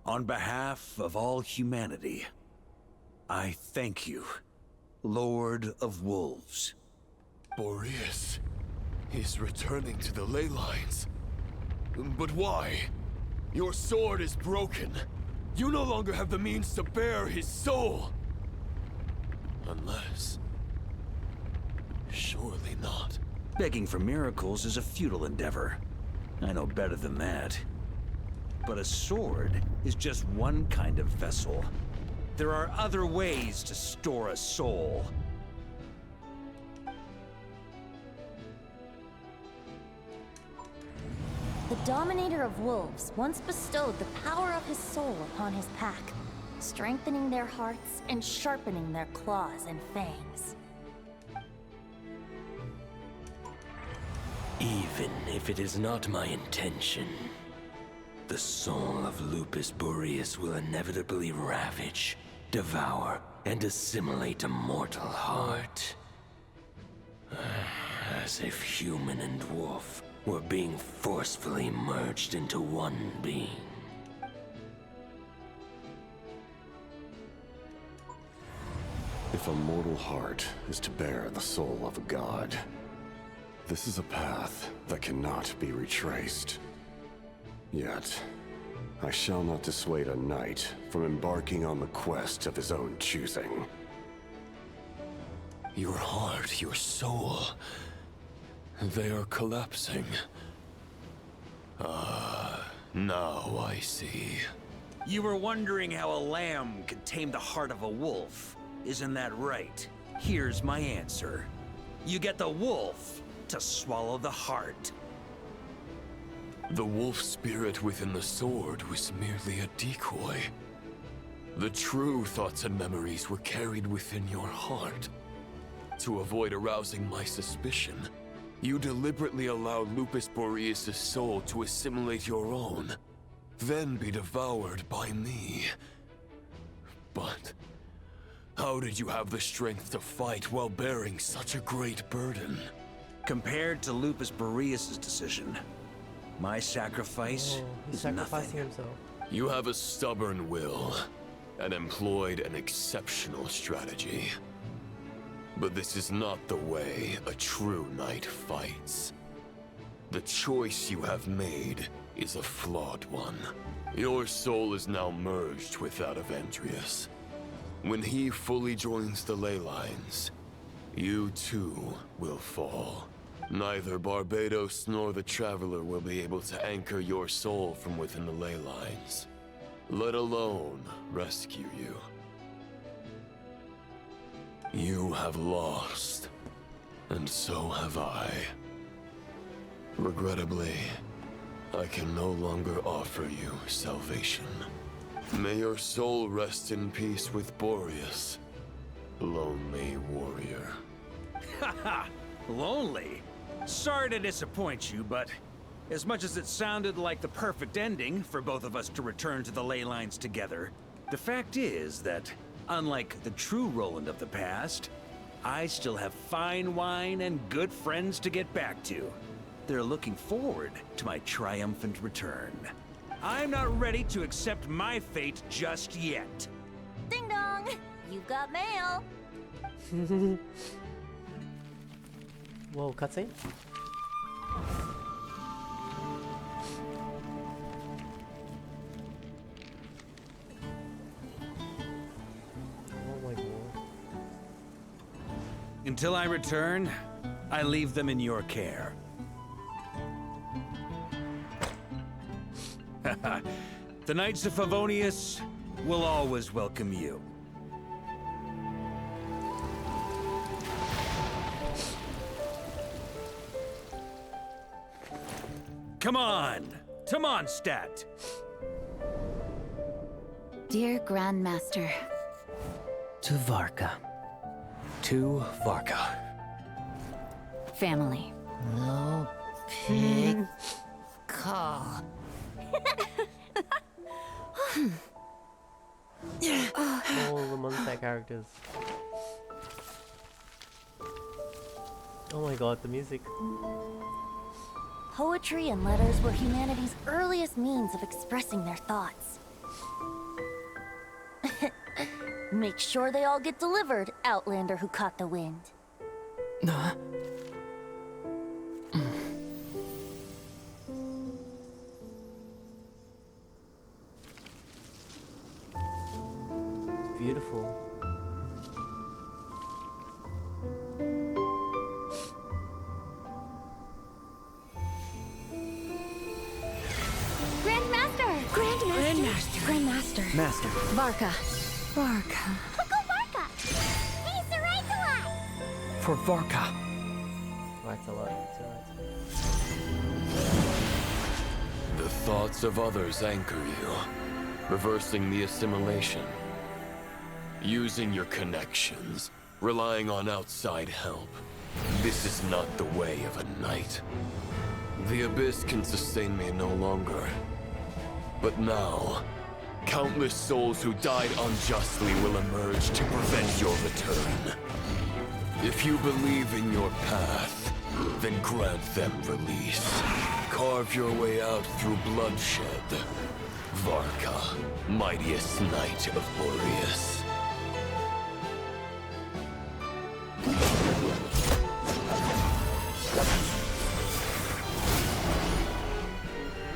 On behalf of all humanity, I thank you, Lord of Wolves. Boreas is returning to the ley lines. But why? Your sword is broken. You no longer have the means to bear his soul. Unless... surely not. Begging for miracles is a futile endeavor. I know better than that. But a sword is just one kind of vessel. There are other ways to store a soul. The Dominator of Wolves once bestowed the power of his soul upon his pack, strengthening their hearts and sharpening their claws and fangs. Even if it is not my intention, the soul of Lupus Boreas will inevitably ravage, devour, and assimilate a mortal heart. As if human and wolf were being forcefully merged into one being. If a mortal heart is to bear the soul of a god, this is a path that cannot be retraced. Yet, I shall not dissuade a knight from embarking on the quest of his own choosing. Your heart, your soul... they are collapsing. Now I see. You were wondering how a lamb could tame the heart of a wolf. Isn't that right? Here's my answer. You get the wolf to swallow the heart. The wolf spirit within the sword was merely a decoy. The true thoughts and memories were carried within your heart. To avoid arousing my suspicion, you deliberately allowed Lupus Boreas' soul to assimilate your own, then be devoured by me. But how did you have the strength to fight while bearing such a great burden? Compared to Lupus Boreas' decision, my sacrifice he's is sacrificing nothing. himself. You have a stubborn will and employed an exceptional strategy. But this is not the way a true knight fights. The choice you have made is a flawed one. Your soul is now merged with that of Andreas. When he fully joins the ley lines, you too will fall. Neither Barbados nor the Traveler will be able to anchor your soul from within the ley lines, let alone rescue you. You have lost, and so have I. Regrettably, I can no longer offer you salvation. May your soul rest in peace with Boreas, lonely warrior. Haha, lonely? Sorry to disappoint you, but as much as it sounded like the perfect ending for both of us to return to the ley lines together, the fact is that, unlike the true Roland of the past, I still have fine wine and good friends to get back to. They're looking forward to my triumphant return. I'm not ready to accept my fate just yet. Ding dong! You've got mail! Whoa, cutscene? Oh my god. Until I return, I leave them in your care. The Knights of Favonius will always welcome you. Come on! To Mondstadt! Dear Grandmaster. To Varka. To Varka. Family. No pig call. All the Mondstadt characters. Oh my god, the music. Poetry and letters were humanity's earliest means of expressing their thoughts. Make sure they all get delivered, Outlander who caught the wind. Beautiful. Grandmaster! Grandmaster. Master. Varka. Varka. Uncle Varka! He's the right one! For Varka. That's a lot. The thoughts of others anchor you, reversing the assimilation. Using your connections, relying on outside help. This is not the way of a knight. The Abyss can sustain me no longer. But now, countless souls who died unjustly will emerge to prevent your return. If you believe in your path, then grant them release. Carve your way out through bloodshed. Varka, mightiest knight of Boreas.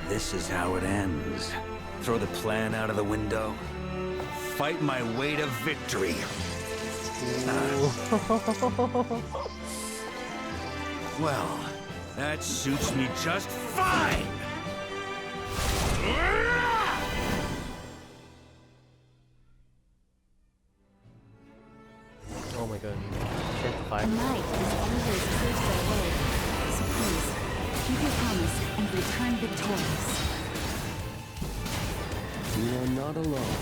This is how it ends. Throw the plan out of the window. Fight my way to victory. Well, that suits me just fine! Oh my god. Shut the fire. A knight is always true to their word. Keep your promise and return victorious. You are not alone.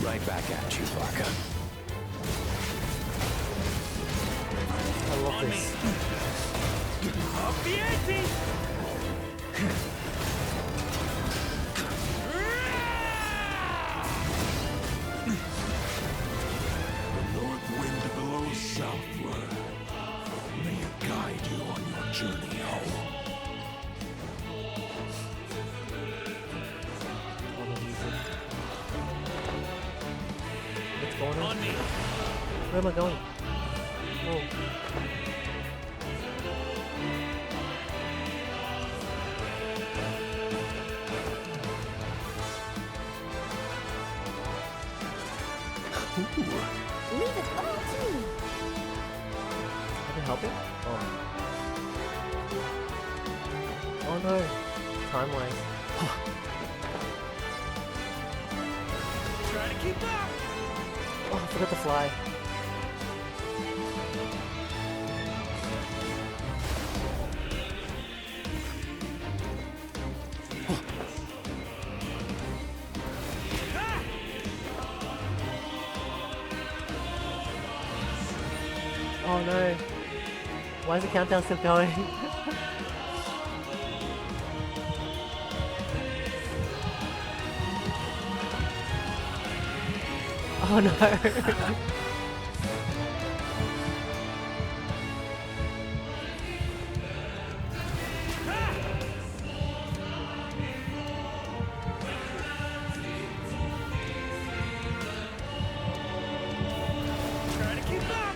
Right back at you, Varka. I love this. Up the ante! The north wind blows southward. May it guide you on your journey home. What's going on? me. Where am I going? Oh. Leave it all to me. I can help it? Oh. Oh no. Time-wise. Try to keep up! Oh, I forgot to fly. Oh no. Why is the countdown still going? Oh no. Try to keep up!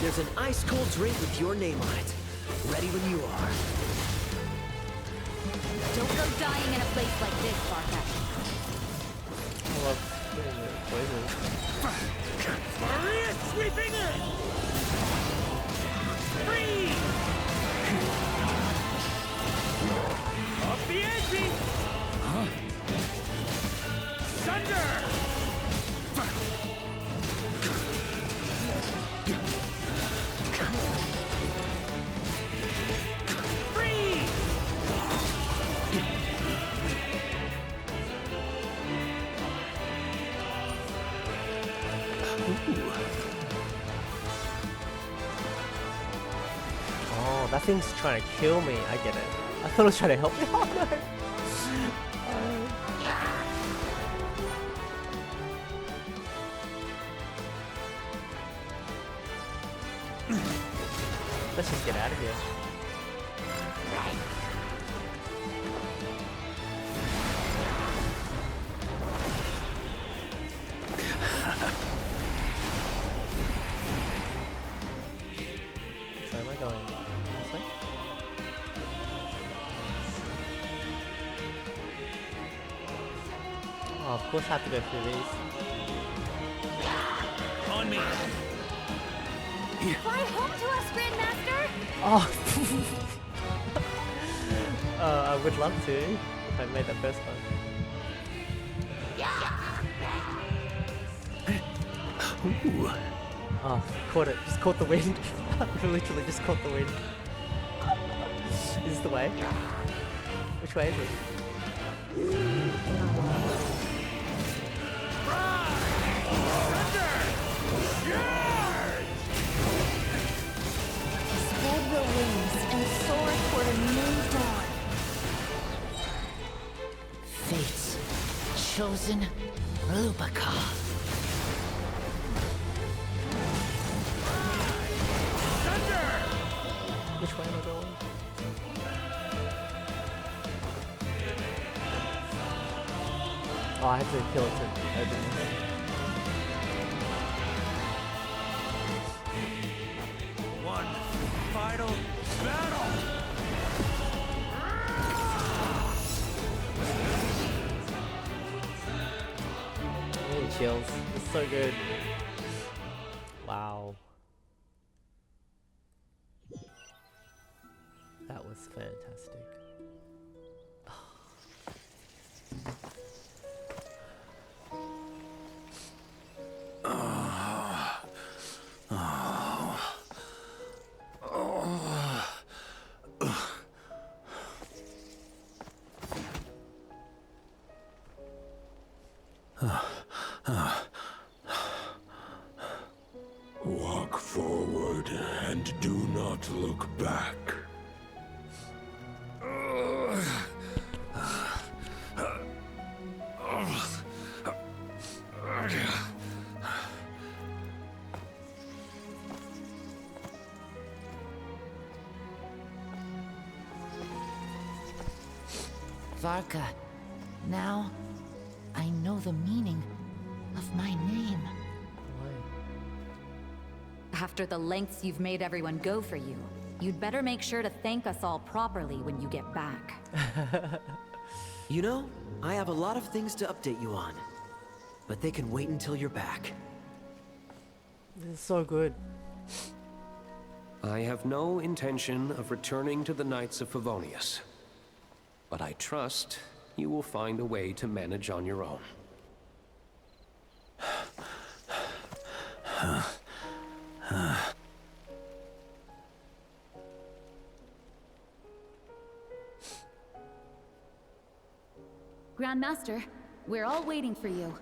There's an ice-cold drink with your name on it. Ready when you are. Don't go dying in a place like this, Varka. I love getting the poison. Maria sweeping in! Freeze! Up the ante! Huh? Thunder! Freeze! Oh, that thing's trying to kill me. I get it. I thought it was trying to help me. Oh no. Let's just get out of here. Where am I going? This way? Oh, of course I have to go through these. On me! Fly home to us, Grandmaster! Oh! I would love to if I made that first one. Ooh. Oh, caught it. Just caught the wind. I literally just caught the wind. Is this the way? Which way is it? Spread your wings and soar toward a new dawn. Fate's chosen Lupaka. Which way am I going? Oh, I have to kill it to open this. One final battle! Really chills. It's so good. Wow. Wow. That was fantastic. Walk forward and do not look back. Varka, now I know the meaning of my name. After the lengths you've made everyone go for you, you'd better make sure to thank us all properly when you get back. You know, I have a lot of things to update you on. But they can wait until you're back. This is so good. I have no intention of returning to the Knights of Favonius. But I trust you will find a way to manage on your own. Grandmaster, we're all waiting for you.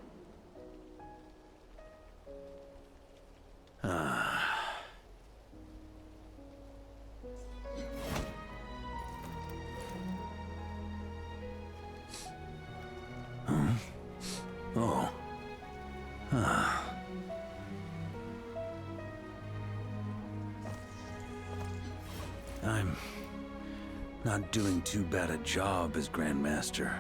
Oh. I'm not doing too bad a job as Grandmaster,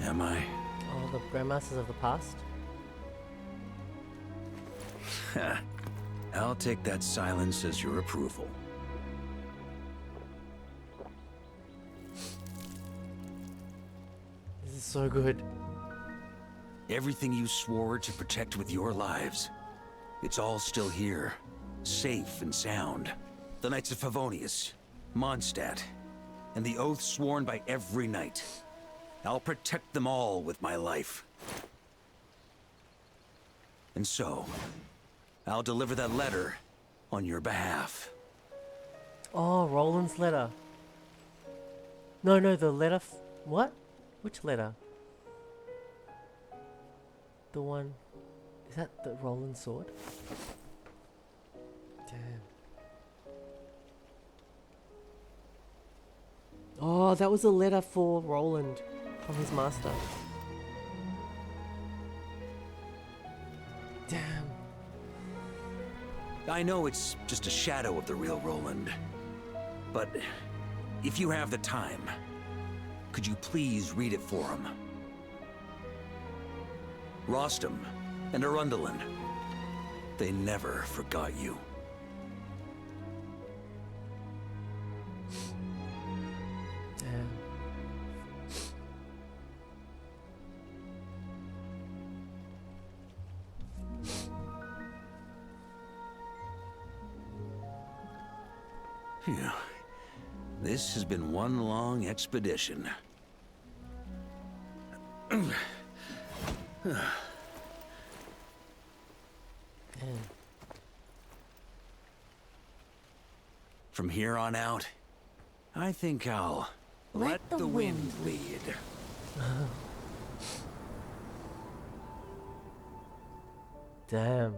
am I? Oh, the Grandmasters of the past? I'll take that silence as your approval. This is so good. Everything you swore to protect with your lives, it's all still here, safe and sound. The Knights of Favonius, Mondstadt, and the oath sworn by every knight. I'll protect them all with my life. And so, I'll deliver that letter on your behalf. Oh, Roland's letter. No, the letter what? Which letter? The one... Is that the Roland sword? Damn. Oh, that was a letter for Roland from his master. Damn. I know it's just a shadow of the real Roland, but if you have the time, could you please read it for him? Rostam and Arundel, they never forgot you. Damn. Phew. This has been one long expedition. From here on out, I think I'll let the wind lead. Damn.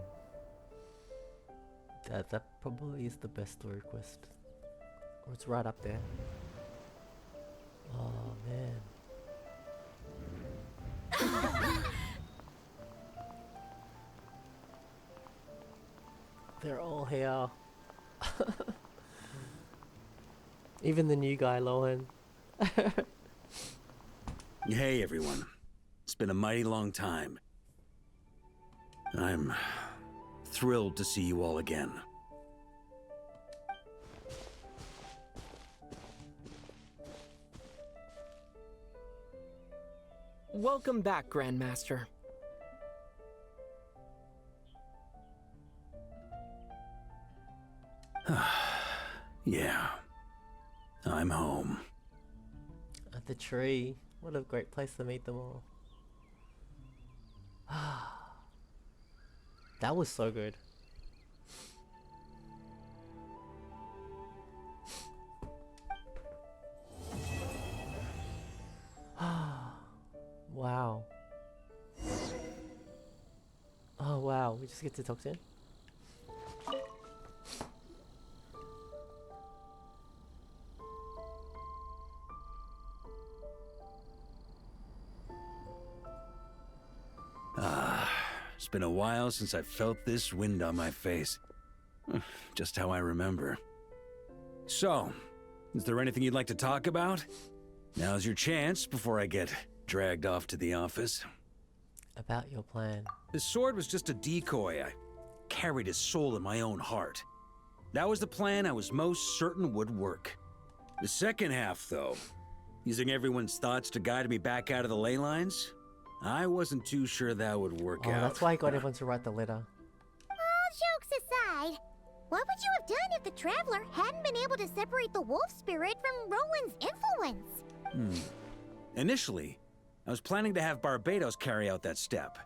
That probably is the best story quest. Or it's right up there. Oh man. They're all here. Even the new guy, Lohan. Hey everyone. It's been a mighty long time. I'm thrilled to see you all again. Welcome back, Grandmaster. Yeah. I'm home. At the tree. What a great place to meet them all. That was so good. Wow. Oh wow, we just get to talk to him? It's been a while since I felt this wind on my face. Just how I remember. So, is there anything you'd like to talk about? Now's your chance before I get dragged off to the office. About your plan. His sword was just a decoy. I carried his soul in my own heart. That was the plan I was most certain would work. The second half, though, using everyone's thoughts to guide me back out of the ley lines, I wasn't too sure that would work out. That's why I got everyone to write the letter. All jokes aside, what would you have done if the Traveler hadn't been able to separate the wolf spirit from Roland's influence? Initially, I was planning to have Barbatos carry out that step.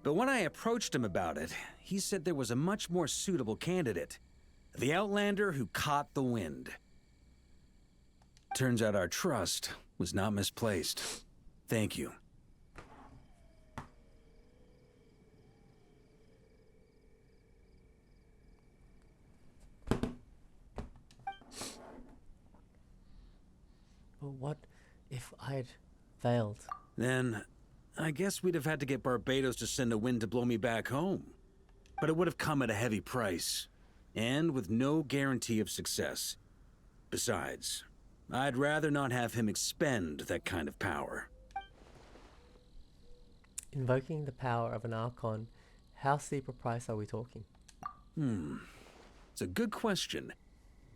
But when I approached him about it, he said there was a much more suitable candidate. The Outlander who caught the wind. Turns out our trust was not misplaced. Thank you. But what if I'd failed? Then, I guess we'd have had to get Barbatos to send a wind to blow me back home. But it would have come at a heavy price, and with no guarantee of success. Besides, I'd rather not have him expend that kind of power. Invoking the power of an Archon, how steep a price are we talking? It's a good question.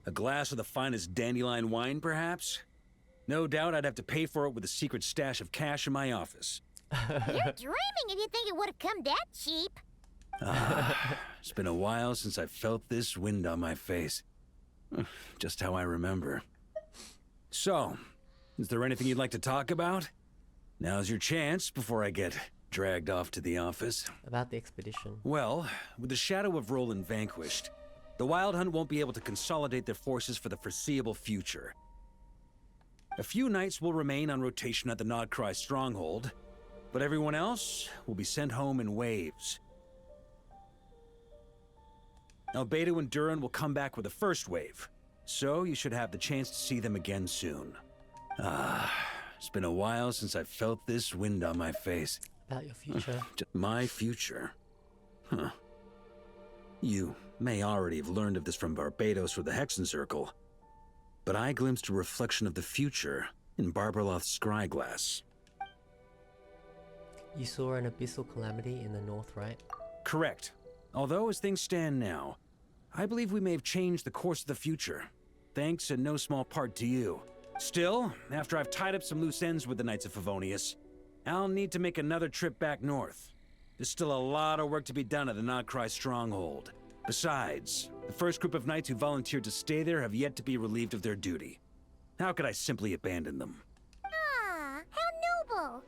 A glass of the finest dandelion wine, perhaps? No doubt I'd have to pay for it with a secret stash of cash in my office. You're dreaming if you think it would have come that cheap. It's been a while since I felt this wind on my face. Just how I remember. So, is there anything you'd like to talk about? Now's your chance before I get dragged off to the office. About the expedition. Well, with the shadow of Roland vanquished, the Wild Hunt won't be able to consolidate their forces for the foreseeable future. A few knights will remain on rotation at the Nodcry stronghold, but everyone else will be sent home in waves. Albedo and Durin will come back with the first wave, so you should have the chance to see them again soon. It's been a while since I felt this wind on my face. About your future. My future? Huh. You may already have learned of this from Barbatos or the Hexen Circle, but I glimpsed a reflection of the future in Barbarloth's scryglass. You saw an abyssal calamity in the north, right? Correct. Although, as things stand now, I believe we may have changed the course of the future, thanks in no small part to you. Still, after I've tied up some loose ends with the Knights of Favonius, I'll need to make another trip back north. There's still a lot of work to be done at the Nodcry stronghold. Besides, the first group of knights who volunteered to stay there have yet to be relieved of their duty. How could I simply abandon them? Ah, how noble.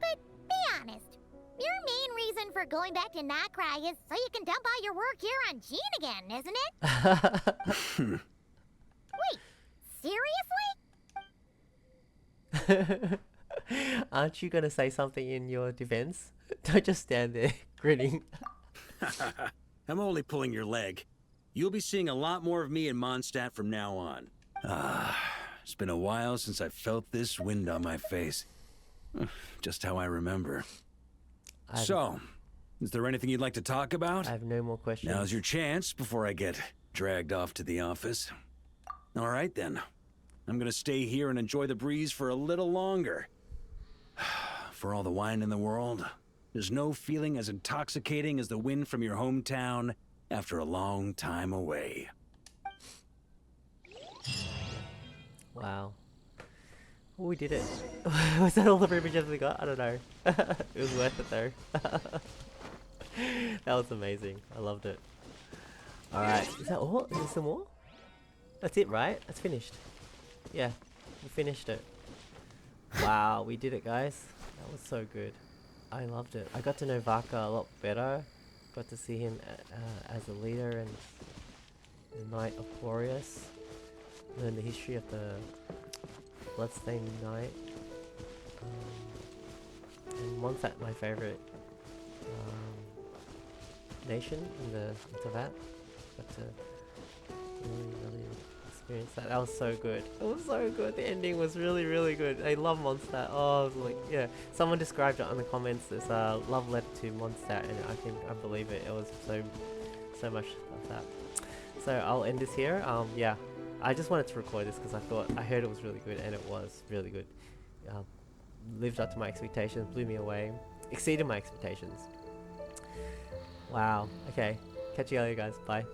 But be honest, your main reason for going back to Nodcry is so you can dump all your work here on Jean again, isn't it? Wait, seriously? Aren't you gonna say something in your defense? Don't just stand there grinning. I'm only pulling your leg. You'll be seeing a lot more of me in Mondstadt from now on. It's been a while since I felt this wind on my face. Just how I remember. So, is there anything you'd like to talk about? I have no more questions. Now's your chance before I get dragged off to the office. All right then. I'm gonna stay here and enjoy the breeze for a little longer. For all the wine in the world, there's no feeling as intoxicating as the wind from your hometown after a long time away. Wow. Oh, we did it. Was that all the privileges we got? I don't know. It was worth it though. That was amazing. I loved it. Alright, is that all? Is there some more? That's it, right? That's finished. Yeah, we finished it. Wow, we did it, guys. That was so good. I loved it. I got to know Varka a lot better. Got to see him as a leader and the Knight of Boreas. Learn the history of the Bloodstained Knight. And Mondstadt, my favorite nation in the Teyvat. Got to really experience that. That was so good. It was so good. The ending was really good. I love Mondstadt. Oh, I was like, yeah. Someone described it on the comments as a love letter to Mondstadt, and I believe it. It was so much of that. So I'll end this here. Yeah, I just wanted to record this because I heard it was really good, and it was really good. Lived up to my expectations, blew me away, exceeded my expectations. Wow. Okay. Catch you later, guys. Bye.